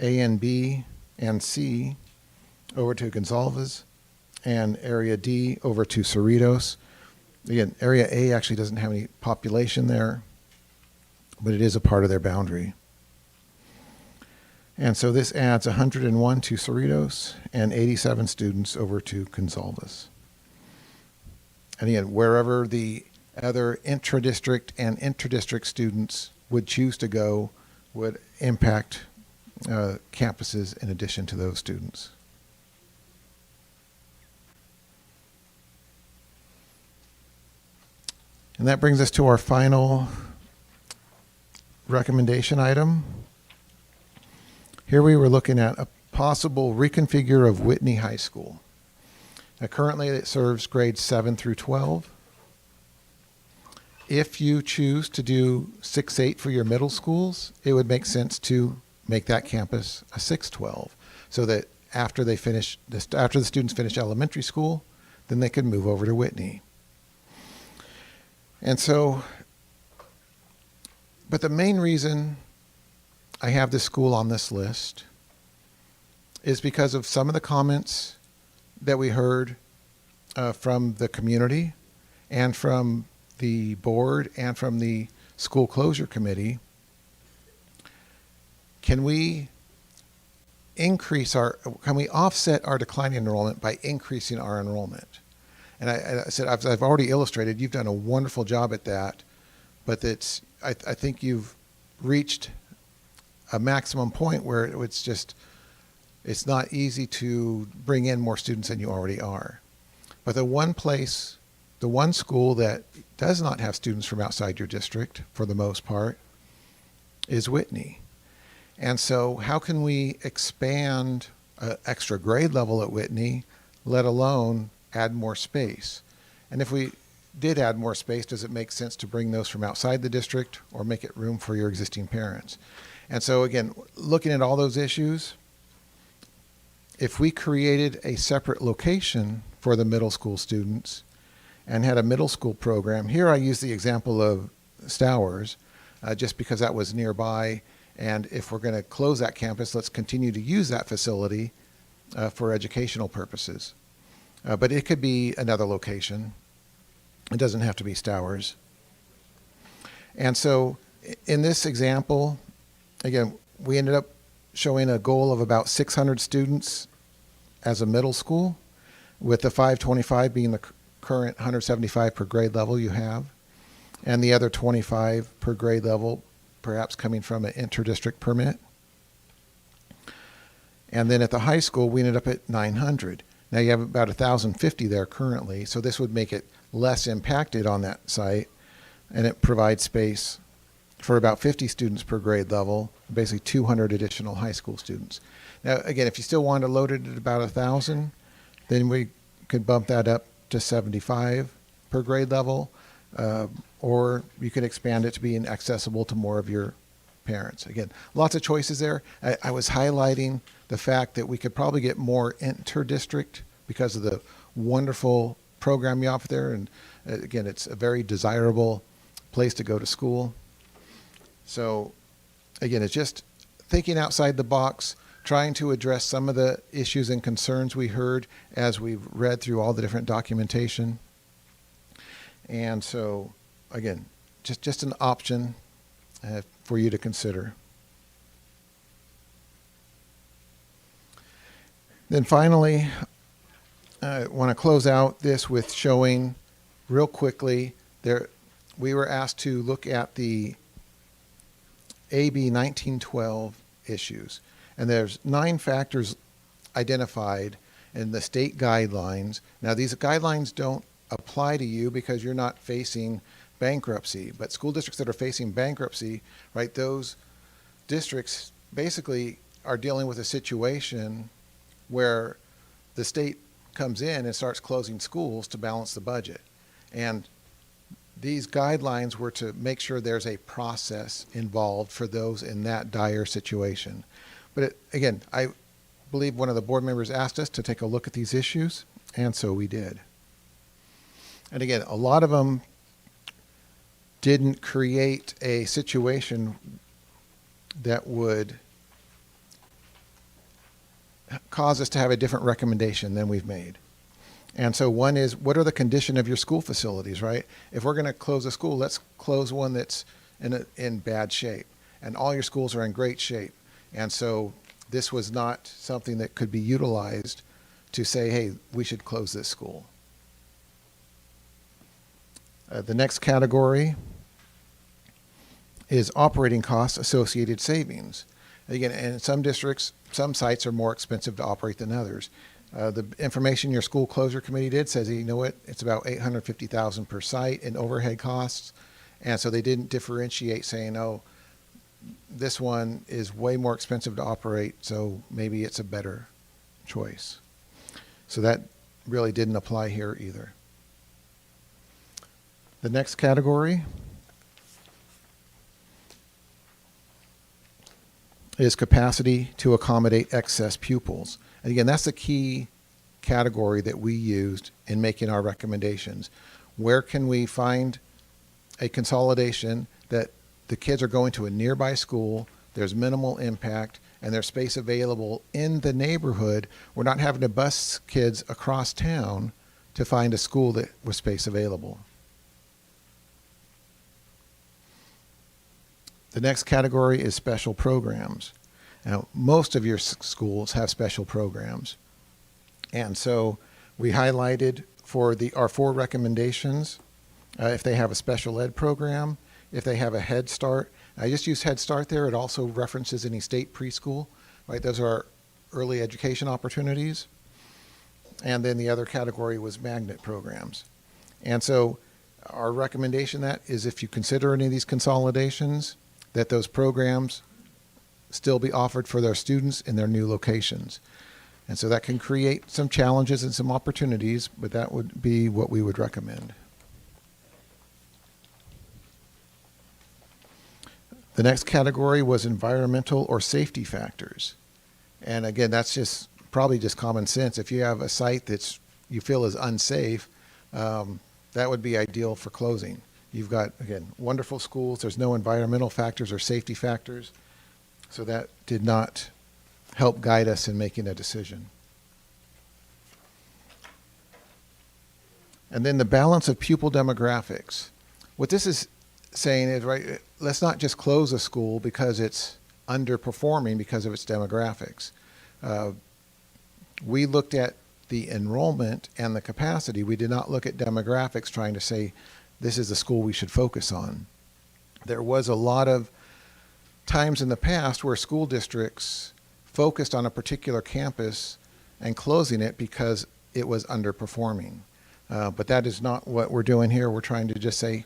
A and B and C over to Gonzalez and area D over to Cerritos. Again, area A actually doesn't have any population there, but it is a part of their boundary. And so this adds 101 to Cerritos and 87 students over to Gonzalez. And again, wherever the other intra-district and inter-district students would choose to go would impact campuses in addition to those students. And that brings us to our final recommendation item. Here we were looking at a possible reconfigure of Whitney High School. Now currently it serves grades 7 through 12. If you choose to do 6-8 for your middle schools, it would make sense to make that campus a 6-12, so that after the students finish elementary school, then they could move over to Whitney. And so, but the main reason I have this school on this list is because of some of the comments that we heard from the community and from the board and from the school closure committee. Can we offset our declining enrollment by increasing our enrollment? And I said, I've already illustrated, you've done a wonderful job at that, but I think you've reached a maximum point where it's not easy to bring in more students than you already are. But the one school that does not have students from outside your district, for the most part, is Whitney. And so how can we expand an extra grade level at Whitney, let alone add more space? And if we did add more space, does it make sense to bring those from outside the district or make it room for your existing parents? And so again, looking at all those issues, if we created a separate location for the middle school students and had a middle school program, here I use the example of Stowers, just because that was nearby, and if we're going to close that campus, let's continue to use that facility for educational purposes. But it could be another location. It doesn't have to be Stowers. And so in this example, again, we ended up showing a goal of about 600 students as a middle school, with the 525 being the current 175 per grade level you have, and the other 25 per grade level perhaps coming from an inter-district permit. And then at the high school, we ended up at 900. Now you have about 1,050 there currently, so this would make it less impacted on that site, and it provides space for about 50 students per grade level, basically 200 additional high school students. Now, again, if you still want to load it at about 1,000, then we could bump that up to 75 per grade level, or you could expand it to being accessible to more of your parents. Again, lots of choices there. I was highlighting the fact that we could probably get more inter-district because of the wonderful program you offer there, and again, it's a very desirable place to go to school. So again, it's just thinking outside the box, trying to address some of the issues and concerns we heard as we've read through all the different documentation. And so again, just an option for you to consider. Then finally, I want to close out this with showing real quickly there. We were asked to look at the AB 1912 issues. And there's 9 factors identified in the state guidelines. Now, these guidelines don't apply to you because you're not facing bankruptcy, but school districts that are facing bankruptcy, right, those districts basically are dealing with a situation where the state comes in and starts closing schools to balance the budget. And these guidelines were to make sure there's a process involved for those in that dire situation. But again, I believe one of the board members asked us to take a look at these issues, and so we did. And again, a lot of them didn't create a situation that would cause us to have a different recommendation than we've made. And so one is, what are the condition of your school facilities, right? If we're going to close a school, let's close one that's in bad shape. And all your schools are in great shape. And so this was not something that could be utilized to say, hey, we should close this school. The next category is operating costs associated savings. Again, in some districts, some sites are more expensive to operate than others. The information your school closure committee did says, you know what, it's about $850,000 per site in overhead costs. And so they didn't differentiate saying, oh, this one is way more expensive to operate, so maybe it's a better choice. So that really didn't apply here either. The next category is capacity to accommodate excess pupils. And again, that's the key category that we used in making our recommendations. Where can we find a consolidation that the kids are going to a nearby school, there's minimal impact, and there's space available in the neighborhood? We're not having to bus kids across town to find a school that was space available. The next category is special programs. Now, most of your schools have special programs. And so we highlighted for our 4 recommendations, if they have a special ed program, if they have a Head Start. I just use Head Start there. It also references any state preschool, right? Those are our early education opportunities. And then the other category was magnet programs. And so our recommendation that is, if you consider any of these consolidations, that those programs still be offered for their students in their new locations. And so that can create some challenges and some opportunities, but that would be what we would recommend. The next category was environmental or safety factors. And again, that's just probably just common sense. If you have a site that you feel is unsafe, that would be ideal for closing. You've got, again, wonderful schools. There's no environmental factors or safety factors. So that did not help guide us in making a decision. And then the balance of pupil demographics. What this is saying is, right, let's not just close a school because it's underperforming because of its demographics. We looked at the enrollment and the capacity. We did not look at demographics trying to say, this is the school we should focus on. There was a lot of times in the past where school districts focused on a particular campus and closing it because it was underperforming. But that is not what we're doing here. We're trying to just say,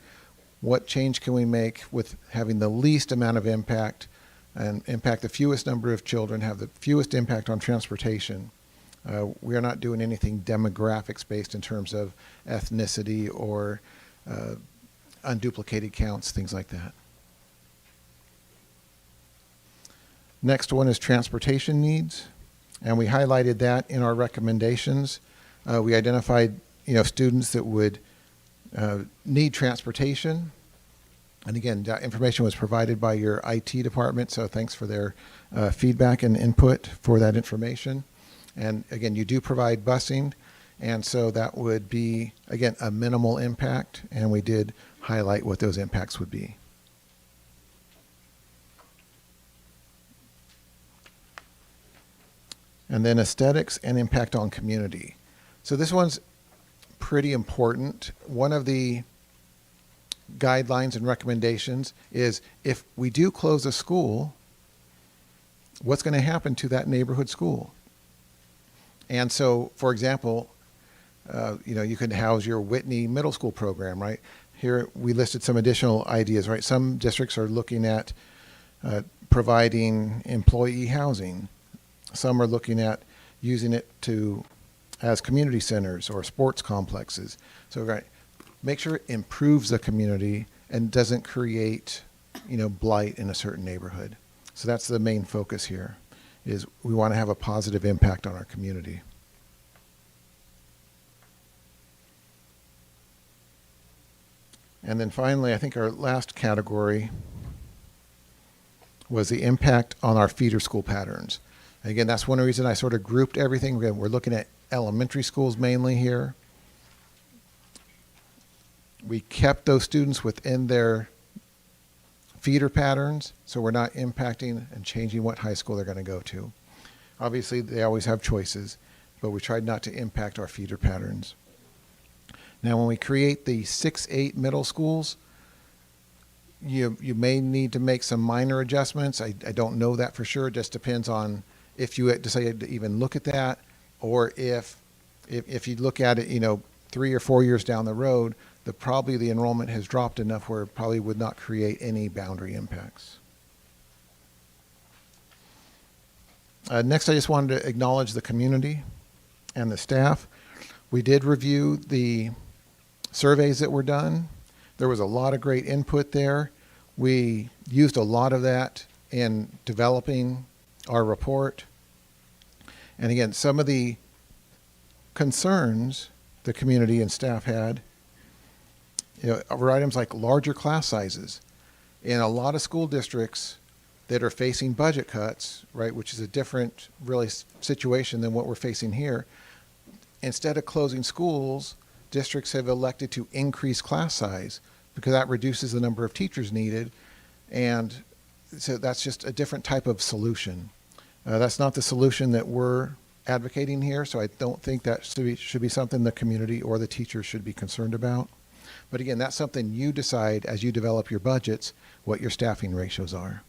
what change can we make with having the least amount of impact and impact the fewest number of children, have the fewest impact on transportation. We are not doing anything demographics based in terms of ethnicity or unduplicated counts, things like that. Next one is transportation needs, and we highlighted that in our recommendations. We identified, students that would need transportation, and again, that information was provided by your IT department, so thanks for their feedback and input for that information. And again, you do provide busing, and so that would be, again, a minimal impact, and we did highlight what those impacts would be. And then aesthetics and impact on community. So this one's pretty important. One of the guidelines and recommendations is if we do close a school, what's going to happen to that neighborhood school? And so, for example, you could house your Whitney Middle School program, right? Here we listed some additional ideas, right? Some districts are looking at providing employee housing. Some are looking at using it as community centers or sports complexes. So, right, make sure it improves the community and doesn't create, blight in a certain neighborhood. So that's the main focus here, is we want to have a positive impact on our community. And then finally, I think our last category was the impact on our feeder school patterns. Again, that's one reason I sort of grouped everything. We're looking at elementary schools mainly here. We kept those students within their feeder patterns, so we're not impacting and changing what high school they're going to go to. Obviously, they always have choices, but we tried not to impact our feeder patterns. Now, when we create the 6-8 middle schools, you may need to make some minor adjustments. I don't know that for sure. It just depends on if you decide to even look at that, or if you look at it, 3 or 4 years down the road, probably the enrollment has dropped enough where it probably would not create any boundary impacts. Next, I just wanted to acknowledge the community and the staff. We did review the surveys that were done. There was a lot of great input there. We used a lot of that in developing our report. And again, some of the concerns the community and staff had, were items like larger class sizes. In a lot of school districts that are facing budget cuts, right, which is a different really situation than what we're facing here, instead of closing schools, districts have elected to increase class size because that reduces the number of teachers needed. And so that's just a different type of solution. That's not the solution that we're advocating here, so I don't think that should be something the community or the teachers should be concerned about. But again, that's something you decide as you develop your budgets, what your staffing ratios are.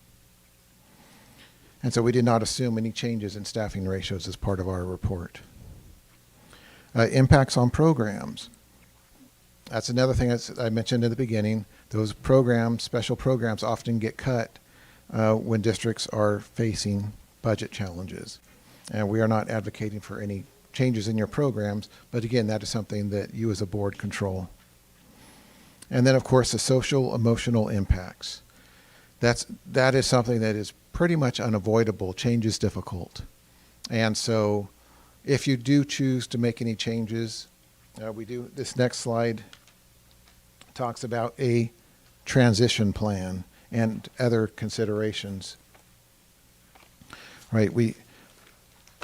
And so we did not assume any changes in staffing ratios as part of our report. Impacts on programs. That's another thing I mentioned in the beginning. Those programs, special programs, often get cut when districts are facing budget challenges. And we are not advocating for any changes in your programs, but again, that is something that you as a board control. And then, of course, the social emotional impacts. That is something that is pretty much unavoidable. Change is difficult. And so if you do choose to make any changes, this next slide talks about a transition plan and other considerations. Right,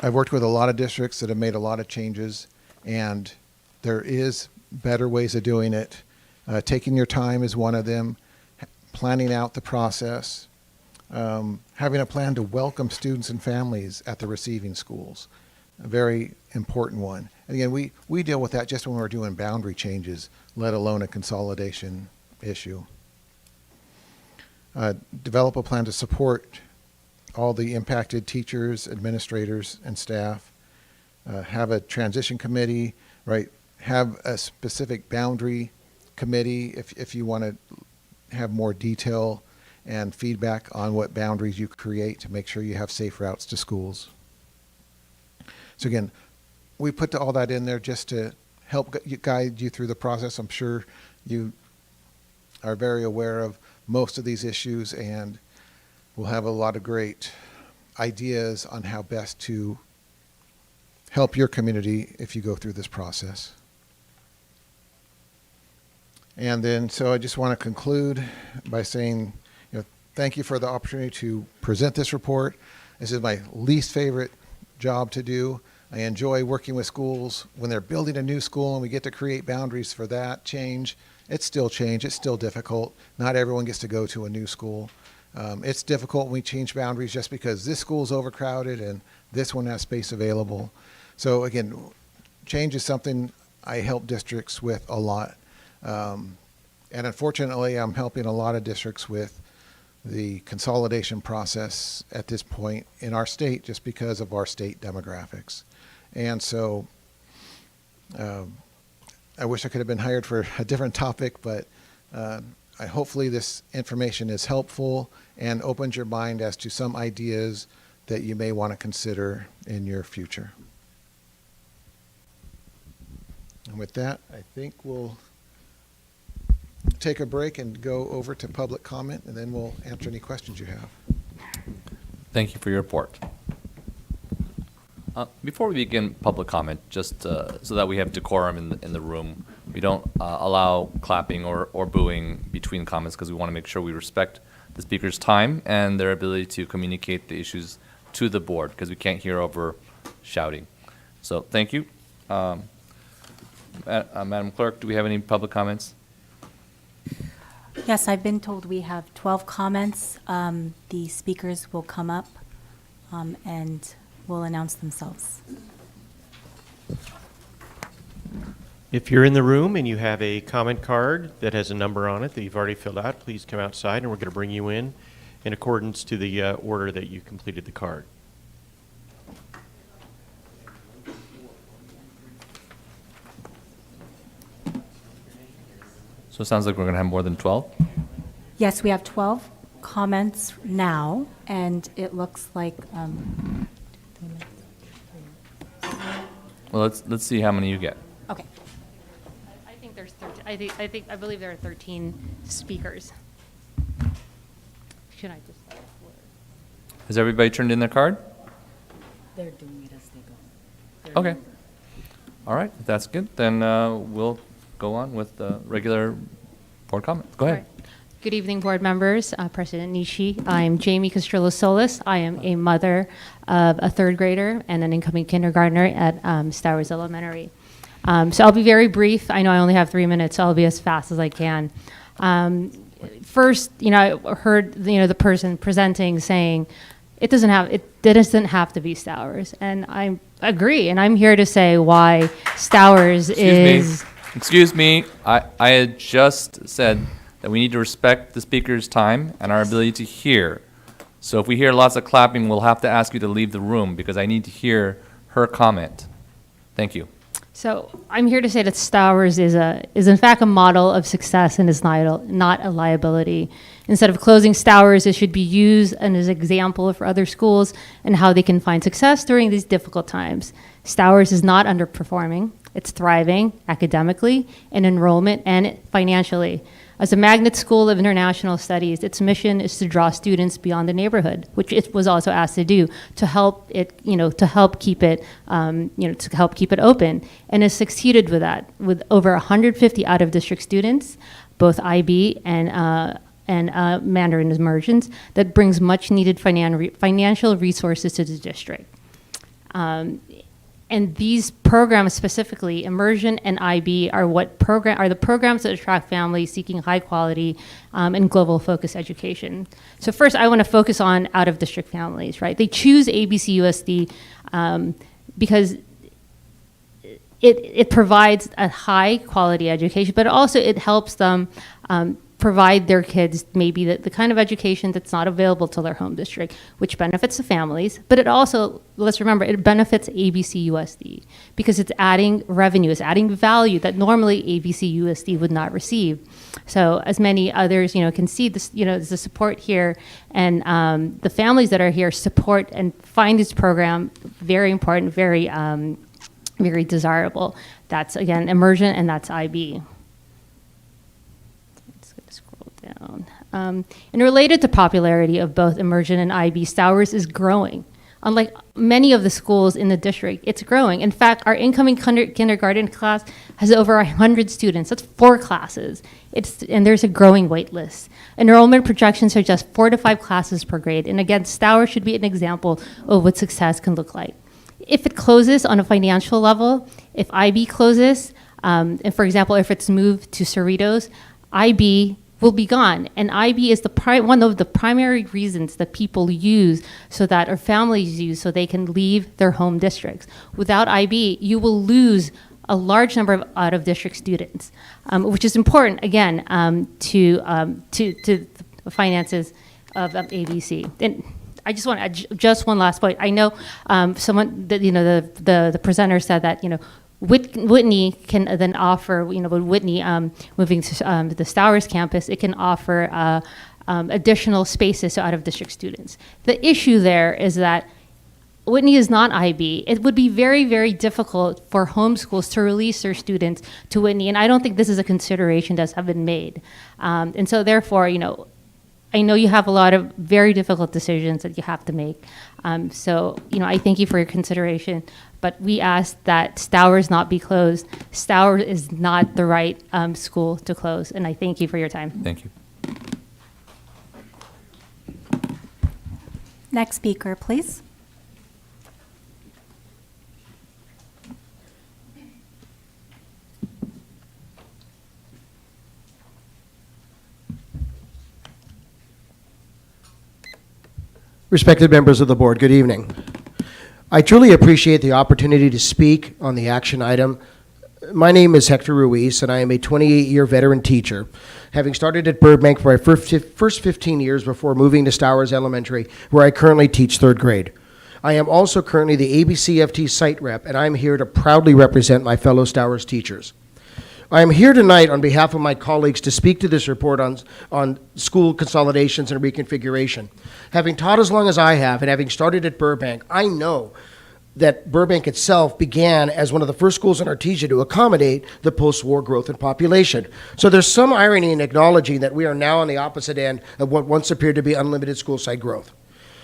I've worked with a lot of districts that have made a lot of changes, and there is better ways of doing it. Taking your time is one of them. Planning out the process. Having a plan to welcome students and families at the receiving schools. A very important one. And again, we deal with that just when we're doing boundary changes, let alone a consolidation issue. Develop a plan to support all the impacted teachers, administrators, and staff. Have a transition committee, right? Have a specific boundary committee if you want to have more detail and feedback on what boundaries you create to make sure you have safe routes to schools. So again, we put all that in there just to help guide you through the process. I'm sure you are very aware of most of these issues, and we'll have a lot of great ideas on how best to help your community if you go through this process. And then, so I just want to conclude by saying, thank you for the opportunity to present this report. This is my least favorite job to do. I enjoy working with schools when they're building a new school and we get to create boundaries for that change. It's still change. It's still difficult. Not everyone gets to go to a new school. It's difficult when we change boundaries just because this school's overcrowded and this one has space available. So again, change is something I help districts with a lot. And unfortunately, I'm helping a lot of districts with the consolidation process at this point in our state just because of our state demographics. And so I wish I could have been hired for a different topic, but hopefully this information is helpful and opens your mind as to some ideas that you may want to consider in your future. And with that, I think we'll take a break and go over to public comment, and then we'll answer any questions you have. Thank you for your report. Before we begin public comment, just so that we have decorum in the room, we don't allow clapping or booing between comments because we want to make sure we respect the speaker's time and their ability to communicate the issues to the board because we can't hear over shouting. So thank you. Madam Clerk, do we have any public comments? Yes, I've been told we have 12 comments. The speakers will come up and will announce themselves. If you're in the room and you have a comment card that has a number on it that you've already filled out, please come outside and we're going to bring you in accordance to the order that you completed the card. So it sounds like we're going to have more than 12? Yes, we have 12 comments now, and it looks like Well, let's see how many you get. okay. I think there's 13. I believe there are 13 speakers. Should I just? Has everybody turned in their card? They're doing it as they go. Okay. All right, if that's good, then we'll go on with the regular board comment. Go ahead. Good evening, board members, President Nishi. I'm Jamie Castrillo-Solis. I am a mother of a third grader and an incoming kindergartner at Stowers Elementary. So I'll be very brief. I know I only have 3 minutes, so I'll be as fast as I can. First, I heard the person presenting saying it doesn't have to be Stowers, and I agree. And I'm here to say why Stowers is. Excuse me. I had just said that we need to respect the speaker's time and our ability to hear. So if we hear lots of clapping, we'll have to ask you to leave the room because I need to hear her comment. Thank you. So I'm here to say that Stowers is in fact a model of success and is not a liability. Instead of closing Stowers, it should be used as an example for other schools and how they can find success during these difficult times. Stowers is not underperforming. It's thriving academically, in enrollment, and financially. As a magnet school of international studies, its mission is to draw students beyond the neighborhood, which it was also asked to do, to help it, to help keep it, to help keep it open, and has succeeded with that, with over 150 out-of-district students, both IB and Mandarin immersions, that brings much-needed financial resources to the district. And these programs specifically, immersion and IB, are the programs that attract families seeking high quality and global focused education. So first, I want to focus on out-of-district families, right? They choose ABCUSD because it provides a high quality education, but also it helps them provide their kids maybe the kind of education that's not available to their home district, which benefits the families, but it also, let's remember, it benefits ABCUSD because it's adding revenue, it's adding value that normally ABCUSD would not receive. So as many others, can see this, there's a support here, and the families that are here support and find this program very important, very desirable. That's, again, immersion, and that's IB. Down. And related to popularity of both immersion and IB, Stowers is growing. Unlike many of the schools in the district, it's growing. In fact, our incoming kindergarten class has over 100 students. That's 4 classes. And there's a growing wait list. Enrollment projections suggest 4 to 5 classes per grade. And again, Stowers should be an example of what success can look like. If it closes on a financial level, if IB closes, and for example, if it's moved to Cerritos, IB will be gone. And IB is one of the primary reasons that people use or families use so they can leave their home districts. Without IB, you will lose a large number of out-of-district students, which is important, again, to finances of ABC. And I just want to add just one last point. I know someone that, the presenter said that, Whitney can then offer, with Whitney moving to the Stowers campus, it can offer additional spaces to out-of-district students. The issue there is that Whitney is not IB. It would be very, very difficult for homeschools to release their students to Whitney, and I don't think this is a consideration that's have been made. And so therefore, I know you have a lot of very difficult decisions that you have to make. So, I thank you for your consideration, but we ask that Stowers not be closed. Stowers is not the right school to close, and I thank you for your time. Thank you. Next speaker, please. Respected members of the board, good evening. I truly appreciate the opportunity to speak on the action item. My name is Hector Ruiz, and I am a 28-year veteran teacher, having started at Burbank for my first 15 years before moving to Stowers Elementary, where I currently teach third grade. I am also currently the ABCFT site rep, and I'm here to proudly represent my fellow Stowers teachers. I am here tonight on behalf of my colleagues to speak to this report on school consolidations and reconfiguration. Having taught as long as I have and having started at Burbank, I know that Burbank itself began as one of the first schools in Artesia to accommodate the post-war growth in population. So there's some irony in acknowledging that we are now on the opposite end of what once appeared to be unlimited school site growth.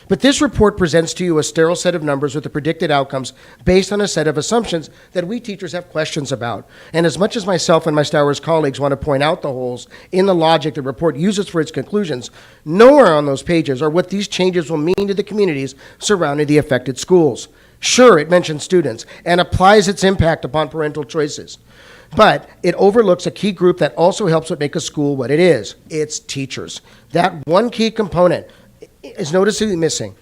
But this report presents to you a sterile set of numbers with the predicted outcomes based on a set of assumptions that we teachers have questions about. And as much as myself and my Stowers colleagues want to point out the holes in the logic the report uses for its conclusions, nowhere on those pages are what these changes will mean to the communities surrounding the affected schools. Sure, it mentions students and applies its impact upon parental choices, but it overlooks a key group that also helps it make a school what it is. It's teachers. That one key component is noticeably missing.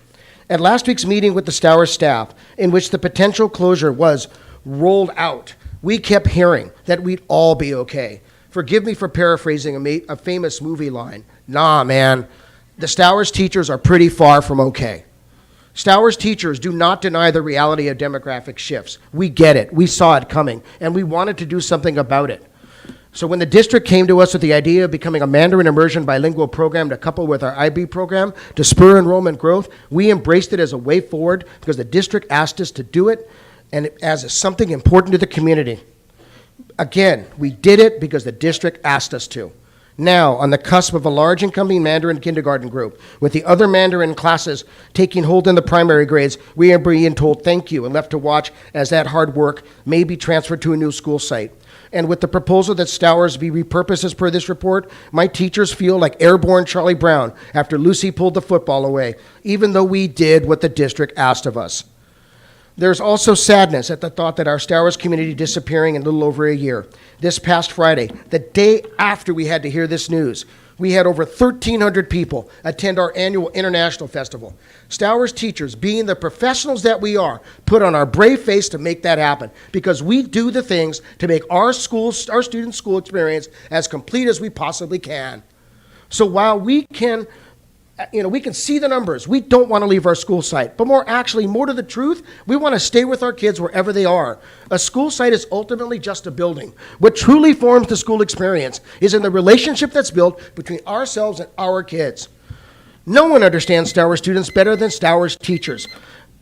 At last week's meeting with the Stowers staff, in which the potential closure was rolled out, we kept hearing that we'd all be okay. Forgive me for paraphrasing a famous movie line. Nah, man, the Stowers teachers are pretty far from okay. Stowers teachers do not deny the reality of demographic shifts. We get it. We saw it coming, and we wanted to do something about it. So when the district came to us with the idea of becoming a Mandarin immersion bilingual program to couple with our IB program to spur enrollment growth, we embraced it as a way forward because the district asked us to do it and as something important to the community. Again, we did it because the district asked us to. Now, on the cusp of a large incoming Mandarin kindergarten group, with the other Mandarin classes taking hold in the primary grades, we are being told thank you and left to watch as that hard work may be transferred to a new school site. And with the proposal that Stowers be repurposed as per this report, my teachers feel like airborne Charlie Brown after Lucy pulled the football away, even though we did what the district asked of us. There's also sadness at the thought that our Stowers community disappearing in a little over a year. This past Friday, the day after we had to hear this news, we had over 1,300 people attend our annual international festival. Stowers teachers, being the professionals that we are, put on our brave face to make that happen because we do the things to make our students' school experience as complete as we possibly can. So while we can see the numbers, we don't want to leave our school site, but more to the truth, we want to stay with our kids wherever they are. A school site is ultimately just a building. What truly forms the school experience is in the relationship that's built between ourselves and our kids. No one understands Stowers students better than Stowers teachers,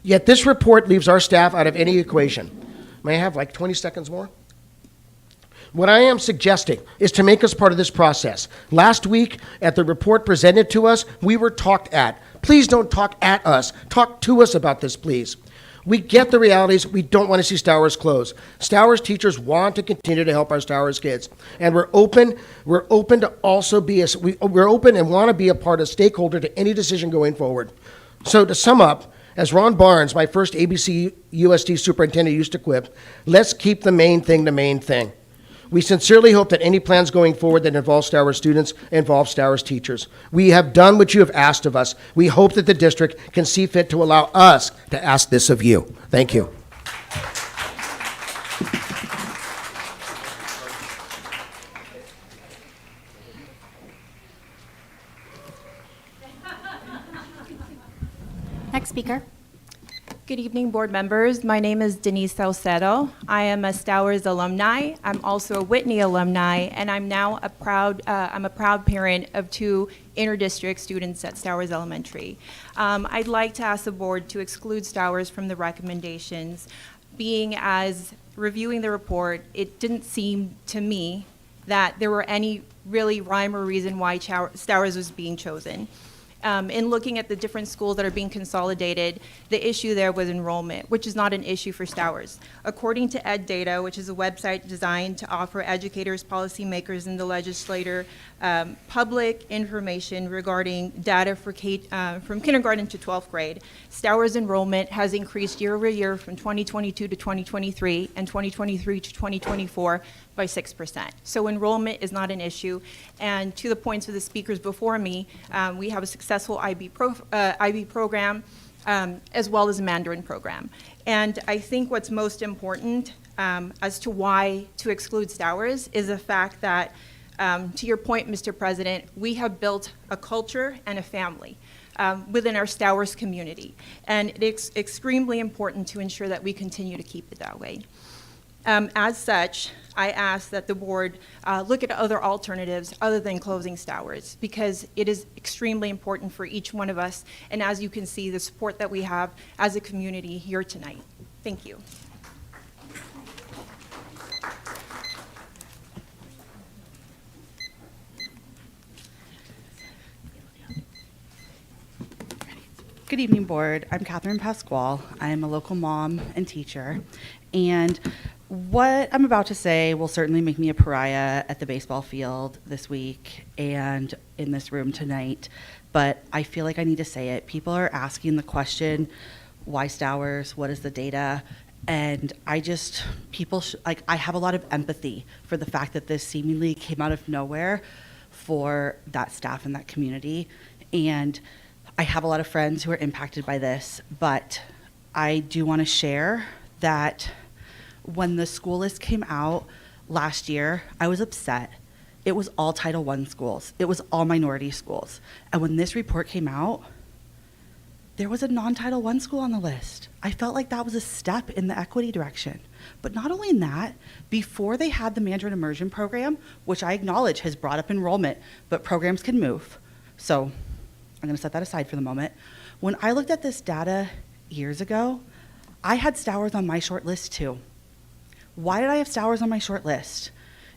yet this report leaves our staff out of any equation. May I have like 20 seconds more? What I am suggesting is to make us part of this process. Last week, at the report presented to us, we were talked at. Please don't talk at us. Talk to us about this, please. We get the realities. We don't want to see Stowers close. Stowers teachers want to continue to help our Stowers kids, and we're open to also be we're open and want to be a part of stakeholder to any decision going forward. So to sum up, as Ron Barnes, my first ABCUSD superintendent, used to quip, let's keep the main thing the main thing. We sincerely hope that any plans going forward that involve Stowers students involve Stowers teachers. We have done what you have asked of us. We hope that the district can see fit to allow us to ask this of you. Thank you. Next speaker. Good evening, board members. My name is Denise Salcedo. I am a Stowers alumni. I'm also a Whitney alumni, and I'm now a proud parent of 2 inter-district students at Stowers Elementary. I'd like to ask the board to exclude Stowers from the recommendations. Being as reviewing the report, it didn't seem to me that there were any really rhyme or reason why Stowers was being chosen. In looking at the different schools that are being consolidated, the issue there was enrollment, which is not an issue for Stowers. According to Ed Data, which is a website designed to offer educators, policymakers, and the legislator public information regarding data for from kindergarten to 12th grade, Stowers enrollment has increased year over year from 2022 to 2023 and 2023 to 2024 by 6%. So enrollment is not an issue. And to the points of the speakers before me, we have a successful IB program as well as a Mandarin program. And I think what's most important as to why to exclude Stowers is the fact that, to your point, Mr. President, we have built a culture and a family within our Stowers community. And it's extremely important to ensure that we continue to keep it that way. As such, I ask that the board look at other alternatives other than closing Stowers, because it is extremely important for each one of us, and as you can see, the support that we have as a community here tonight. Thank you. Good evening, board. I'm Catherine Pasquale. I am a local mom and teacher, and what I'm about to say will certainly make me a pariah at the baseball field this week and in this room tonight, but I feel like I need to say it. People are asking the question, why Stowers? What is the data? And I have a lot of empathy for the fact that this seemingly came out of nowhere for that staff and that community. And I have a lot of friends who are impacted by this, but I do want to share that when the school list came out last year, I was upset. It was all Title I schools. It was all minority schools. And when this report came out, there was a non-Title I school on the list. I felt like that was a step in the equity direction. But not only in that, before they had the Mandarin Immersion program, which I acknowledge has brought up enrollment, but programs can move. So I'm gonna set that aside for the moment. When I looked at this data years ago, I had Stowers on my short list too. Why did I have Stowers on my short list?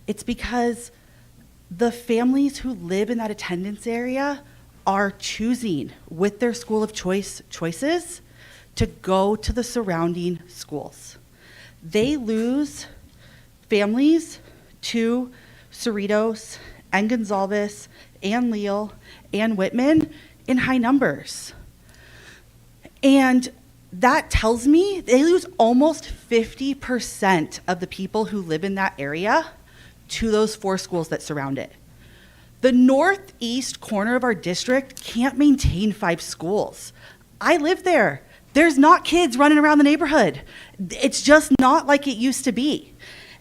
It's because the families who live in that attendance area are choosing with their school of choices to go to the surrounding schools. They lose families to Cerritos and Gonzalez and Leal and Whitman in high numbers. And that tells me they lose almost 50% of the people who live in that area to those 4 schools that surround it. The northeast corner of our district can't maintain 5 schools. I live there. There's not kids running around the neighborhood. It's just not like it used to be.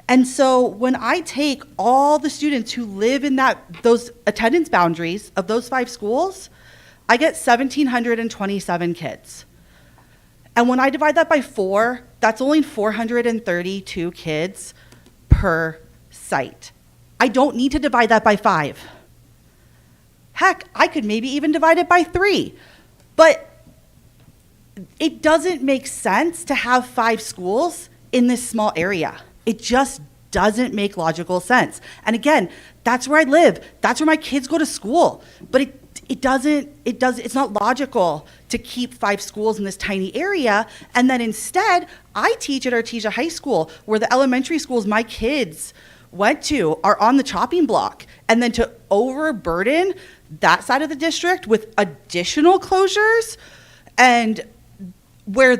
And so when I take all the students who live in those attendance boundaries of those 5 schools, I get 1,727 kids. And when I divide that by 4, that's only 432 kids per site. I don't need to divide that by 5. Heck, I could maybe even divide it by 3. But it doesn't make sense to have 5 schools in this small area. It just doesn't make logical sense. And again, that's where I live. That's where my kids go to school. But it's not logical to keep 5 schools in this tiny area. And then instead, I teach at Artisia High School, where the elementary schools my kids went to are on the chopping block. And then to overburden that side of the district with additional closures, and where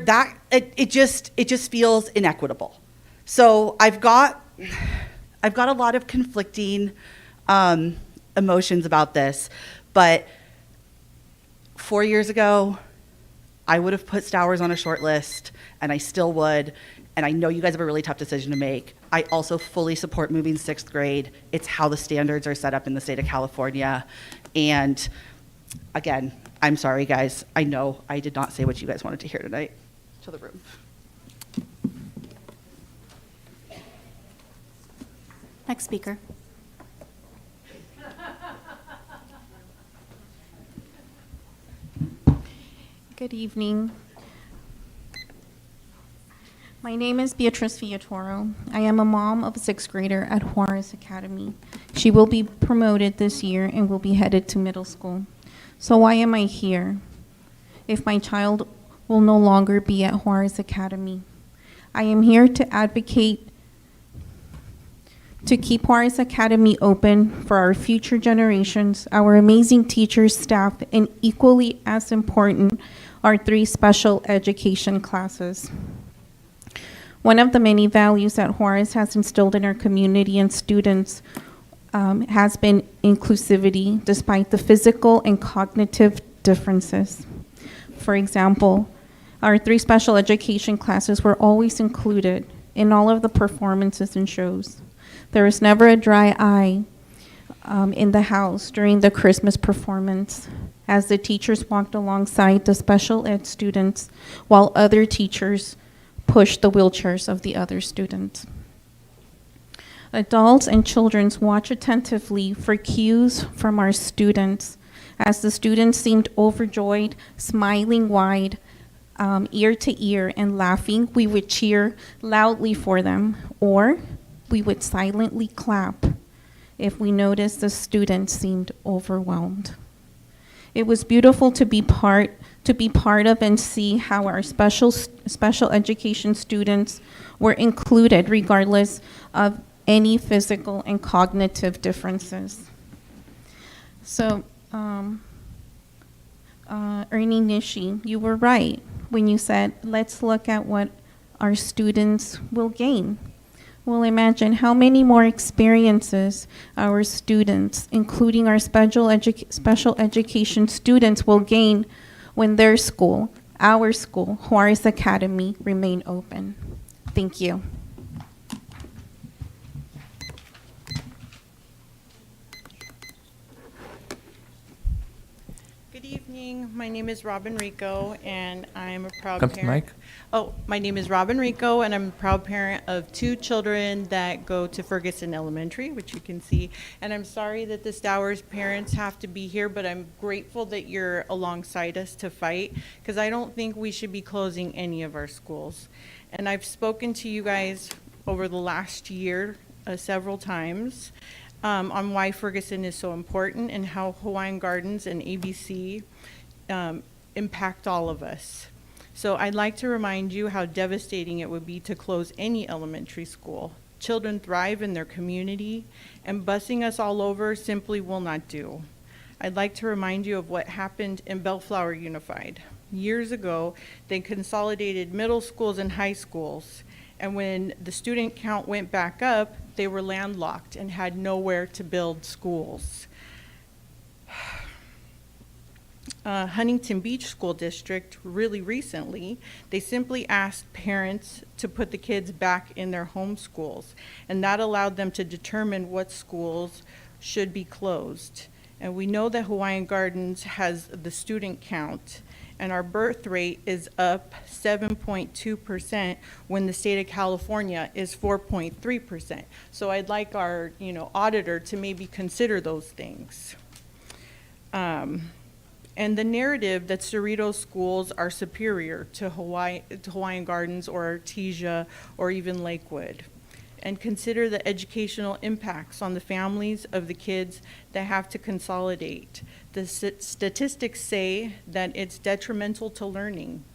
it just feels inequitable. So I've got a lot of conflicting emotions about this, but 4 years ago, I would have put Stowers on a short list, and I still would, and I know you guys have a really tough decision to make. I also fully support moving 6th grade. It's how the standards are set up in the state of California, and again, I'm sorry, guys. I know I did not say what you guys wanted to hear tonight. To the room. Next speaker. Good evening. My name is Beatrice Villatoro. I am a mom of a sixth grader at Juarez Academy. She will be promoted this year and will be headed to middle school. So why am I here if my child will no longer be at Juarez Academy? I am here to advocate to keep Juarez Academy open for our future generations, our amazing teachers, staff, and equally as important, our 3 special education classes. One of the many values that Juarez has instilled in our community and students has been inclusivity, despite the physical and cognitive differences. For example, our 3 special education classes were always included in all of the performances and shows. There was never a dry eye in the house during the Christmas performance, as the teachers walked alongside the special ed students while other teachers pushed the wheelchairs of the other students. Adults and children watch attentively for cues from our students. As the students seemed overjoyed, smiling wide, ear to ear, and laughing, we would cheer loudly for them, or we would silently clap if we noticed the student seemed overwhelmed. It was beautiful to be part of and see how our special education students were included regardless of any physical and cognitive differences. So, Ernie Nishi, you were right when you said, let's look at what our students will gain. Well, imagine how many more experiences our students, including our special education students, will gain when their school, our school, Juarez Academy, remain open. Thank you. Good evening. My name is Robin Rico, and I'm a proud Come to the parent. mic. Oh, my name is Robin Rico, and I'm a proud parent of 2 children that go to Ferguson Elementary, which you can see. And I'm sorry that the Stowers parents have to be here, but I'm grateful that you're alongside us to fight, because I don't think we should be closing any of our schools. And I've spoken to you guys over the last year several times on why Ferguson is so important and how Hawaiian Gardens and ABC impact all of us. So I'd like to remind you how devastating it would be to close any elementary school. Children thrive in their community, and busing us all over simply will not do. I'd like to remind you of what happened in Bellflower Unified. Years ago, they consolidated middle schools and high schools, and when the student count went back up, they were landlocked and had nowhere to build schools. Huntington Beach School District, really recently, they simply asked parents to put the kids back in their home schools, and that allowed them to determine what schools should be closed. And we know that Hawaiian Gardens has the student count, and our birth rate is up 7.2% when the state of California is 4.3%. So I'd like our auditor to maybe consider those things. And the narrative that Cerritos schools are superior to Hawaiian Gardens or Artesia or even Lakewood. And consider the educational impacts on the families of the kids that have to consolidate. The statistics say that it's detrimental to learning.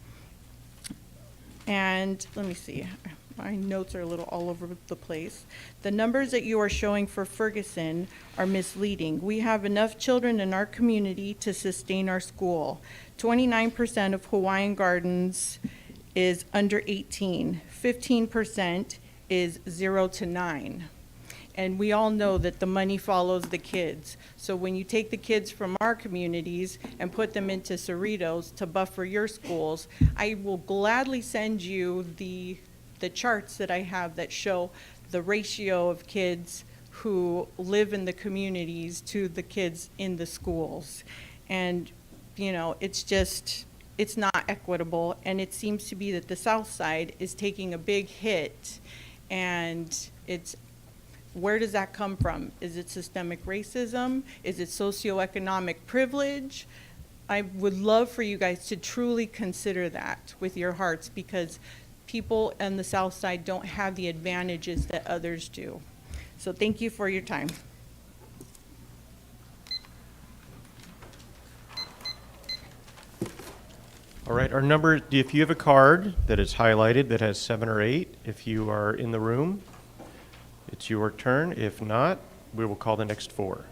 And let me see, my notes are a little all over the place. The numbers that you are showing for Ferguson are misleading. We have enough children in our community to sustain our school. 29% of Hawaiian Gardens is under 18. 15% is 0 to 9. And we all know that the money follows the kids. So when you take the kids from our communities and put them into Cerritos to buffer your schools, I will gladly send you the charts that I have that show the ratio of kids who live in the communities to the kids in the schools. And you know, it's not equitable, and it seems to be that the South Side is taking a big hit, and where does that come from? Is it systemic racism? Is it socioeconomic privilege? I would love for you guys to truly consider that with your hearts, because people on the South Side don't have the advantages that others do. So thank you for your time. All right, our number, if you have a card that is highlighted that has 7 or 8, if you are in the room, it's your turn. If not, we will call the next 4.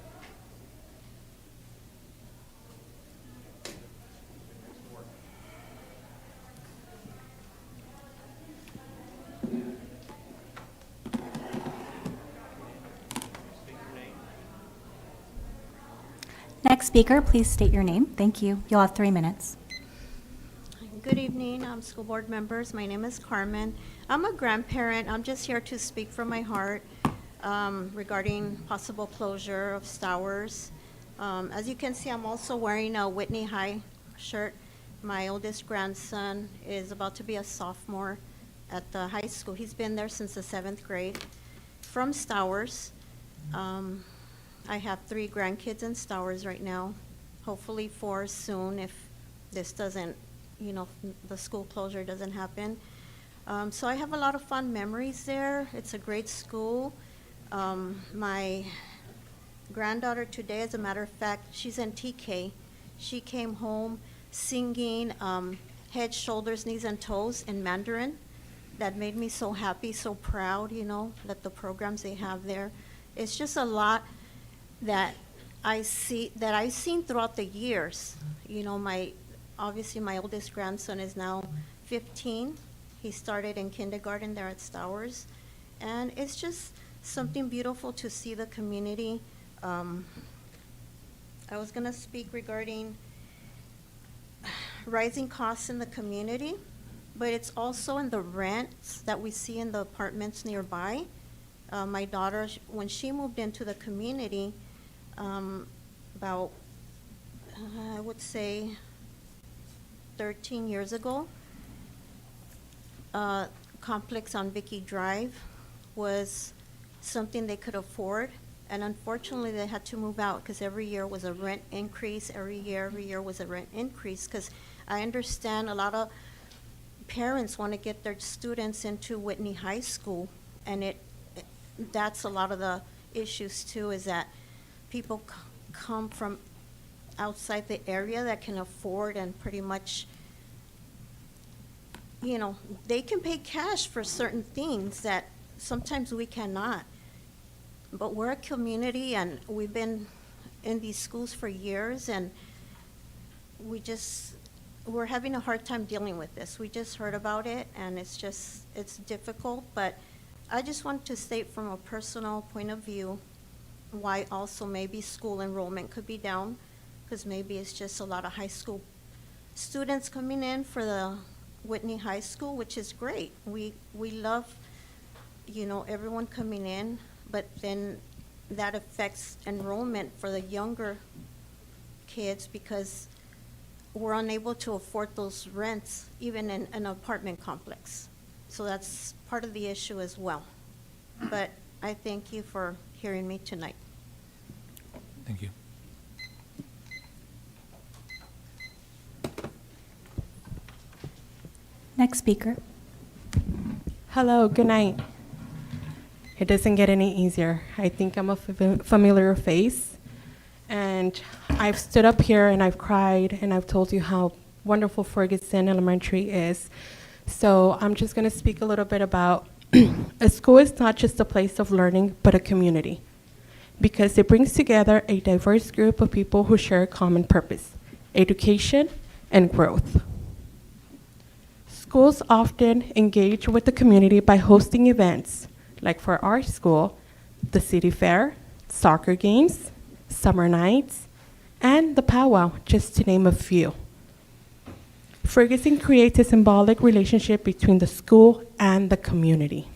Next speaker, please state your name. Thank you. You'll have 3 minutes. Good evening, school board members. My name is Carmen. I'm a grandparent. I'm just here to speak from my heart regarding possible closure of Stowers. As you can see, I'm also wearing a Whitney High shirt. My oldest grandson is about to be a sophomore at the high school. He's been there since the 7th grade. From Stowers, I have 3 grandkids in Stowers right now, hopefully 4 soon if this doesn't, the school closure doesn't happen. So I have a lot of fond memories there. It's a great school. My granddaughter today, as a matter of fact, she's in TK. She came home singing Head, Shoulders, Knees, and Toes in Mandarin. That made me so happy, so proud, that the programs they have there. It's just a lot that I've seen throughout the years. Obviously my oldest grandson is now 15. He started in kindergarten there at Stowers. And it's just something beautiful to see the community. I was gonna speak regarding rising costs in the community, but it's also in the rents that we see in the apartments nearby. My daughter, when she moved into the community, about, I would say, 13 years ago, complex on Vicky Drive was something they could afford, and unfortunately they had to move out because every year was a rent increase, every year was a rent increase, because I understand a lot of parents want to get their students into Whitney High School, and that's a lot of the issues too, is that people come from outside the area that can afford and pretty much, they can pay cash for certain things that sometimes we cannot. But we're a community and we've been in these schools for years, and we're having a hard time dealing with this. We just heard about it and it's difficult, but I just want to state from a personal point of view why also maybe school enrollment could be down, because maybe it's just a lot of high school students coming in for the Whitney High School, which is great. We love, everyone coming in, but then that affects enrollment for the younger kids because we're unable to afford those rents, even in an apartment complex. So that's part of the issue as well. But I thank you for hearing me tonight. Thank you. Next speaker. Hello, good night. It doesn't get any easier. I think I'm a familiar face. And I've stood up here and I've cried and I've told you how wonderful Ferguson Elementary is. So I'm just going to speak a little bit about a school is not just a place of learning, but a community, because it brings together a diverse group of people who share a common purpose, education and growth. Schools often engage with the community by hosting events, like for our school, the city fair, soccer games, summer nights, and the powwow, just to name a few. Ferguson creates a symbolic relationship between the school and the community.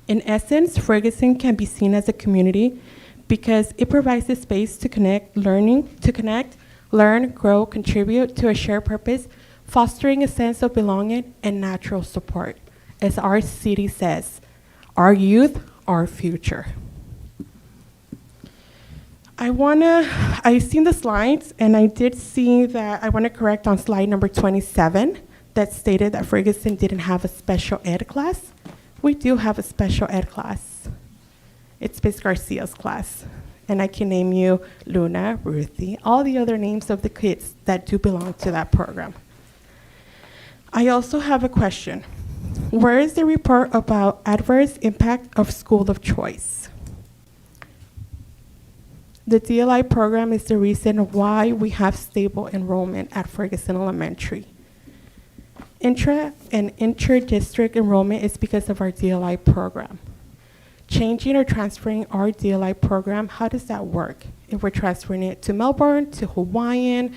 In essence, Ferguson can be seen as a community because it provides a space to connect learn, grow, contribute to a shared purpose, fostering a sense of belonging and natural support. As our city says, our youth, our future. I've seen the slides, and I did see that I want to correct on slide number 27 that stated that Ferguson didn't have a special ed class. We do have a special ed class. It's Ms. Garcia's class. And I can name you Luna, Ruthie, all the other names of the kids that do belong to that program. I also have a question. Where is the report about adverse impact of school of choice? The DLI program is the reason why we have stable enrollment at Ferguson Elementary. Intra and inter-district enrollment is because of our DLI program. Changing or transferring our DLI program, how does that work? If we're transferring it to Melbourne, to Hawaiian,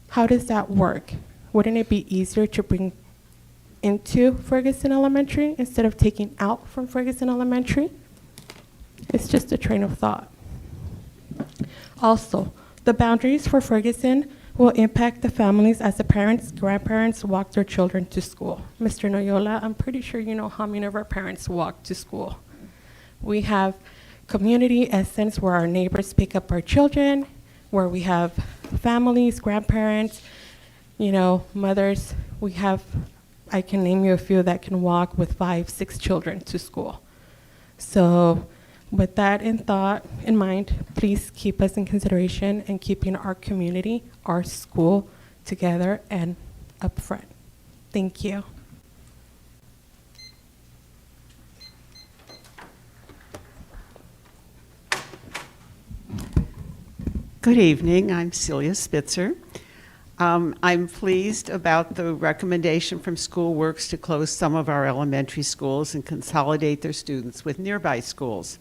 how does that work? Wouldn't it be easier to bring into Ferguson Elementary instead of taking out from Ferguson Elementary? It's just a train of thought. Also, the boundaries for Ferguson will impact the families as the parents, grandparents walk their children to school. Mr. Noyola, I'm pretty sure you know how many of our parents walk to school. We have community essence where our neighbors pick up our children, where we have families, grandparents, mothers. I can name you a few that can walk with 5, 6 children to school. So with that in mind, please keep us in consideration and keeping our community, our school together and up front. Thank you. Good evening, I'm Celia Spitzer. I'm pleased about the recommendation from SchoolWorks to close some of our elementary schools and consolidate their students with nearby schools.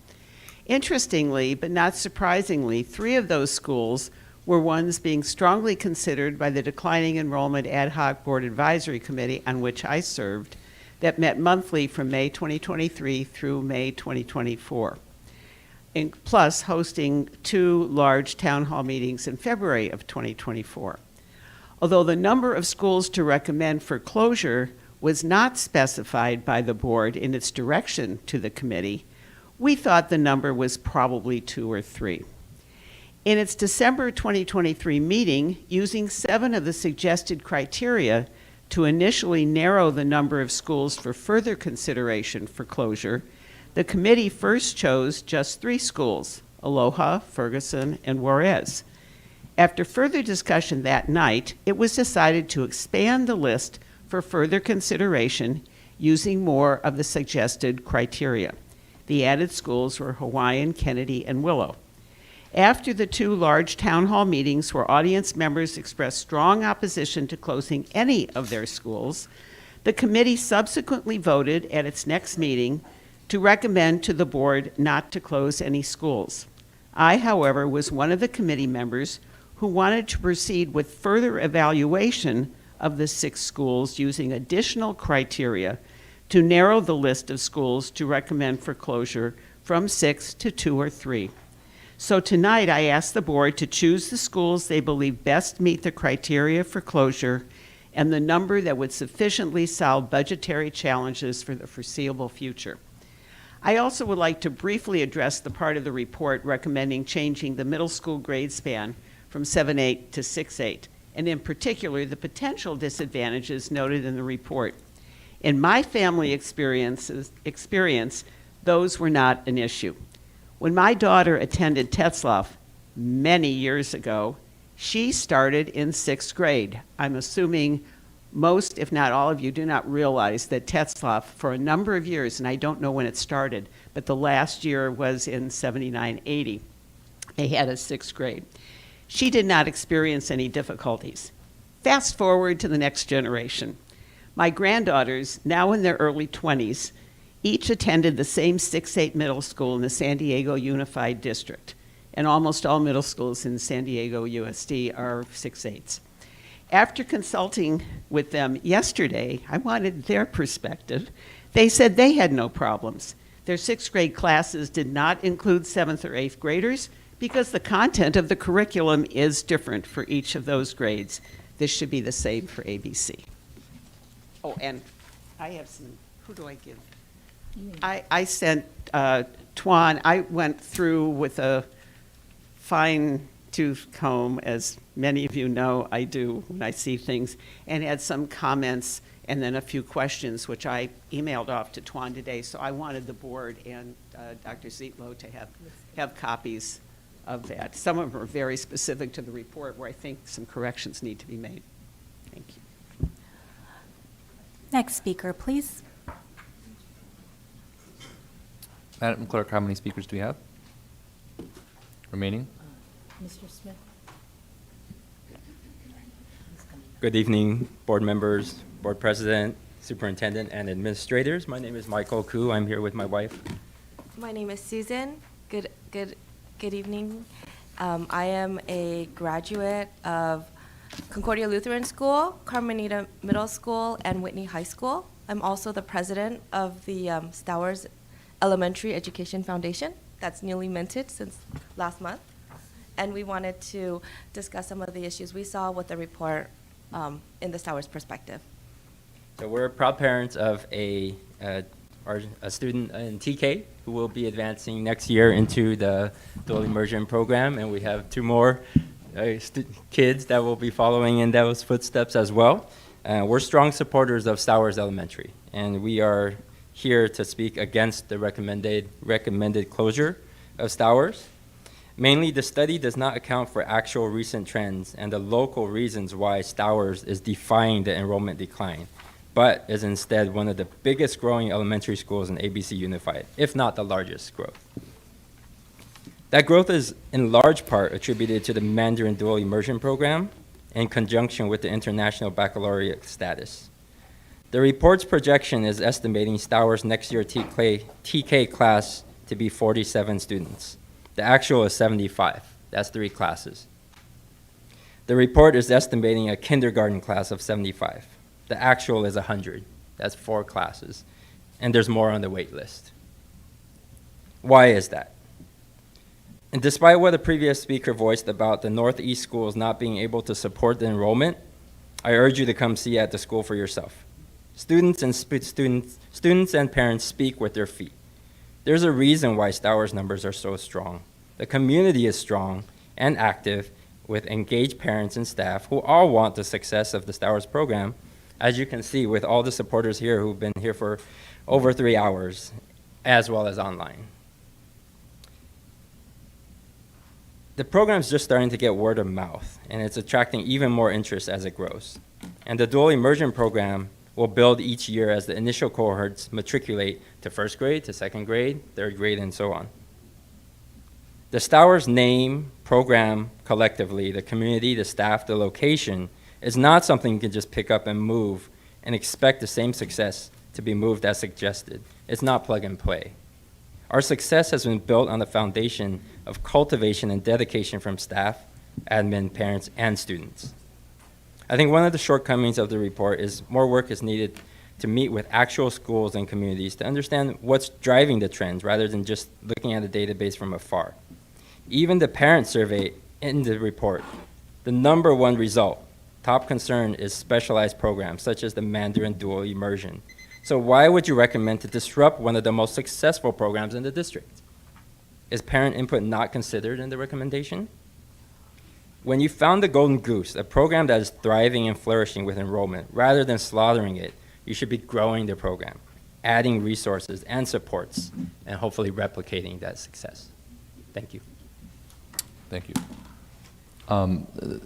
Interestingly, but not surprisingly, 3 of those schools were ones being strongly considered by the Declining Enrollment Ad Hoc Board Advisory Committee on which I served that met monthly from May 2023 through May 2024. Plus hosting 2 large town hall meetings in February of 2024. Although the number of schools to recommend for closure was not specified by the board in its direction to the committee, we thought the number was probably 2 or 3. In its December 2023 meeting, using 7 of the suggested criteria to initially narrow the number of schools for further consideration for closure, the committee first chose just 3 schools, Aloha, Ferguson, and Juarez. After further discussion that night, it was decided to expand the list for further consideration using more of the suggested criteria. The added schools were Hawaiian, Kennedy, and Willow. After the 2 large town hall meetings where audience members expressed strong opposition to closing any of their schools, the committee subsequently voted at its next meeting to recommend to the board not to close any schools. I, however, was one of the committee members who wanted to proceed with further evaluation of the 6 schools using additional criteria to narrow the list of schools to recommend for closure from 6 to 2 or 3. So tonight I ask the board to choose the schools they believe best meet the criteria for closure and the number that would sufficiently solve budgetary challenges for the foreseeable future. I also would like to briefly address the part of the report recommending changing the middle school grade span from 7-8 to 6-8, and in particular, the potential disadvantages noted in the report. In my family experience, those were not an issue. When my daughter attended Tetzlaff many years ago, she started in 6th grade. I'm assuming most, if not all of you, do not realize that Tetzlaff, for a number of years, and I don't know when it started, but the last year was in 79-80, they had a 6th grade. She did not experience any difficulties. Fast forward to the next generation. My granddaughters, now in their early 20s, each attended the same 6-8 middle school in the San Diego Unified District, and almost all middle schools in San Diego USD are 6-8s. After consulting with them yesterday, I wanted their perspective. They said they had no problems. Their 6th grade classes did not include 7th or 8th graders Because the content of the curriculum is different for each of those grades. This should be the same for ABC. Oh, and I have some, who do I give? I sent Tuan, I went through with a fine-tooth comb, as many of you know I do when I see things, and had some comments and then a few questions, which I emailed off to Tuan today. So I wanted the board and Dr. Zietlow to have copies of that. Some of them are very specific to the report where I think some corrections need to be made. Thank you. Next speaker, please. Madam Clerk, how many speakers do we have remaining? Mr. Smith. Good evening, board members, board president, superintendent, and administrators. My name is Michael Koo. I'm here with my wife. My name is Susan. Good evening. I am a graduate of Concordia Lutheran School, Carmenita Middle School, and Whitney High School. I'm also the president of the Stowers Elementary Education Foundation that's newly minted since last month. And we wanted to discuss some of the issues we saw with the report in the Stowers perspective. So we're proud parents of a student in TK who will be advancing next year into the dual immersion program, and we have two more kids that will be following in those footsteps as well. We're strong supporters of Stowers Elementary, and we are here to speak against the recommended closure of Stowers. Mainly, the study does not account for actual recent trends and the local reasons why Stowers is defying the enrollment decline, but is instead one of the biggest growing elementary schools in ABC Unified, if not the largest growth. That growth is in large part attributed to the Mandarin Dual Immersion Program in conjunction with the International Baccalaureate status. The report's projection is estimating Stowers' next year TK class to be 47 students. The actual is 75. That's 3 classes. The report is estimating a kindergarten class of 75. The actual is 100. That's 4 classes. And there's more on the wait list. Why is that? And despite what the previous speaker voiced about the Northeast schools not being able to support the enrollment, I urge you to come see at the school for yourself. Students and parents speak with their feet. There's a reason why Stowers numbers are so strong. The community is strong and active with engaged parents and staff who all want the success of the Stowers program, as you can see with all the supporters here who've been here for over 3 hours, as well as online. The program's just starting to get word of mouth, and it's attracting even more interest as it grows. And the dual immersion program will build each year as the initial cohorts matriculate to 1st grade, to 2nd grade, 3rd grade, and so on. The Stowers name, program, collectively, the community, the staff, the location, is not something you can just pick up and move and expect the same success to be moved as suggested. It's not plug and play. Our success has been built on the foundation of cultivation and dedication from staff, admin, parents, and students. I think one of the shortcomings of the report is more work is needed to meet with actual schools and communities to understand what's driving the trends rather than just looking at a database from afar. Even the parent survey in the report, the #1 result, top concern is specialized programs such as the Mandarin Dual Immersion. So why would you recommend to disrupt one of the most successful programs in the district? Is parent input not considered in the recommendation? When you found the golden goose, a program that is thriving and flourishing with enrollment, rather than slaughtering it, you should be growing the program, adding resources and supports, and hopefully replicating that success. Thank you. Thank you. Okay.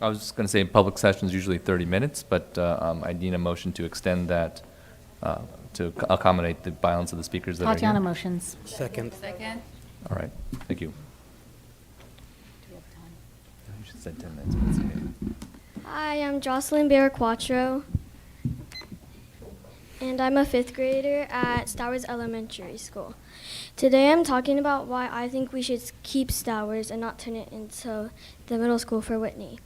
I was just going to say public session is usually 30 minutes, but I need a motion to extend that to accommodate the balance of the speakers that are here. Tatiana motions. Second. All right. Thank you. You should say 10 minutes. But it's okay. Hi, I'm Jocelyn Barraquatro, and I'm a 5th grader at Stowers Elementary School. Today I'm talking about why I think we should keep Stowers and not turn it into the middle school for Whitney.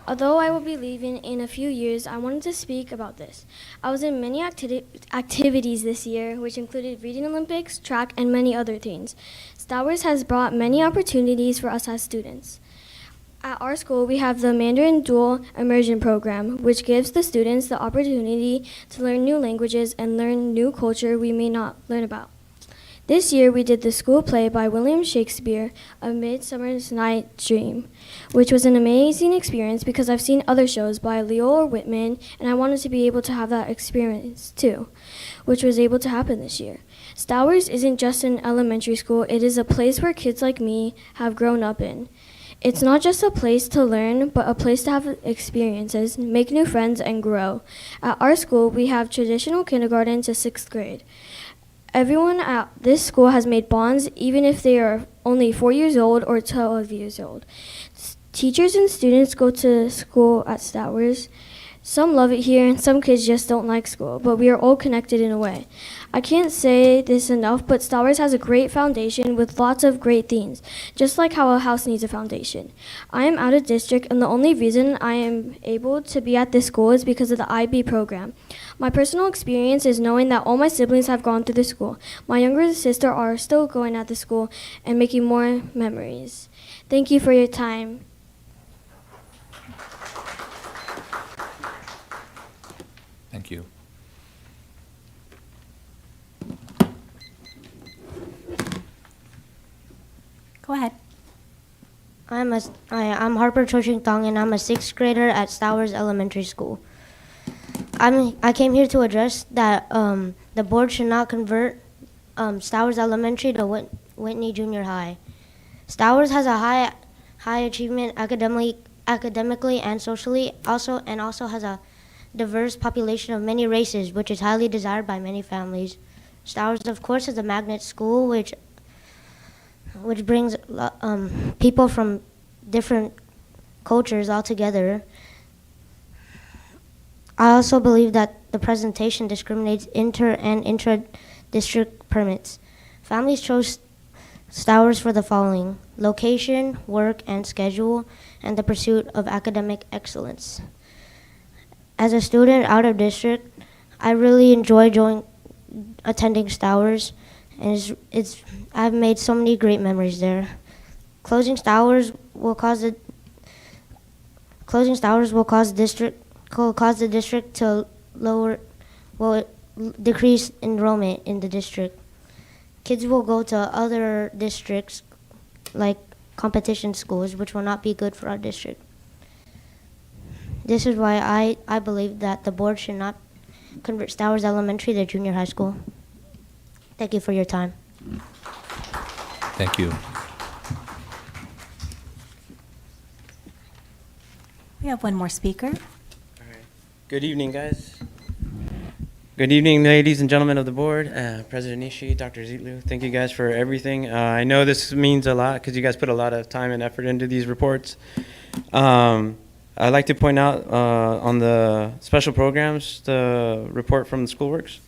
Although I will be leaving in a few years, I wanted to speak about this. I was in many activities this year, which included reading Olympics, track, and many other things. Star Wars has brought many opportunities for us as students. At our school, we have the Mandarin Dual Immersion Program, which gives the students the opportunity to learn new languages and learn new culture we may not learn about. This year, we did the school play by William Shakespeare, A Midsummer's Night's Dream, which was an amazing experience because I've seen other shows by Leo or Whitman, and I wanted to be able to have that experience too, which was able to happen this year. Star Wars isn't just an elementary school, it is a place where kids like me have grown up in. It's not just a place to learn, but a place to have experiences, make new friends, and grow. At our school, we have traditional kindergarten to 6th grade. Everyone at this school has made bonds, even if they are only 4 years old or 12 years old. Teachers and students go to school at Star Wars. Some love it here, and some kids just don't like school, but we are all connected in a way. I can't say this enough, but Star Wars has a great foundation with lots of great themes, just like how a house needs a foundation. I am out of district, and the only reason I am able to be at this school is because of the IB program. My personal experience is knowing that all my siblings have gone through the school. My younger sister are still going at the school and making more memories. Thank you for your time. Thank you. Go ahead. I'm Harper Choshing Tong, and I'm a 6th grader at Stowers Elementary School. I came here to address that the board should not convert Stowers Elementary to Whitney Junior High. Stowers has a high achievement academically and socially, also has a diverse population of many races, which is highly desired by many families. Stowers, of course, is a magnet school, which brings people from different cultures all together. I also believe that the presentation discriminates inter and intra-district permits. Families chose Stowers for the following: location, work, and schedule, and the pursuit of academic excellence. As a student out of district, I really enjoy attending Stowers, and I've made so many great memories there. Closing Stowers will cause the district to decrease enrollment in the district. Kids will go to other districts like competition schools, which will not be good for our district. This is why I believe that the board should not convert Stowers Elementary to junior high school. Thank you for your time. Thank you. We have one more speaker. Good evening, guys. Good evening, ladies and gentlemen of the board, President Nishi, Dr. Zitlu. Thank you guys for everything. I know this means a lot because you guys put a lot of time and effort into these reports. I'd like to point out on the special programs, the report from the Schoolworks.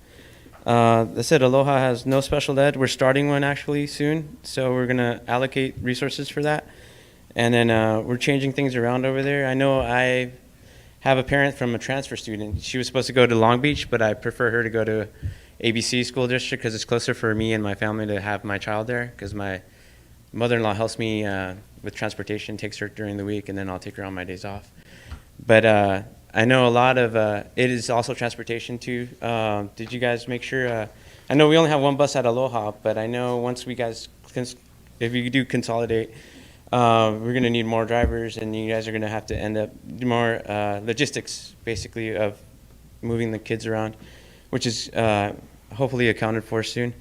They said Aloha has no special ed. We're starting one actually soon, so we're going to allocate resources for that. And then we're changing things around over there. I know I have a parent from a transfer student. She was supposed to go to Long Beach, but I prefer her to go to ABC School District because it's closer for me and my family to have my child there, because my mother-in-law helps me with transportation, takes her during the week, and then I'll take her on my days off. But I know a lot of it is also transportation too. Did you guys make sure? I know we only have one bus at Aloha, but I know once we guys, if you do consolidate, we're going to need more drivers, and you guys are going to have to end up more logistics, basically, of moving the kids around, which is hopefully accounted for soon.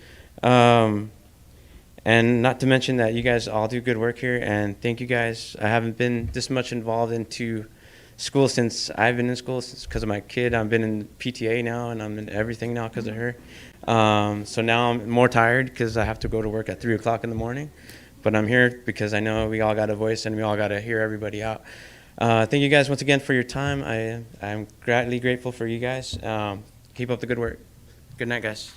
And not to mention that you guys all do good work here, and thank you guys. I haven't been this much involved into school since I've been in school, because of my kid. I've been in PTA now, and I'm in everything now because of her. So now I'm more tired because I have to go to work at 3 o'clock in the morning. But I'm here because I know we all got a voice and we all got to hear everybody out. Thank you guys once again for your time. I'm greatly grateful for you guys. Keep up the good work. Good night, guys.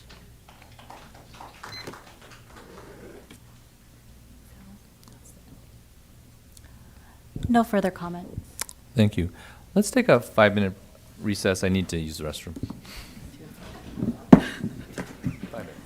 No further comment. Thank you. Let's take a 5-minute recess. I need to use the restroom. 5 minutes.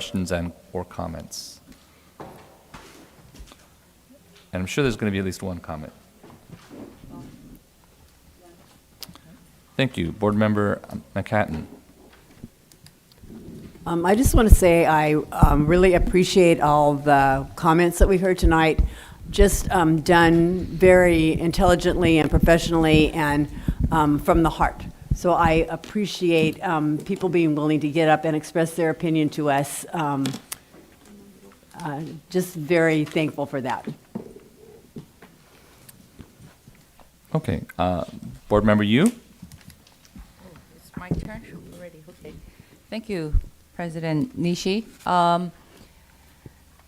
questions and or comments? And I'm sure there's going to be at least one comment. Thank you. Board Member McHatton. I just want to say I really appreciate all the comments that we heard tonight, just done very intelligently and professionally and from the heart. So I appreciate people being willing to get up and express their opinion to us. Just very thankful for that. Okay. Board Member Yu? It's my turn already. Okay. Thank you, President Nishi.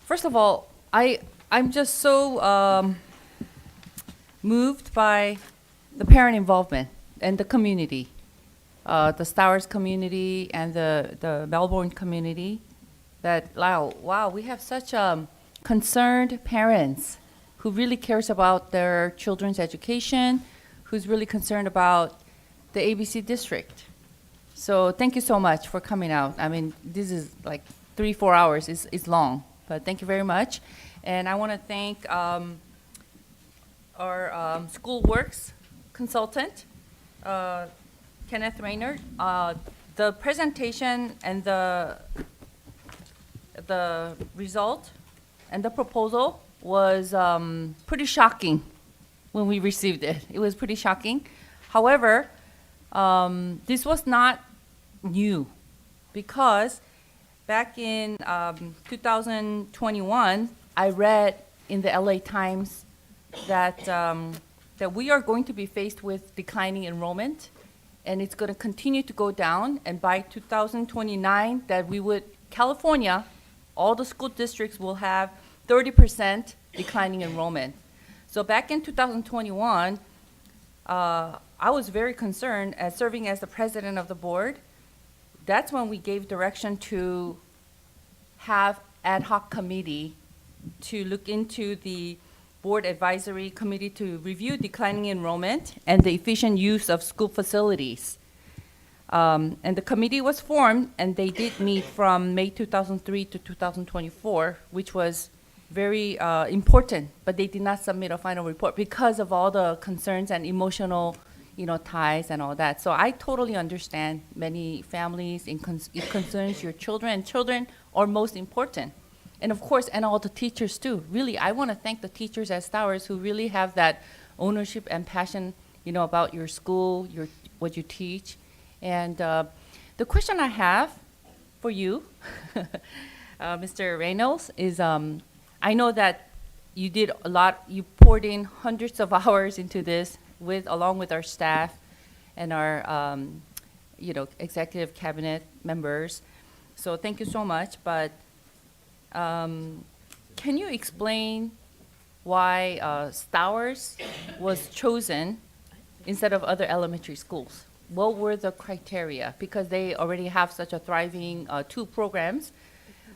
First of all, I'm just so moved by the parent involvement and the community, the Stowers community and the Melbourne community. That wow, we have such concerned parents who really cares about their children's education, who's really concerned about the ABC district. So thank you so much for coming out. I mean, this is like 3-4 hours is long, but thank you very much. And I want to thank our School Works consultant, Kenneth Rayner. The presentation and the result and the proposal was pretty shocking when we received it. It was pretty shocking. However, this was not new because back in 2021, I read in the LA Times that we are going to be faced with declining enrollment, and it's going to continue to go down. And by 2029, that California, all the school districts will have 30% declining enrollment. So back in 2021, I was very concerned as serving as the president of the board. That's when we gave direction to have ad hoc committee to look into the board advisory committee to review declining enrollment and the efficient use of school facilities. And the committee was formed, and they did meet from May 2003 to 2024, which was very important, but they did not submit a final report because of all the concerns and emotional, ties and all that. So I totally understand many families, it concerns your children, and children are most important. And of course, and all the teachers too. Really, I want to thank the teachers at Stowers who really have that ownership and passion, about your school, what you teach. And the question I have for you, Mr. Reynolds, is I know that you did a lot, you poured in hundreds of hours into this along with our staff and our, executive cabinet members. So thank you so much, but can you explain why Stowers was chosen instead of other elementary schools? What were the criteria? Because they already have such a thriving 2 programs,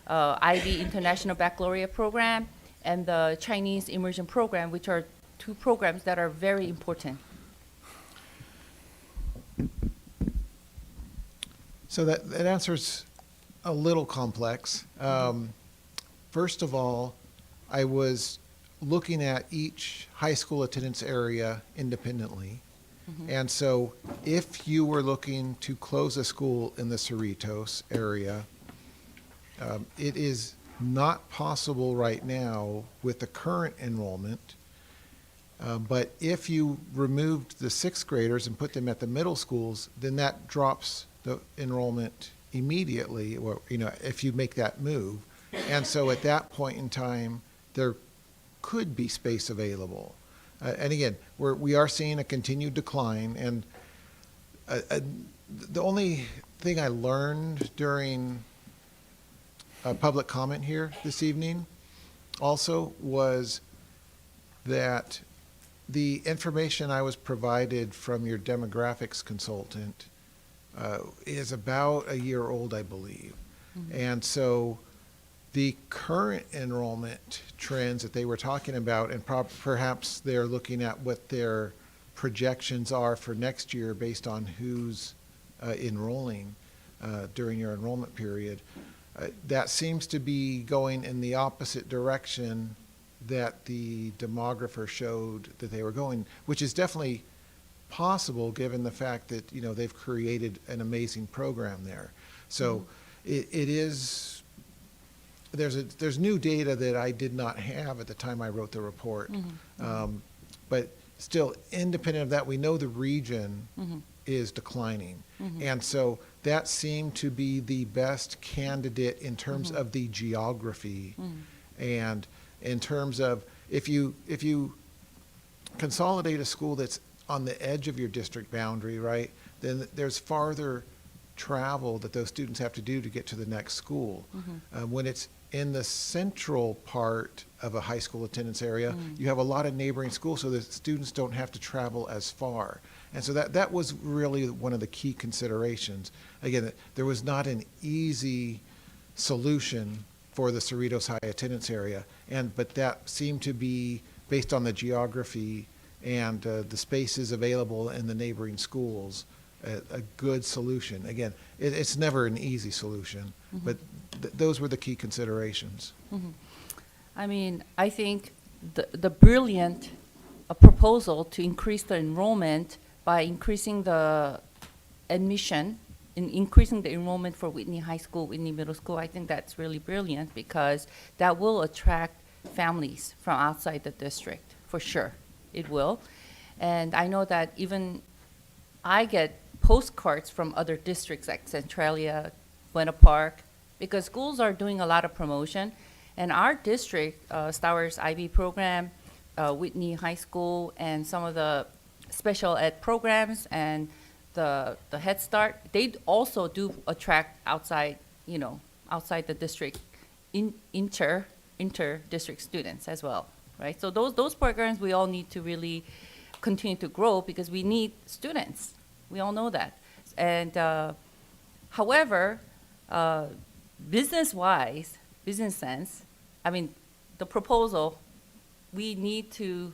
IB International Baccalaureate Program and the Chinese Immersion Program, which are 2 programs that are very important. So that answer's a little complex. First of all, I was looking at each high school attendance area independently. Mm-hmm. And so if you were looking to close a school in the Cerritos area, it is not possible right now with the current enrollment. But if you removed the 6th graders and put them at the middle schools, then that drops the enrollment immediately, or if you make that move. And so at that point in time, there could be space available. And again, we are seeing a continued decline. And the only thing I learned during public comment here this evening also was that the information I was provided from your demographics consultant is about a year old, I believe. Mm-hmm. And so the current enrollment trends that they were talking about, and perhaps they're looking at what their projections are for next year based on who's enrolling during your enrollment period. That seems to be going in the opposite direction that the demographer showed that they were going, which is definitely possible given the fact that, you know, they've created an amazing program there. So it is, there's new data that I did not have at the time I wrote the report. But still, independent of that, we know the region is declining. And so that seemed to be the best candidate in terms of the geography. And in terms of, if you consolidate a school that's on the edge of your district boundary, right, then there's farther travel that those students have to do to get to the next school. When it's in the central part of a high school attendance area, you have a lot of neighboring schools, so the students don't have to travel as far. And so that was really one of the key considerations. Again, there was not an easy solution for the Cerritos high attendance area, but that seemed to be based on the geography and the spaces available in the neighboring schools, a good solution. Again, it's never an easy solution, but those were the key considerations. I mean, I think the brilliant proposal to increase the enrollment by increasing the admission and increasing the enrollment for Whitney High School, Whitney Middle School, I think that's really brilliant because that will attract families from outside the district, for sure. It will. And I know that even I get postcards from other districts like Centralia, Buena Park, because schools are doing a lot of promotion. And our district, Stowers IB program, Whitney High School, and some of the special ed programs and the Head Start, they also do attract outside, outside the district, inter-district students as well, right? So those programs we all need to really continue to grow because we need students. We all know that. And however, business-wise, business sense, I mean, the proposal, we need to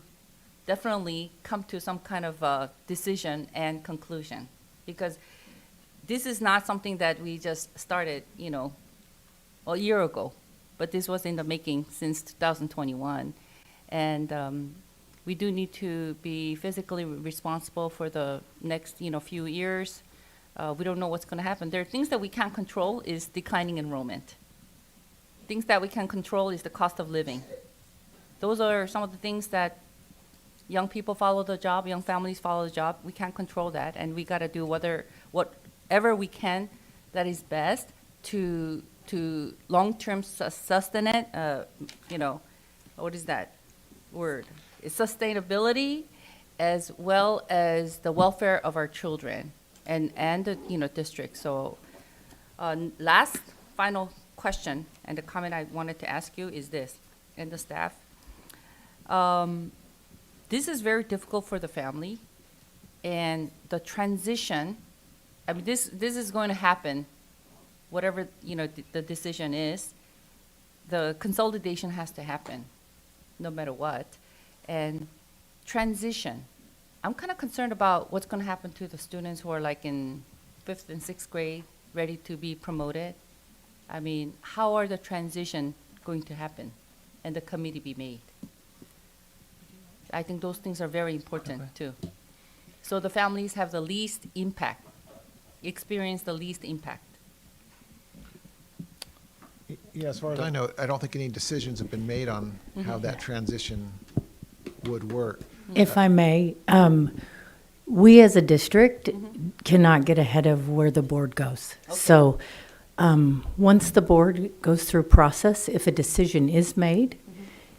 definitely come to some kind of decision and conclusion because this is not something that we just started, a year ago, but this was in the making since 2021. And we do need to be physically responsible for the next, few years. We don't know what's going to happen. There are things that we can't control is declining enrollment. Things that we can control is the cost of living. Those are some of the things that young people follow the job, young families follow the job. We can't control that, and we got to do whatever we can that is best to long-term sustenance. What is that word? It's sustainability, as well as the welfare of our children and the district. So, last final question and the comment I wanted to ask you is this, and the staff. This is very difficult for the family, and the transition. I mean, this is going to happen, whatever the decision is. The consolidation has to happen, no matter what, and transition. I'm kind of concerned about what's going to happen to the students who are like in 5th and 6th grade, ready to be promoted. I mean, how are the transition going to happen, and the committee be made? I think those things are very important too. So the families have the least impact, experience the least impact. Yeah, as far as I know, I don't think any decisions have been made on how that transition would work. If I may, we as a district cannot get ahead of where the board goes. Okay. So once the board goes through a process, if a decision is made,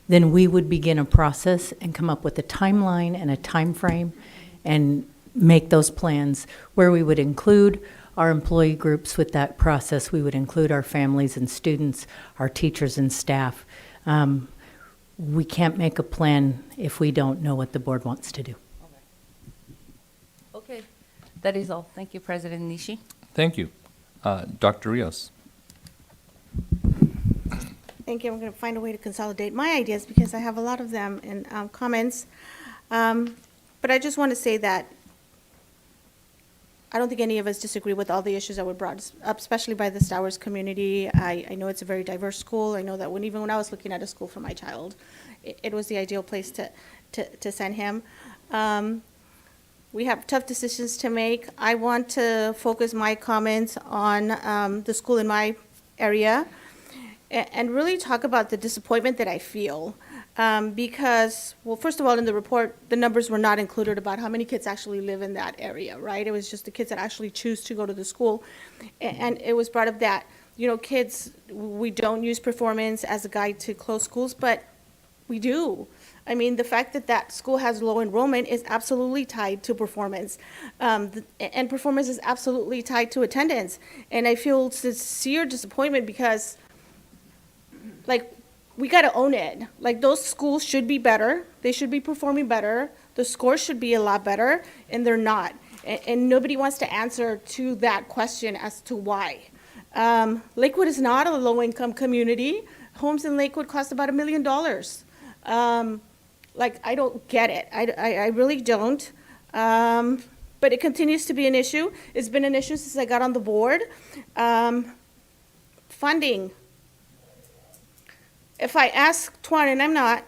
then we would begin a process and come up with a timeline and a time frame and make those plans where we would include our employee groups with that process. We would include our families and students, our teachers and staff. We can't make a plan if we don't know what the board wants to do. Okay, that is all. Thank you, President Nishi. Thank you. Dr. Rios. Thank you. I'm going to find a way to consolidate my ideas because I have a lot of them in comments. But I just want to say that I don't think any of us disagree with all the issues that were brought up, especially by the Stowers community. I know it's a very diverse school. I know that even when I was looking at a school for my child, it was the ideal place to send him. We have tough decisions to make. I want to focus my comments on the school in my area and really talk about the disappointment that I feel. Because, well, first of all, in the report, the numbers were not included about how many kids actually live in that area, right? It was just the kids that actually choose to go to the school. And it was brought up that, kids, we don't use performance as a guide to close schools, but we do. I mean, the fact that that school has low enrollment is absolutely tied to performance. And performance is absolutely tied to attendance. And I feel sincere disappointment because, we got to own it. Those schools should be better. They should be performing better. The scores should be a lot better, and they're not. And nobody wants to answer to that question as to why. Lakewood is not a low-income community. Homes in Lakewood cost about $1 million. I don't get it. I really don't. But it continues to be an issue. It's been an issue since I got on the board. Funding. If I ask Tuan, and I'm not,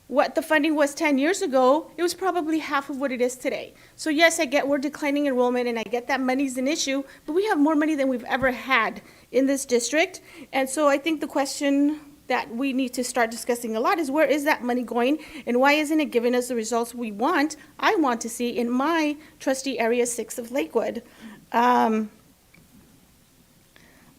what the funding was 10 years ago, it was probably half of what it is today. So yes, I get we're declining enrollment, and I get that money's an issue, but we have more money than we've ever had in this district. And so I think the question that we need to start discussing a lot is, where is that money going, and why isn't it giving us the results I want to see in my trustee area 6 of Lakewood. I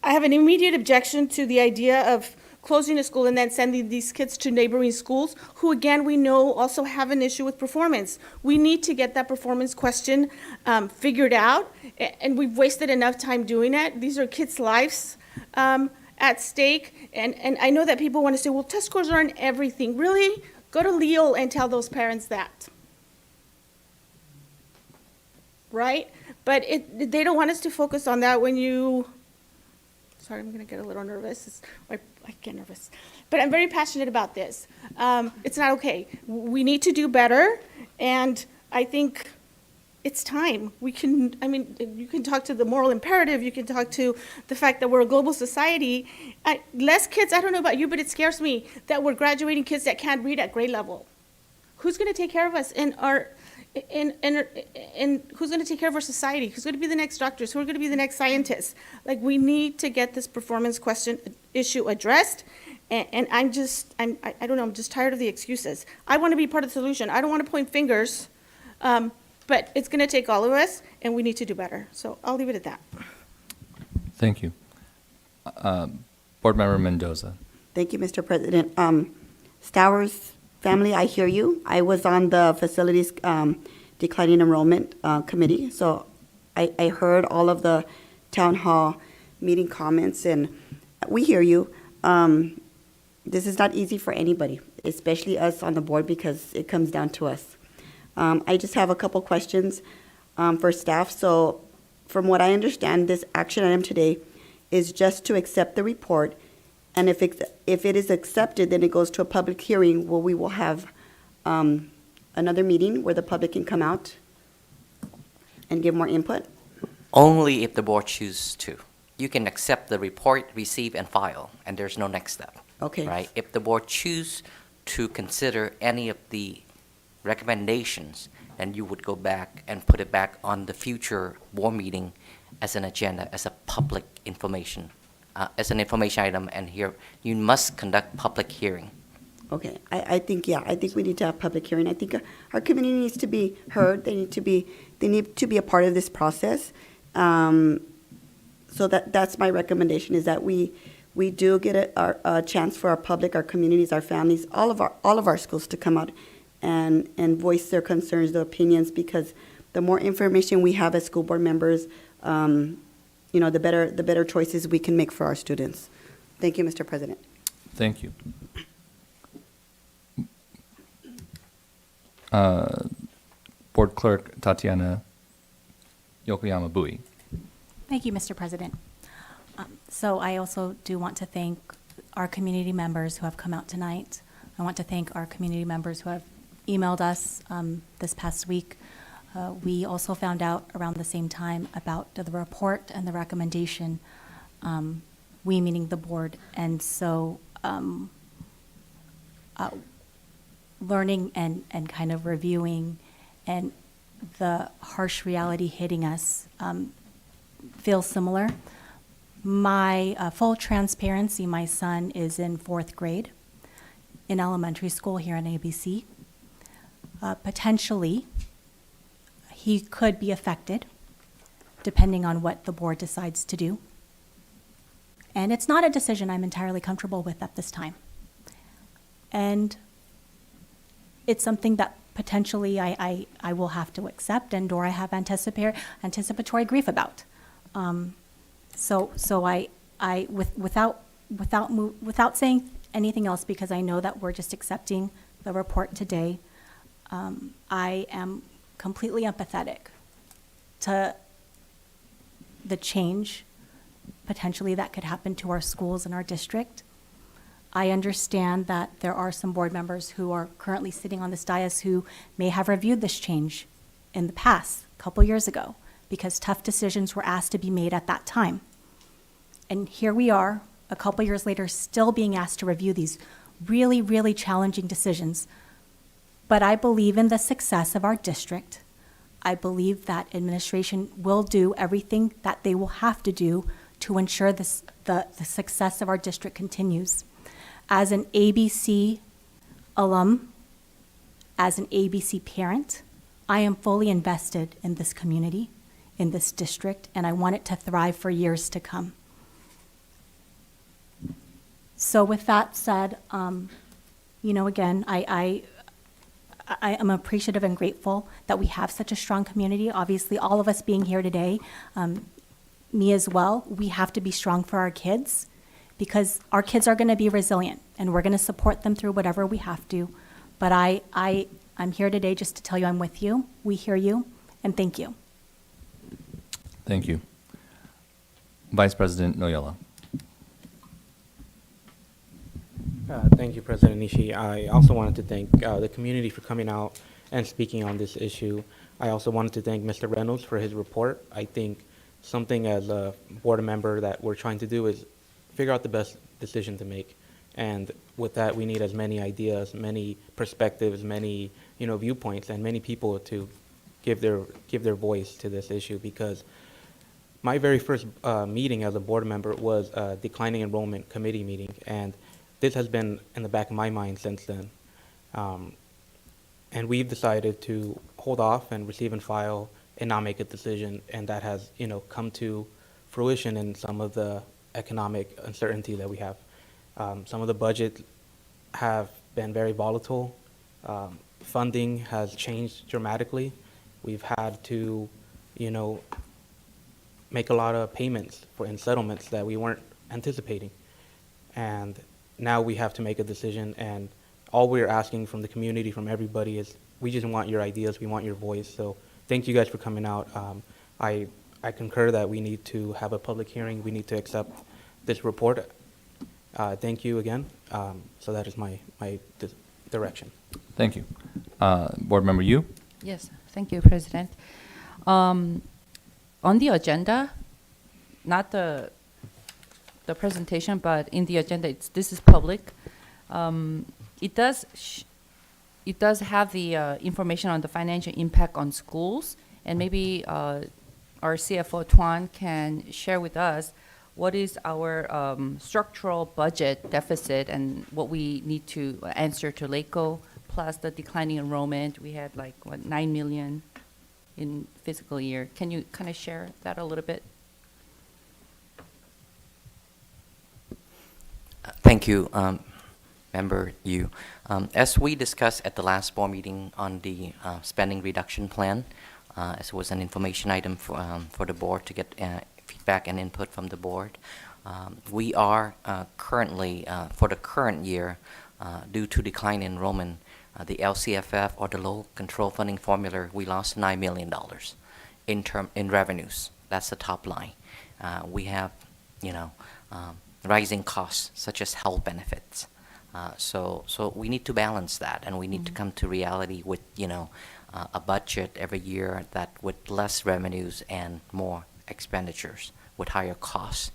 have an immediate objection to the idea of closing a school and then sending these kids to neighboring schools who, again, we know also have an issue with performance. We need to get that performance question figured out, and we've wasted enough time doing it. These are kids' lives at stake, and I know that people want to say, well, test scores aren't everything. Really? Go to Leo and tell those parents that. Right? But they don't want us to focus on that when you... Sorry, I'm going to get a little nervous. I get nervous. But I'm very passionate about this. It's not okay. We need to do better, and I think it's time. You can talk to the moral imperative. You can talk to the fact that we're a global society. Less kids, I don't know about you, but it scares me that we're graduating kids that can't read at grade level. Who's going to take care of us in our... And who's going to take care of our society? Who's going to be the next doctors? Who are going to be the next scientists? We need to get this performance question issue addressed. And I don't know, I'm just tired of the excuses. I want to be part of the solution. I don't want to point fingers, but it's going to take all of us, and we need to do better. So I'll leave it at that. Thank you. Board Member Mendoza. Thank you, Mr. President. Stowers family, I hear you. I was on the facilities declining enrollment committee, so I heard all of the town hall meeting comments, and we hear you. This is not easy for anybody, especially us on the board, because it comes down to us. I just have a couple questions for staff. So from what I understand, this action item today is just to accept the report. And if it is accepted, then it goes to a public hearing where we will have another meeting where the public can come out and give more input? Only if the board chooses to. You can accept the report, receive, and file, and there's no next step. Okay. Right? If the board chooses to consider any of the recommendations, then you would go back and put it back on the future board meeting as an agenda, as a public information. As an information item, and here you must conduct public hearing. Okay, I think we need to have public hearing. I think our community needs to be heard. They need to be a part of this process. So that's my recommendation, is that we do get a chance for our public, our communities, our families, all of our schools to come out and voice their concerns, their opinions, because the more information we have as school board members, the better choices we can make for our students. Thank you, Mr. President. Thank you. Board Clerk Tatiana Yokoyama Bui. Thank you, Mr. President. So I also do want to thank our community members who have come out tonight. I want to thank our community members who have emailed us this past week. We also found out around the same time about the report and the recommendation, we meaning the board. And so learning and kind of reviewing and the harsh reality hitting us feels similar. My full transparency, my son is in 4th grade in elementary school here in ABC. Potentially, he could be affected depending on what the board decides to do. And it's not a decision I'm entirely comfortable with at this time. And it's something that potentially I will have to accept and or I have anticipatory grief about. So without saying anything else, because I know that we're just accepting the report today, I am completely empathetic to the change potentially that could happen to our schools and our district. I understand that there are some board members who are currently sitting on this dais who may have reviewed this change in the past, a couple years ago, because tough decisions were asked to be made at that time. And here we are, a couple years later, still being asked to review these really, really challenging decisions. But I believe in the success of our district. I believe that administration will do everything that they will have to do to ensure the success of our district continues. As an ABC alum, as an ABC parent, I am fully invested in this community, in this district, and I want it to thrive for years to come. So with that said, again, I am appreciative and grateful that we have such a strong community. Obviously, all of us being here today, me as well, we have to be strong for our kids because our kids are going to be resilient and we're going to support them through whatever we have to. But I'm here today just to tell you I'm with you, we hear you, and thank you. Thank you. Vice President Noyola. Thank you, President Nishi. I also wanted to thank the community for coming out and speaking on this issue. I also wanted to thank Mr. Reynolds for his report. I think something as a board member that we're trying to do is figure out the best decision to make. And with that, we need as many ideas, many perspectives, many viewpoints, and many people to give their voice to this issue. Because my very first meeting as a board member was a declining enrollment committee meeting, and this has been in the back of my mind since then. And we've decided to hold off and receive and file and not make a decision, and that has come to fruition in some of the economic uncertainty that we have. Some of the budgets have been very volatile. Funding has changed dramatically. We've had to, make a lot of payments in settlements that we weren't anticipating. And now we have to make a decision, and all we're asking from the community, from everybody, is we just want your ideas, we want your voice. So thank you guys for coming out. I concur that we need to have a public hearing. We need to accept this report. Thank you again. So that is my direction. Thank you. Board Member Yu? Yes, thank you, President. On the agenda, not the presentation, but in the agenda, this is public. It does have the information on the financial impact on schools, and maybe our CFO Tuan can share with us what is our structural budget deficit and what we need to answer to LACO, plus the declining enrollment. We had 9 million in fiscal year. Can you kind of share that a little bit? Thank you, Member Yu. As we discussed at the last board meeting on the spending reduction plan, as it was an information item for the board to get feedback and input from the board, we are currently, for the current year, due to decline in enrollment, the LCFF, or the low control funding formula, we lost $9 million in revenues. That's the top line. We have, rising costs such as health benefits. So we need to balance that, and we need to come to reality with a budget every year that with less revenues and more expenditures, with higher costs.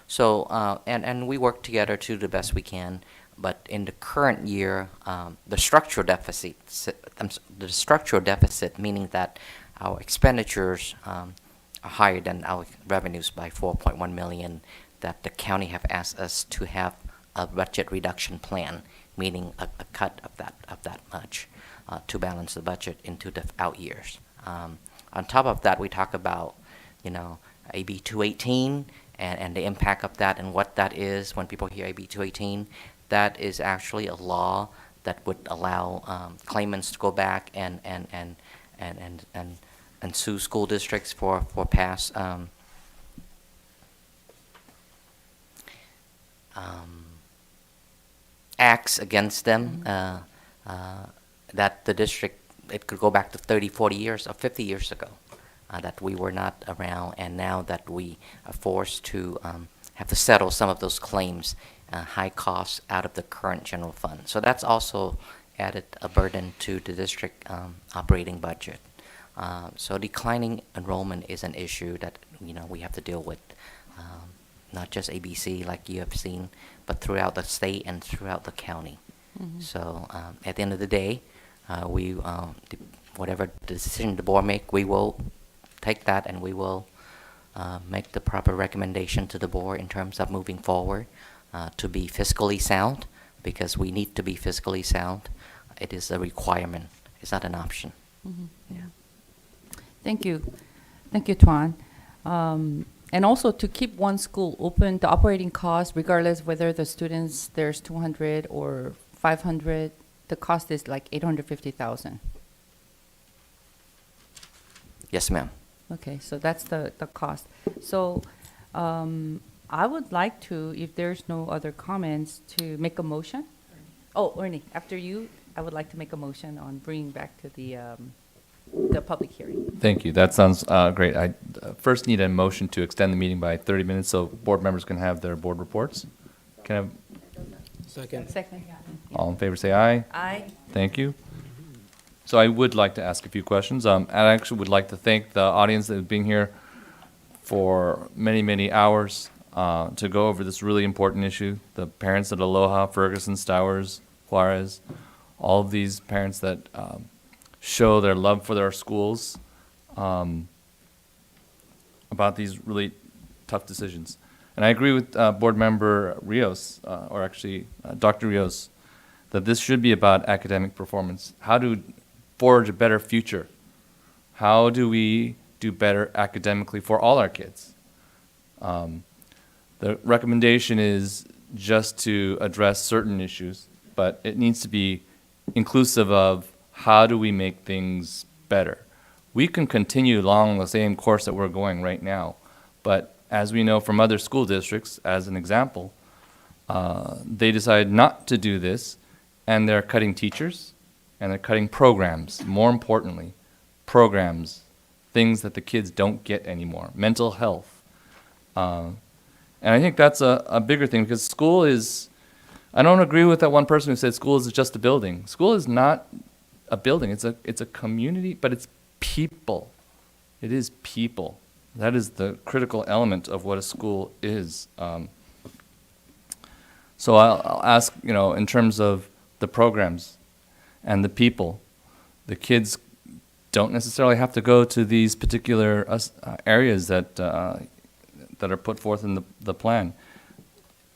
So, and we work together to the best we can. But in the current year, the structural deficit, meaning that our expenditures are higher than our revenues by 4.1 million, that the county have asked us to have a budget reduction plan, meaning a cut of that much to balance the budget into the out years. On top of that, we talk about, AB 218 and the impact of that and what that is. When people hear AB 218, that is actually a law that would allow claimants to go back and sue school districts for past acts against them, that the district, it could go back to 30, 40 years or 50 years ago, that we were not around, and now that we are forced to have to settle some of those claims, high costs out of the current general fund. So that's also added a burden to the district operating budget. So declining enrollment is an issue that we have to deal with, not just ABC like you have seen, but throughout the state and throughout the county. So at the end of the day, whatever decision the board make, we will take that and we will make the proper recommendation to the board in terms of moving forward to be fiscally sound, because we need to be fiscally sound. It is a requirement. It's not an option. Yeah. Thank you. Thank you, Tuan. And also to keep one school open, the operating cost, regardless whether the students, there's 200 or 500, the cost is like 850,000. Yes, ma'am. Okay, so that's the cost. So I would like to, if there's no other comments, to make a motion. Oh, Ernie, after you, I would like to make a motion on bringing back to the public hearing. Thank you. That sounds great. I first need a motion to extend the meeting by 30 minutes so board members can have their board reports. Can I have Second. all in favor say aye? Aye. Thank you. So I would like to ask a few questions. I actually would like to thank the audience that has been here for many, many hours to go over this really important issue. The parents at Aloha, Ferguson, Stowers, Juarez, all of these parents that show their love for their schools about these really tough decisions. And I agree with Board Member Rios, or actually Dr. Rios, that this should be about academic performance. How to forge a better future? How do we do better academically for all our kids? The recommendation is just to address certain issues, but it needs to be inclusive of how do we make things better. We can continue along the same course that we're going right now, but as we know from other school districts, as an example, they decide not to do this, and they're cutting teachers, and they're cutting programs. More importantly, programs, things that the kids don't get anymore, mental health. And I think that's a bigger thing, because school is, I don't agree with that one person who said school is just a building. School is not a building, it's a community, but it's people. It is people. That is the critical element of what a school is. So I'll ask, in terms of the programs and the people, the kids don't necessarily have to go to these particular areas that are put forth in the plan.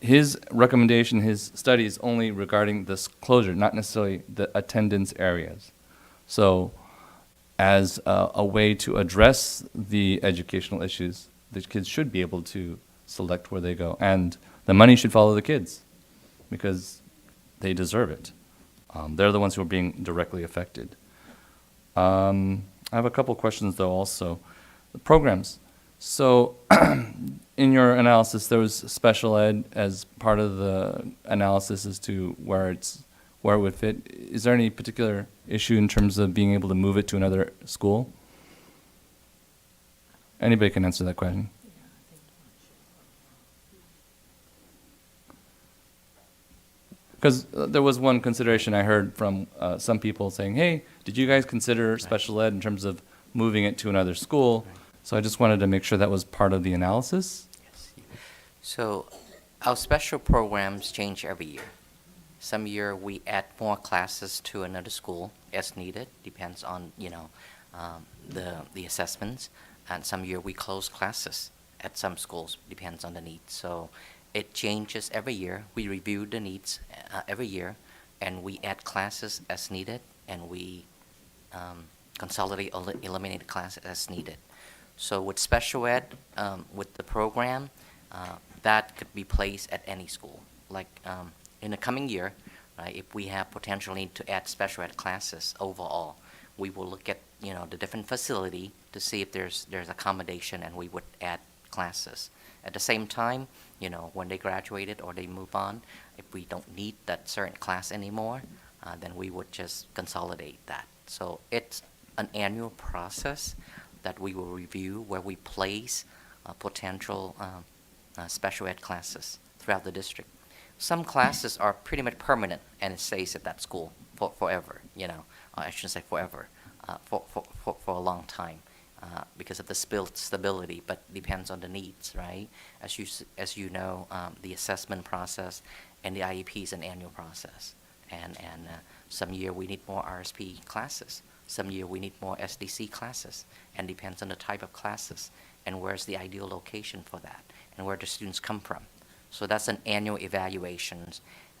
His recommendation, his study is only regarding this closure, not necessarily the attendance areas. So as a way to address the educational issues, the kids should be able to select where they go. And the money should follow the kids, because they deserve it. They're the ones who are being directly affected. I have a couple questions, though, also. The programs. So in your analysis, there was special ed as part of the analysis as to where it would fit. Is there any particular issue in terms of being able to move it to another school? Anybody can answer that question. Because there was one consideration I heard from some people saying, hey, did you guys consider special ed in terms of moving it to another school? So I just wanted to make sure that was part of the analysis. So our special programs change every year. Some year we add more classes to another school as needed, depends on, the assessments. And some year we close classes at some schools, depends on the needs. So it changes every year. We review the needs every year, and we add classes as needed, and we consolidate or eliminate classes as needed. So with special ed, with the program, that could be placed at any school. Like in the coming year, right, if we have potential need to add special ed classes overall, we will look at the different facility to see if there's accommodation, and we would add classes. At the same time, when they graduated or they move on, if we don't need that certain class anymore, then we would just consolidate that. So it's an annual process that we will review where we place potential special ed classes throughout the district. Some classes are pretty much permanent, and it stays at that school forever. I shouldn't say forever, for a long time. Because of the stability, but depends on the needs, right? As you know, the assessment process and the IEP is an annual process, and some year we need more RSP classes, some year we need more SDC classes, and depends on the type of classes and where's the ideal location for that, and where the students come from. So that's an annual evaluation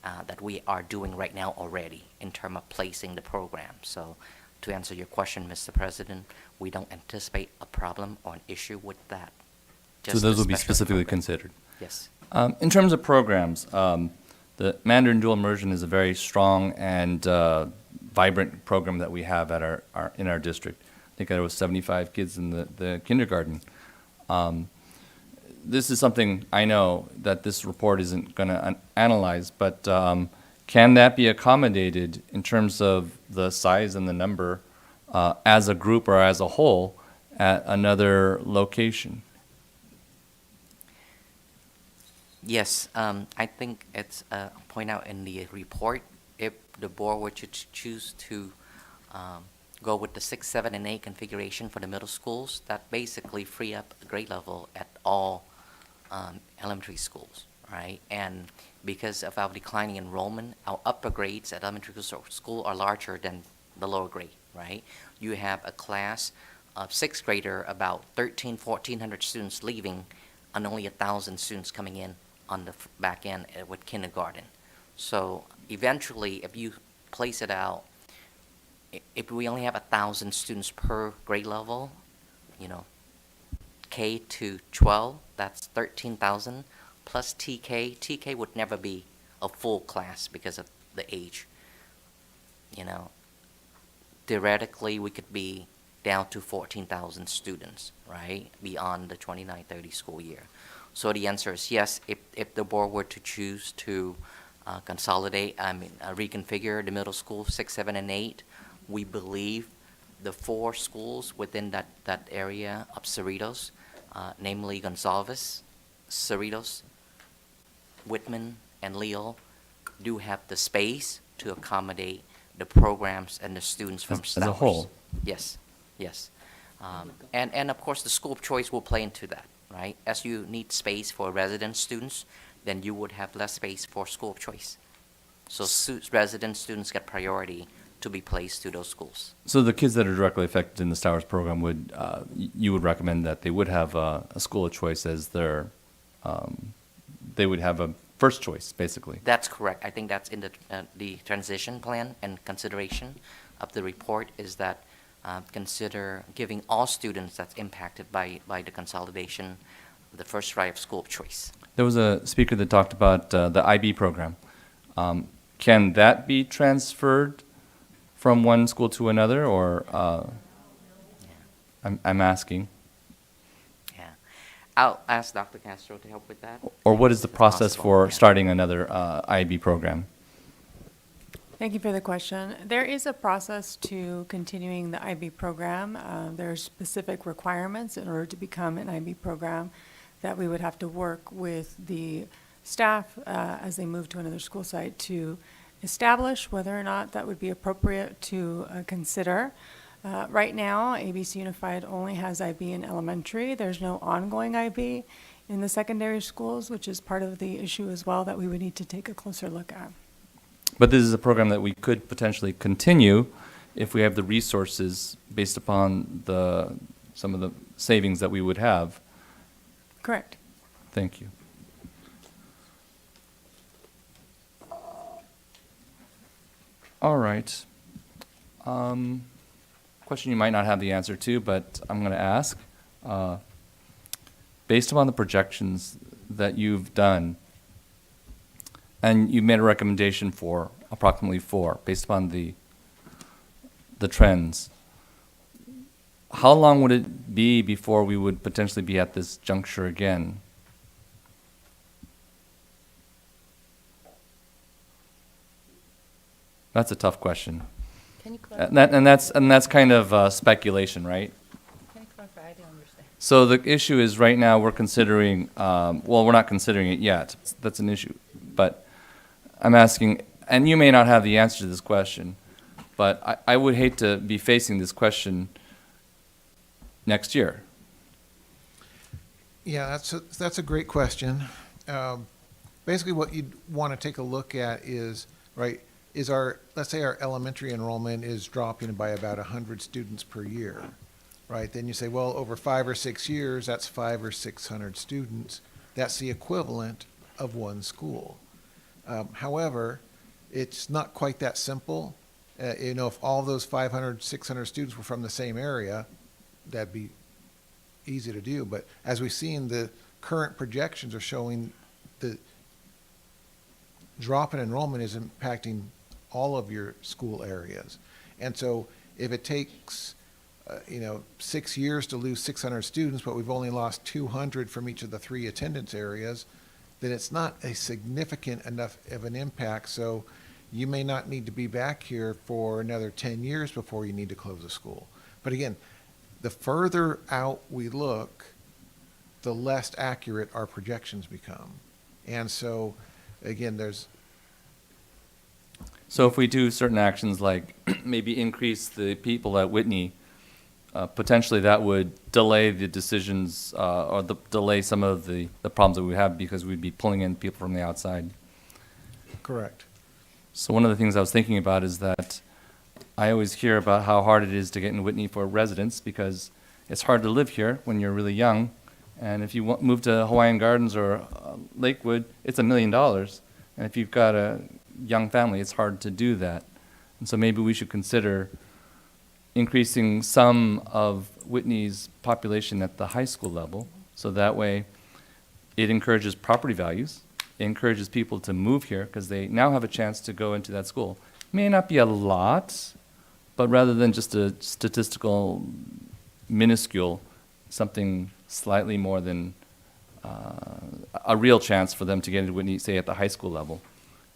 that we are doing right now already in terms of placing the program. So to answer your question, Mr. President, we don't anticipate a problem or an issue with that. So those will be specifically considered. Yes. In terms of programs, the Mandarin Dual Immersion is a very strong and vibrant program that we have at in our district. I think there was 75 kids in the kindergarten. This is something I know that this report isn't going to analyze, but can that be accommodated in terms of the size and the number as a group or as a whole at another location? Yes, I think it's point out in the report, if the board were to choose to go with the 6, 7, and 8 configuration for the middle schools, that basically free up a grade level at all elementary schools, right? And because of our declining enrollment, our upper grades at elementary school are larger than the lower grade, right? You have a class of 6th grader, about 1,400 students leaving, and only 1,000 students coming in on the back end with kindergarten. So eventually, if you place it out, if we only have 1,000 students per grade level, K to 12, that's 13,000 plus TK. TK would never be a full class because of the age. Theoretically, we could be down to 14,000 students, right, beyond the 29-30 school year. So the answer is yes. If the board were to choose to consolidate, reconfigure the middle school 6, 7, and 8, we believe the 4 schools within that area of Cerritos, namely Gonzalez, Cerritos, Whitman, and Leo, do have the space to accommodate the programs and the students from Stowers. As a whole? Yes, yes. And of course, the school of choice will play into that, right? As you need space for resident students, then you would have less space for school of choice. So resident students get priority to be placed to those schools. So the kids that are directly affected in the Stowers program you would recommend that they would have a school of choice as their, they would have a first choice, basically. That's correct. I think that's in the transition plan and consideration of the report is that consider giving all students that's impacted by the consolidation the first right of school of choice. There was a speaker that talked about the IB program. Can that be transferred from one school to another, or I'm asking? Yeah, I'll ask Dr. Castro to help with that. Or what is the process for starting another IB program? Thank you for the question. There is a process to continuing the IB program. There are specific requirements in order to become an IB program that we would have to work with the staff as they move to another school site to establish whether or not that would be appropriate to consider. Right now, ABC Unified only has IB in elementary. There's no ongoing IB in the secondary schools, which is part of the issue as well that we would need to take a closer look at. But this is a program that we could potentially continue if we have the resources based upon some of the savings that we would have. Correct. Thank you. All right. Question you might not have the answer to, but I'm going to ask. Based upon the projections that you've done, and you've made a recommendation for approximately 4, based upon the trends, how long would it be before we would potentially be at this juncture again? That's a tough question. Can you clarify? And that's kind of speculation, right? Can you clarify? I didn't understand. So the issue is right now we're considering, well, we're not considering it yet. That's an issue. But I'm asking, and you may not have the answer to this question, but I would hate to be facing this question next year. Yeah, that's a great question. Basically, what you'd want to take a look at is, right, let's say our elementary enrollment is dropping by about 100 students per year, right? Then you say, well, over 5 or 6 years, that's 500 or 600 students. That's the equivalent of one school. However, it's not quite that simple. If all those 500, 600 students were from the same area, that'd be easy to do. But as we've seen, the current projections are showing the drop in enrollment is impacting all of your school areas. And so if it takes, 6 years to lose 600 students, but we've only lost 200 from each of the 3 attendance areas, then it's not a significant enough of an impact. So you may not need to be back here for another 10 years before you need to close a school. But again, the further out we look, the less accurate our projections become. And so, again, So if we do certain actions like maybe increase the people at Whitney, potentially that would delay the decisions or delay some of the problems that we have because we'd be pulling in people from the outside. Correct. So one of the things I was thinking about is that I always hear about how hard it is to get in Whitney for residents because it's hard to live here when you're really young. And if you move to Hawaiian Gardens or Lakewood, it's $1 million. And if you've got a young family, it's hard to do that. And so maybe we should consider increasing some of Whitney's population at the high school level. So that way it encourages property values. It encourages people to move here because they now have a chance to go into that school. May not be a lot, but rather than just a statistical minuscule, something slightly more than a real chance for them to get into Whitney, say at the high school level.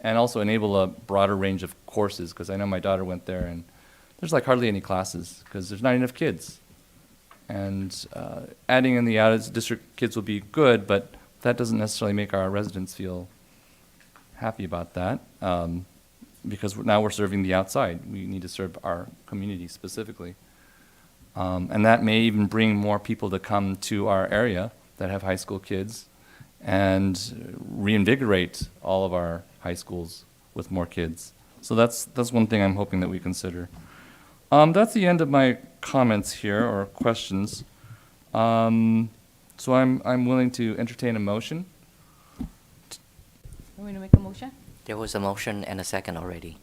And also enable a broader range of courses, because I know my daughter went there and there's like hardly any classes because there's not enough kids. And adding in the out-of-district kids will be good, but that doesn't necessarily make our residents feel happy about that because now we're serving the outside. We need to serve our community specifically. And that may even bring more people to come to our area that have high school kids and reinvigorate all of our high schools with more kids. So that's one thing I'm hoping that we consider. That's the end of my comments here or questions. So I'm willing to entertain a motion. Want me to make a motion? There was a motion and a second already.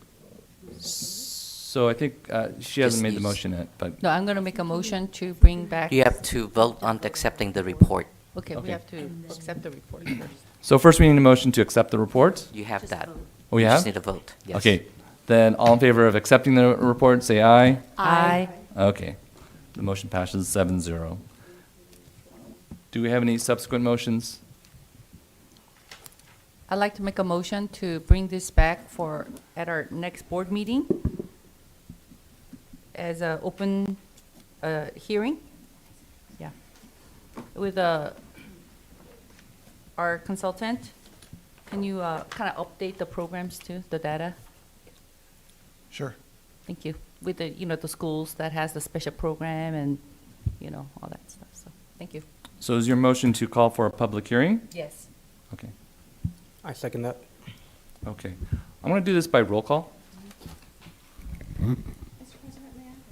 So I think she hasn't made the motion yet, but. No, I'm going to make a motion to bring back. You have to vote on accepting the report. Okay, we have to accept the report first. So first we need a motion to accept the report. You have that. Oh, you You have? just need a vote, yes. Okay, then all in favor of accepting the report, say aye. Aye. Okay, the motion passes 7-0. Do we have any subsequent motions? I'd like to make a motion to bring this back at our next board meeting as an open hearing. Yeah. With our consultant Can you kind of update the programs too, the data? Sure. Thank you. With the, the schools that has the special program and, all that stuff. So, thank you. So is your motion to call for a public hearing? Yes. Okay. I second that. Okay. I'm going to do this by roll call.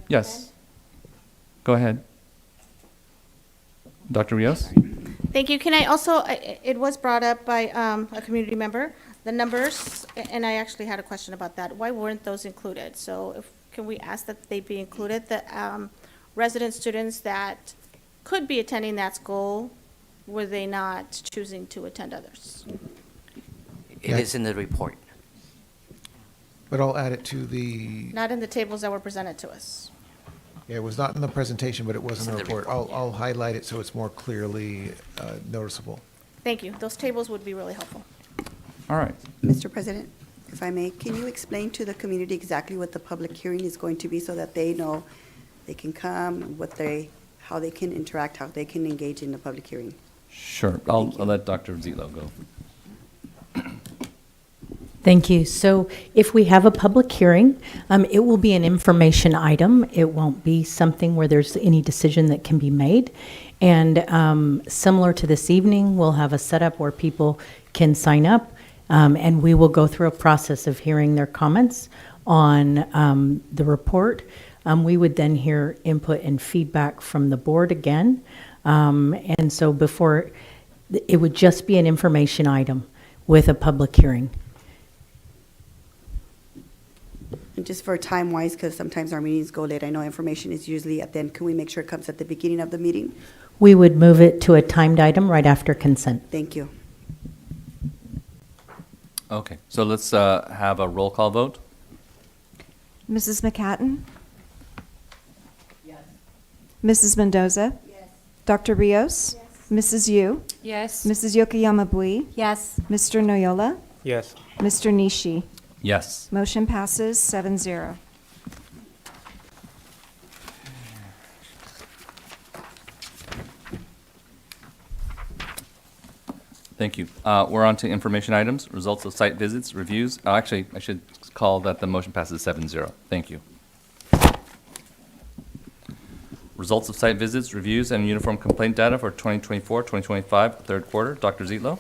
Yes. Go ahead. Dr. Rios? Thank you. Can I also, it was brought up by a community member, the numbers, and I actually had a question about that. Why weren't those included? So can we ask that they be included, the resident students that could be attending that school, were they not choosing to attend others? It is in the report. But I'll add it to the, Not in the tables that were presented to us. yeah, it was not in the presentation, but it was in the It's in the report. report, I'll highlight it so it's more clearly noticeable. Thank you. Those tables would be really helpful. All right. Mr. President, if I may, can you explain to the community exactly what the public hearing is going to be so that they know they can come, how they can interact, how they can engage in the public hearing? Sure. I'll let Dr. Zito go. Thank you. So if we have a public hearing, it will be an information item. It won't be something where there's any decision that can be made. And similar to this evening, we'll have a setup where people can sign up, and we will go through a process of hearing their comments on the report. We would then hear input and feedback from the board again. And so before, it would just be an information item with a public hearing. And just for time-wise, because sometimes our meetings go late, I know information is usually at the end. Can we make sure it comes at the beginning of the meeting? We would move it to a timed item right after consent. Thank you. Okay. So let's have a roll call vote. Mrs. McCatton? Yes. Mrs. Mendoza? Yes. Dr. Rios? Yes. Mrs. Yu? Yes. Mrs. Yokoyama-Bui? Yes. Mr. Noyola? Yes. Mr. Nishi? Yes. Motion passes 7-0. Thank you. We're on to information items, results of site visits, reviews. Actually, I should call that the motion passes 7-0. Thank you. Results of site visits, reviews, and uniform complaint data for 2024-2025 third quarter. Dr. Zitlo?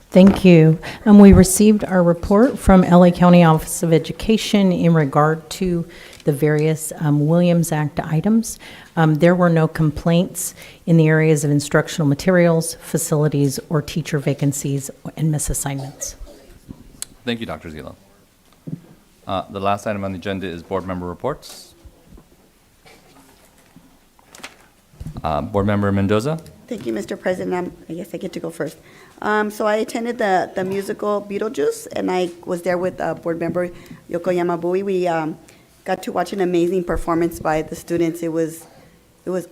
Thank you. We received our report from LA County Office of Education in regard to the various Williams Act items. There were no complaints in the areas of instructional materials, facilities, or teacher vacancies and misassignments. Thank you, Dr. Zitlo. The last item on the agenda is board member reports. Board member Mendoza? Thank you, Mr. President. I guess I get to go first. So I attended the musical Beetlejuice, and I was there with board member Yokoyama-Bui. We got to watch an amazing performance by the students. It was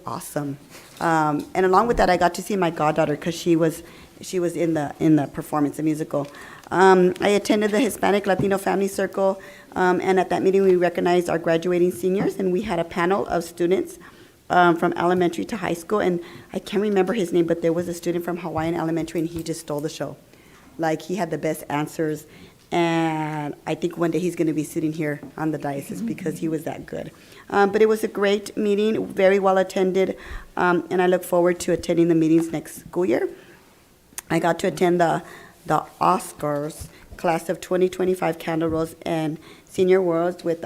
awesome. And along with that, I got to see my goddaughter because she was in the performance, the musical. I attended the Hispanic Latino Family Circle, and at that meeting, we recognized our graduating seniors, and we had a panel of students from elementary to high school, and I can't remember his name, but there was a student from Hawaiian Elementary, and he just stole the show. Like, he had the best answers, and I think one day he's going to be sitting here on the diocese because he was that good. But it was a great meeting, very well attended, and I look forward to attending the meetings next school year. I got to attend the Oscars class of 2025 Candle Rose and Senior Worlds with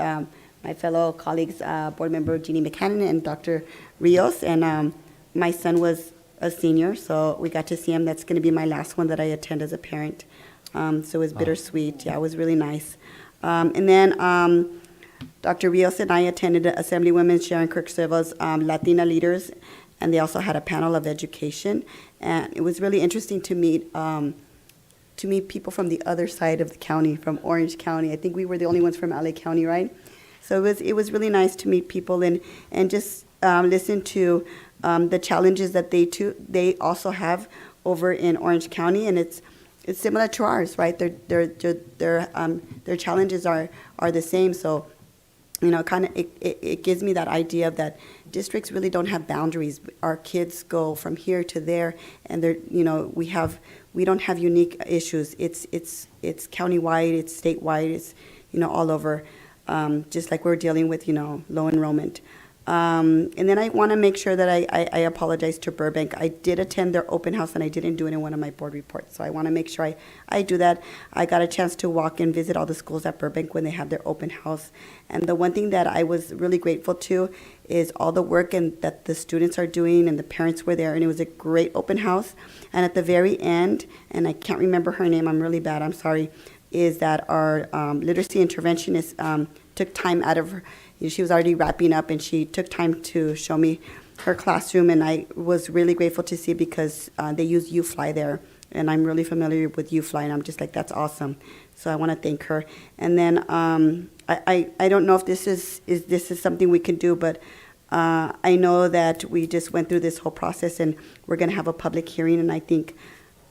my fellow colleagues, board member Jeannie McCannon and Dr. Rios, and my son was a senior, so we got to see him. That's going to be my last one that I attend as a parent. So it was bittersweet. Yeah, it was really nice. And then Dr. Rios and I attended Assemblywoman Sharon Kirk-Silva's Latina Leaders, and they also had a panel of education. And it was really interesting to meet people from the other side of the county, from Orange County. I think we were the only ones from LA County, right? So it was really nice to meet people and just listen to the challenges that they also have over in Orange County, and it's similar to ours, right? Their challenges are the same. So, it gives me that idea of that districts really don't have boundaries. Our kids go from here to there, and we we don't have unique issues. It's countywide, it's statewide, it's, all over, just like we're dealing with, low enrollment. And then I want to make sure that I apologize to Burbank. I did attend their open house, and I didn't do it in one of my board reports. So I want to make sure I do that. I got a chance to walk and visit all the schools at Burbank when they had their open house. And the one thing that I was really grateful to is all the work that the students are doing, and the parents were there, and it was a great open house. And at the very end, and I can't remember her name, I'm really bad, I'm sorry, is that our literacy interventionist took time out of her. She was already wrapping up, and she took time to show me her classroom, and I was really grateful to see, because they use UFly there, and I'm really familiar with UFly, and I'm just like, that's awesome. So I want to thank her. And then I don't know if this is something we can do, but I know that we just went through this whole process, and we're going to have a public hearing, and I think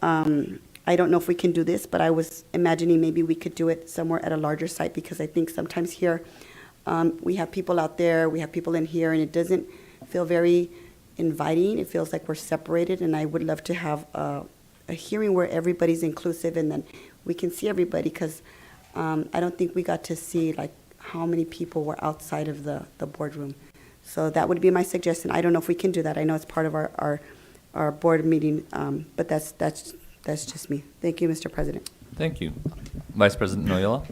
I don't know if we can do this, but I was imagining maybe we could do it somewhere at a larger site, because I think sometimes here we have people out there, we have people in here, and it doesn't feel very inviting. It feels like we're separated, and I would love to have a hearing where everybody's inclusive, and then we can see everybody, because I don't think we got to see like how many people were outside of the boardroom. So that would be my suggestion. I don't know if we can do that. I know it's part of our board meeting, but that's just me. Thank you, Mr. President. Thank you. Vice President Noyola?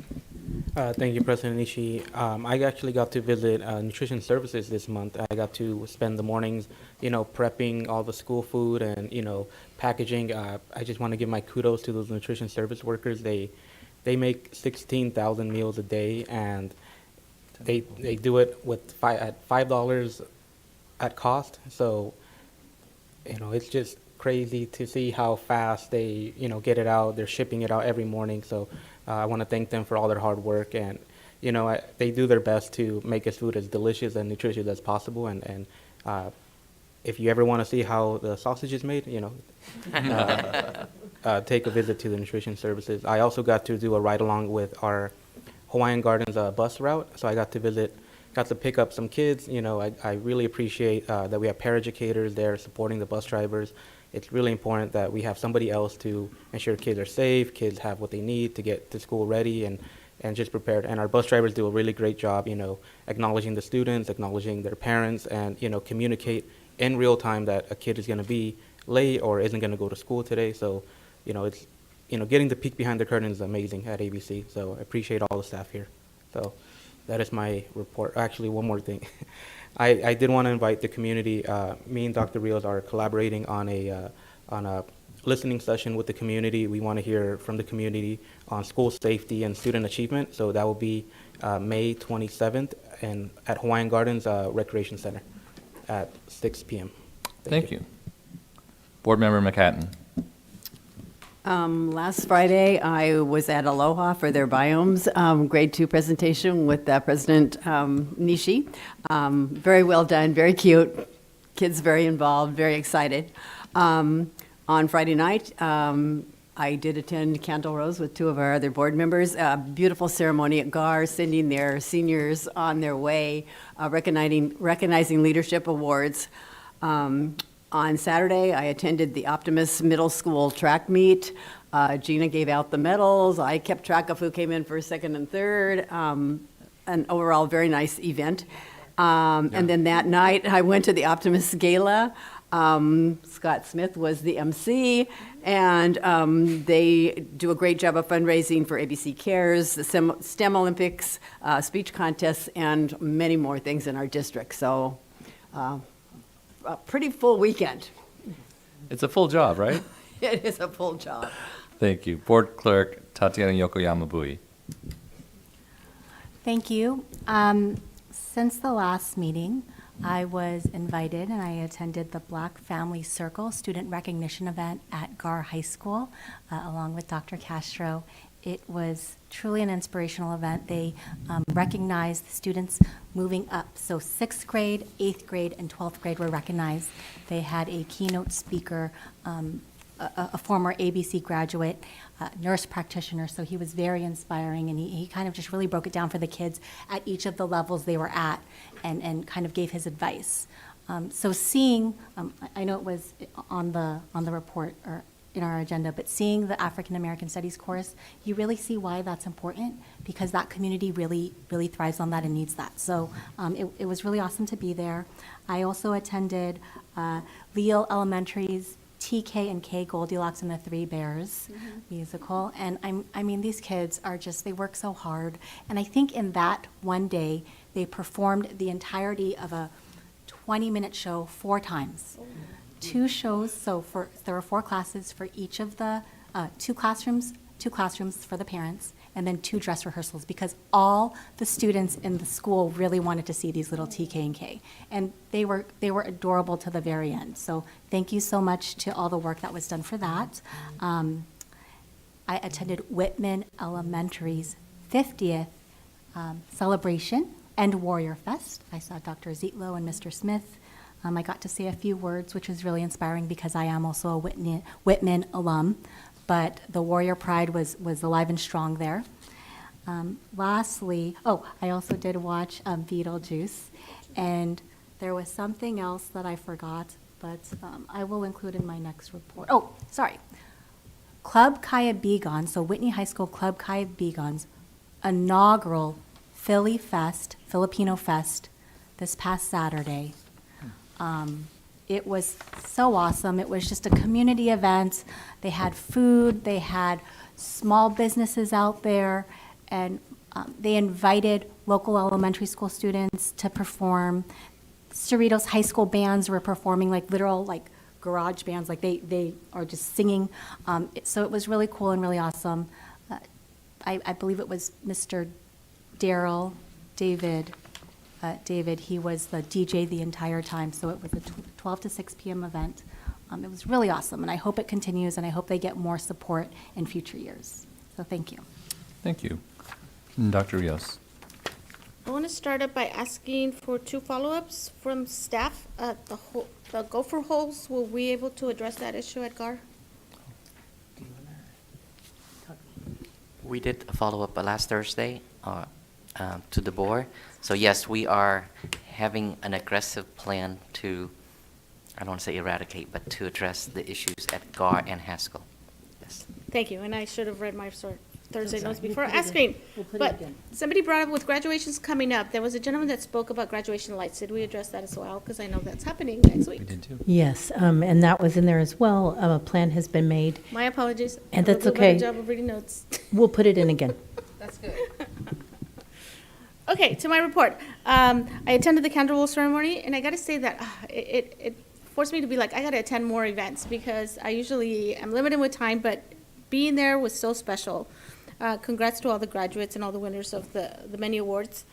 Thank you, President Ishii. I actually got to visit nutrition services this month. I got to spend the mornings, prepping all the school food and, packaging. I just want to give my kudos to those nutrition service workers. They make 16,000 meals a day, and they do it with at $5 at cost. So, it's just crazy to see how fast they, get it out. They're shipping it out every morning. So I want to thank them for all their hard work, and they do their best to make us food as delicious and nutritious as possible. And if you ever want to see how the sausage is made, take a visit to the nutrition services. I also got to do a ride along with our Hawaiian Gardens bus route, so I got to pick up some kids. I really appreciate that we have paraeducators there supporting the bus drivers. It's really important that we have somebody else to ensure kids are safe, kids have what they need to get to school ready and just prepared. And our bus drivers do a really great job, acknowledging the students, acknowledging their parents, and, communicate in real time that a kid is going to be late or isn't going to go to school today. So, it's, getting the peek behind the curtain is amazing at ABC. So I appreciate all the staff here. So that is my report. Actually, one more thing. I did want to invite the community. Me and Dr. Rios are collaborating on a listening session with the community. We want to hear from the community on school safety and student achievement. So that will be May 27th and at Hawaiian Gardens Recreation Center at 6 p.m. Thank you. Board Member McHatton. Last Friday, I was at Aloha for their biomes grade 2 presentation with President Nishi. Very well done, very cute. Kids very involved, very excited. On Friday night, I did attend Candle Rose with 2 of our other board members. A beautiful ceremony at GAR, sending their seniors on their way, recognizing leadership awards. On Saturday, I attended the Optimus Middle School track meet. Gina gave out the medals. I kept track of who came in first, second, and third. An overall very nice event. And then that night, I went to the Optimus Gala. Scott Smith was the MC, and they do a great job of fundraising for ABC Cares, the STEM Olympics, speech contests, and many more things in our district. So a pretty full weekend. It's a full job, right? It is a full job. Thank you. Board Clerk Tatiana Yokoyama-Bui. Thank you. Since the last meeting, I was invited and I attended the Black Family Circle student recognition event at GAR High School along with Dr. Castro. It was truly an inspirational event. They recognized the students moving up. So 6th grade, 8th grade, and 12th grade were recognized. They had a keynote speaker, a former ABC graduate, nurse practitioner, so he was very inspiring, and he kind of just really broke it down for the kids at each of the levels they were at and kind of gave his advice. So seeing, I know it was on the report, or in our agenda, but seeing the African American Studies course, you really see why that's important, because that community really thrives on that and needs that. So it was really awesome to be there. I also attended Leal Elementary's TK and K Goldilocks and the Three Bears musical, and I mean, these kids are just, they work so hard, and I think in that one day, they performed the entirety of a 20-minute show 4 times. 2 shows, so there were 4 classes for each of the, 2 classrooms for the parents, and then 2 dress rehearsals, because all the students in the school really wanted to see these little TK and K. And they were adorable to the very end. So thank you so much to all the work that was done for that. I attended Whitman Elementary's 50th celebration and Warrior Fest. I saw Dr. Zietlow and Mr. Smith. I got to say a few words, which was really inspiring because I am also a Whitman alum. But the Warrior Pride was alive and strong there. Lastly, I also did watch Beetlejuice, and there was something else that I forgot, but I will include in my next report. Oh, sorry. Club Kaya Bigon, so Whitney High School Club Kaya Bigon's inaugural Filipino Fest this past Saturday. It was so awesome. It was just a community event. They had food, they had small businesses out there, and they invited local elementary school students to perform. Cerritos High School bands were performing, like literal like garage bands, like they are just singing. So it was really cool and really awesome. I believe it was Mr. David, he was the DJ the entire time, so it was a 12 to 6 p.m. event. It was really awesome, and I hope it continues, and I hope they get more support in future years. So thank you. Thank you. Dr. Rios. I want to start up by asking for 2 follow-ups from staff. The gopher holes, were we able to address that issue at GAR? We did a follow-up last Thursday to the board. So yes, we are having an aggressive plan to, I don't want to say eradicate, but to address the issues at GAR and Haskell. Yes. Thank you, and I should have read my Thursday notes before asking. But somebody brought up with graduations coming up, there was a gentleman that spoke about graduation lights. Did we address that as well? Because I know that's happening next week. We did too. Yes, and that was in there as well. A plan has been made. My apologies. And I that's will do a better okay. job of reading notes. We'll put it in again. That's good. Okay, to my report. I attended the candle roll ceremony, and I got to say that it forced me to be like, I got to attend more events because I usually am limited with time, but being there was so special. Congrats to all the graduates and all the winners of the many awards.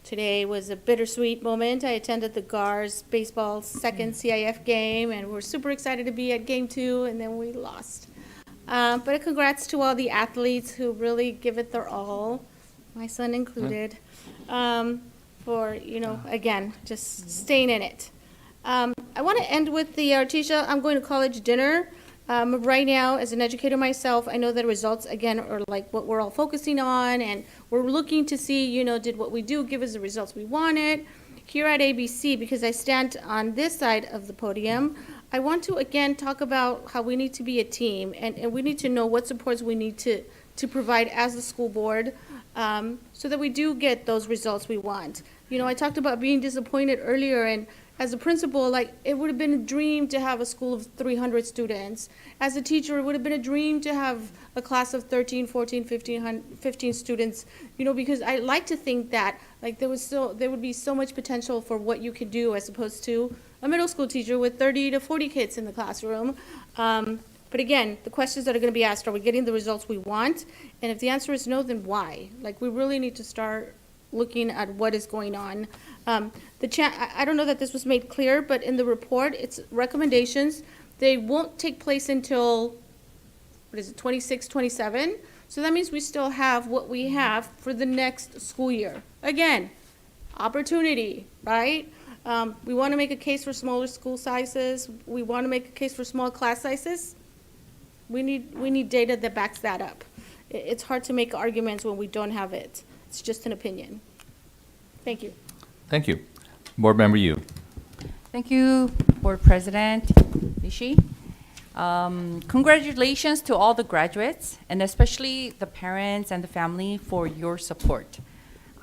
Today was a bittersweet moment. I attended the GAR's baseball second CIF game, and we're super excited to be at game 2, and then we lost. But congrats to all the athletes who really give it their all, my son included, for, again, just staying in it. I want to end with the Artisia I'm going to college dinner. Right now, as an educator myself, I know that results, again, are like what we're all focusing on, and we're looking to see, did what we do give us the results we wanted. Here at ABC, because I stand on this side of the podium, I want to, again, talk about how we need to be a team, and we need to know what supports we need to provide as a school board, so that we do get those results we want. I talked about being disappointed earlier, and as a principal, it would have been a dream to have a school of 300 students. As a teacher, it would have been a dream to have a class of 13, 14, 15 students, because I like to think that, there would be so much potential for what you could do as opposed to a middle school teacher with 30 to 40 kids in the classroom. But again, the questions that are going to be asked, are we getting the results we want? And if the answer is no, then why? We really need to start looking at what is going on. I don't know that this was made clear, but in the report, it's recommendations. They won't take place until, 26, 27. So that means we still have what we have for the next school year. Again, opportunity, right? We want to make a case for smaller school sizes. We want to make a case for small class sizes. We need data that backs that up. It's hard to make arguments when we don't have it. It's just an opinion. Thank you. Thank you. Board Member Yu. Thank you, Board President Nishi. Congratulations to all the graduates, and especially the parents and the family for your support.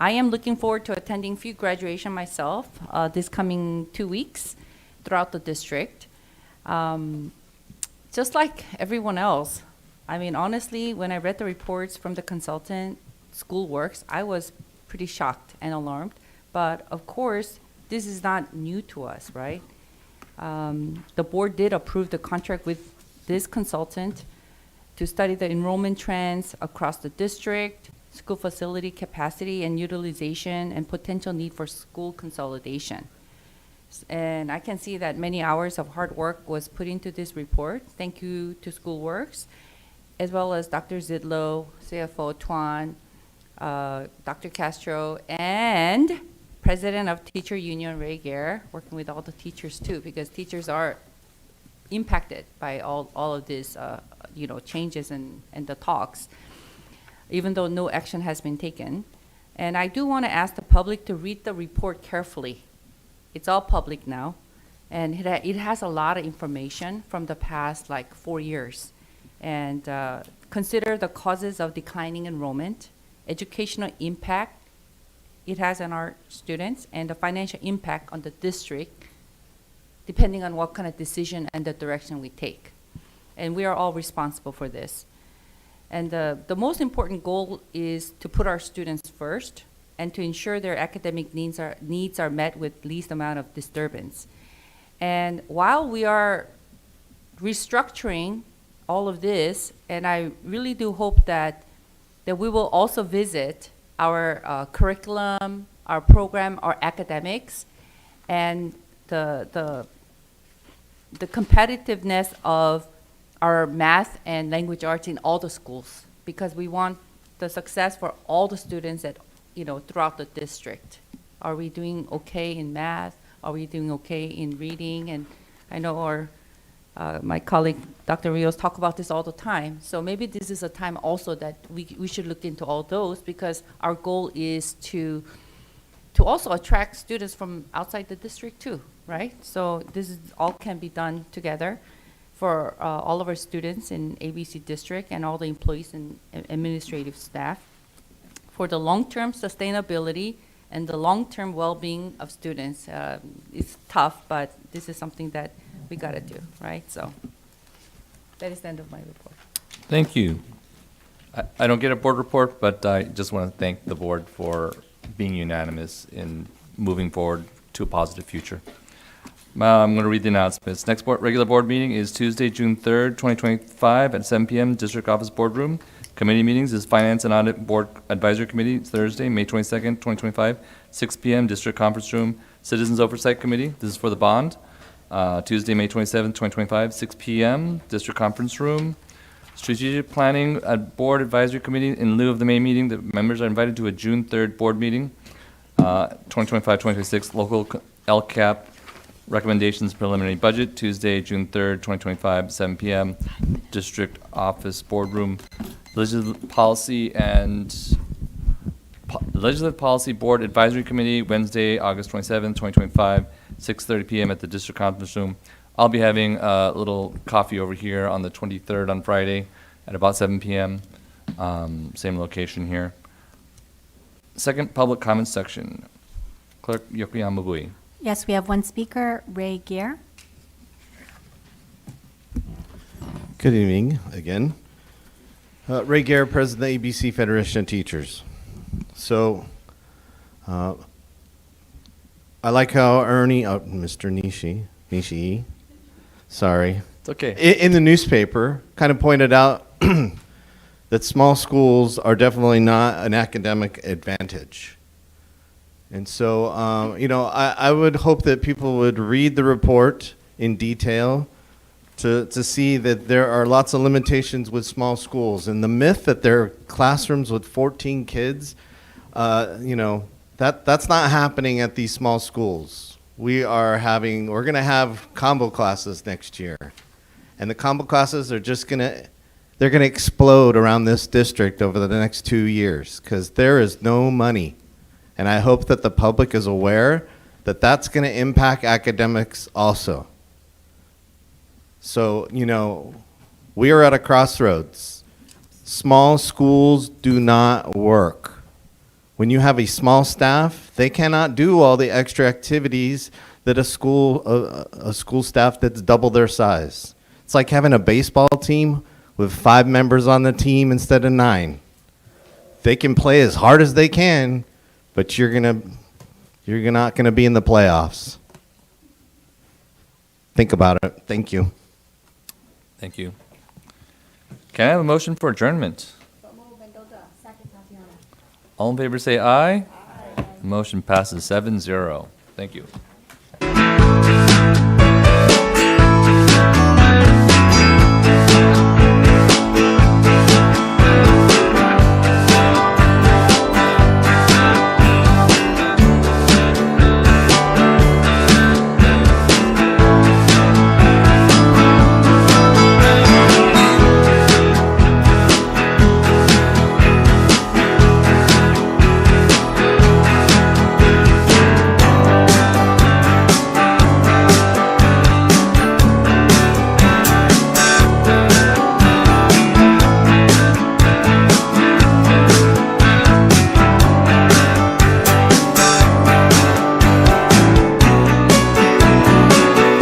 I am looking forward to attending few graduation myself this coming 2 weeks throughout the district. Just like everyone else, I mean, honestly, when I read the reports from the consultant, School Works, I was pretty shocked and alarmed. But of course, this is not new to us, right? The board did approve the contract with this consultant to study the enrollment trends across the district, school facility capacity and utilization, and potential need for school consolidation. And I can see that many hours of hard work was put into this report. Thank you to SchoolWorks, as well as Dr. Zidlow, CFO Tuan, Dr. Castro, and President of Teacher Union Ray Gare, working with all the teachers too, because teachers are impacted by all of these changes and the talks, even though no action has been taken. And I do want to ask the public to read the report carefully. It's all public now, and it has a lot of information from the past 4 years. And consider the causes of declining enrollment, educational impact it has on our students, and the financial impact on the district, depending on what kind of decision and the direction we take. And we are all responsible for this. And the most important goal is to put our students first and to ensure their academic needs are met with least amount of disturbance. And while we are restructuring all of this, and I really do hope that we will also visit our curriculum, our program, our academics, and the competitiveness of our math and language arts in all the schools, because we want the success for all the students throughout the district. Are we doing okay in math? Are we doing okay in reading? And I know my colleague, Dr. Rios, talk about this all the time. So maybe this is a time also that we should look into all those, because our goal is to also attract students from outside the district too, right? So this is all can be done together for all of our students in ABC district and all the employees and administrative staff for the long-term sustainability and the long-term well-being of students. It's tough, but this is something that we gotta do, right? So that is the end of my report. Thank you. I don't get a board report, but I just want to thank the board for being unanimous in moving forward to a positive future. I'm going to read the announcements. Next regular board meeting is Tuesday, June 3rd, 2025 at 7 p.m. District Office Boardroom. Committee meetings is Finance and Audit Board Advisory Committee, Thursday, May 22nd, 2025, 6 p.m. District Conference Room. Citizens Oversight Committee, this is for the bond. Tuesday, May 27th, 2025, 6 p.m. District Conference Room. Strategic Planning Board Advisory Committee, in lieu of the May meeting, the members are invited to a June 3rd board meeting. 2025-2026 local LCAP recommendations preliminary budget, Tuesday, June 3rd, 2025, 7 p.m. District Office Boardroom. Legislative Policy Board Advisory Committee, Wednesday, August 27th, 2025, 6:30 p.m. at the District Conference Room. I'll be having a little coffee over here on the 23rd on Friday at about 7 p.m. Same location here. Second public comment section. Clerk Yokoyama Bui. Yes, we have one speaker, Ray Gare. Good evening again. Ray Gare, President of the ABC Federation of Teachers. So, I like how Mr. Nishii, sorry. It's okay. In the newspaper, kind of pointed out that small schools are definitely not an academic advantage. And so, I would hope that people would read the report in detail to see that there are lots of limitations with small schools. And the myth that there are classrooms with 14 kids, that's not happening at these small schools. We're going to have combo classes next year. And the combo classes are they're going to explode around this district over the next 2 years because there is no money. And I hope that the public is aware that that's going to impact academics also. So, we are at a crossroads. Small schools do not work. When you have a small staff, they cannot do all the extra activities that a school staff that's double their size. It's like having a baseball team with 5 members on the team instead of 9. They can play as hard as they can, but you're not gonna be in the playoffs. Think about it. Thank you. Thank you. Can I have a motion for adjournment? All in favor say aye. Motion passes 7-0. Thank you.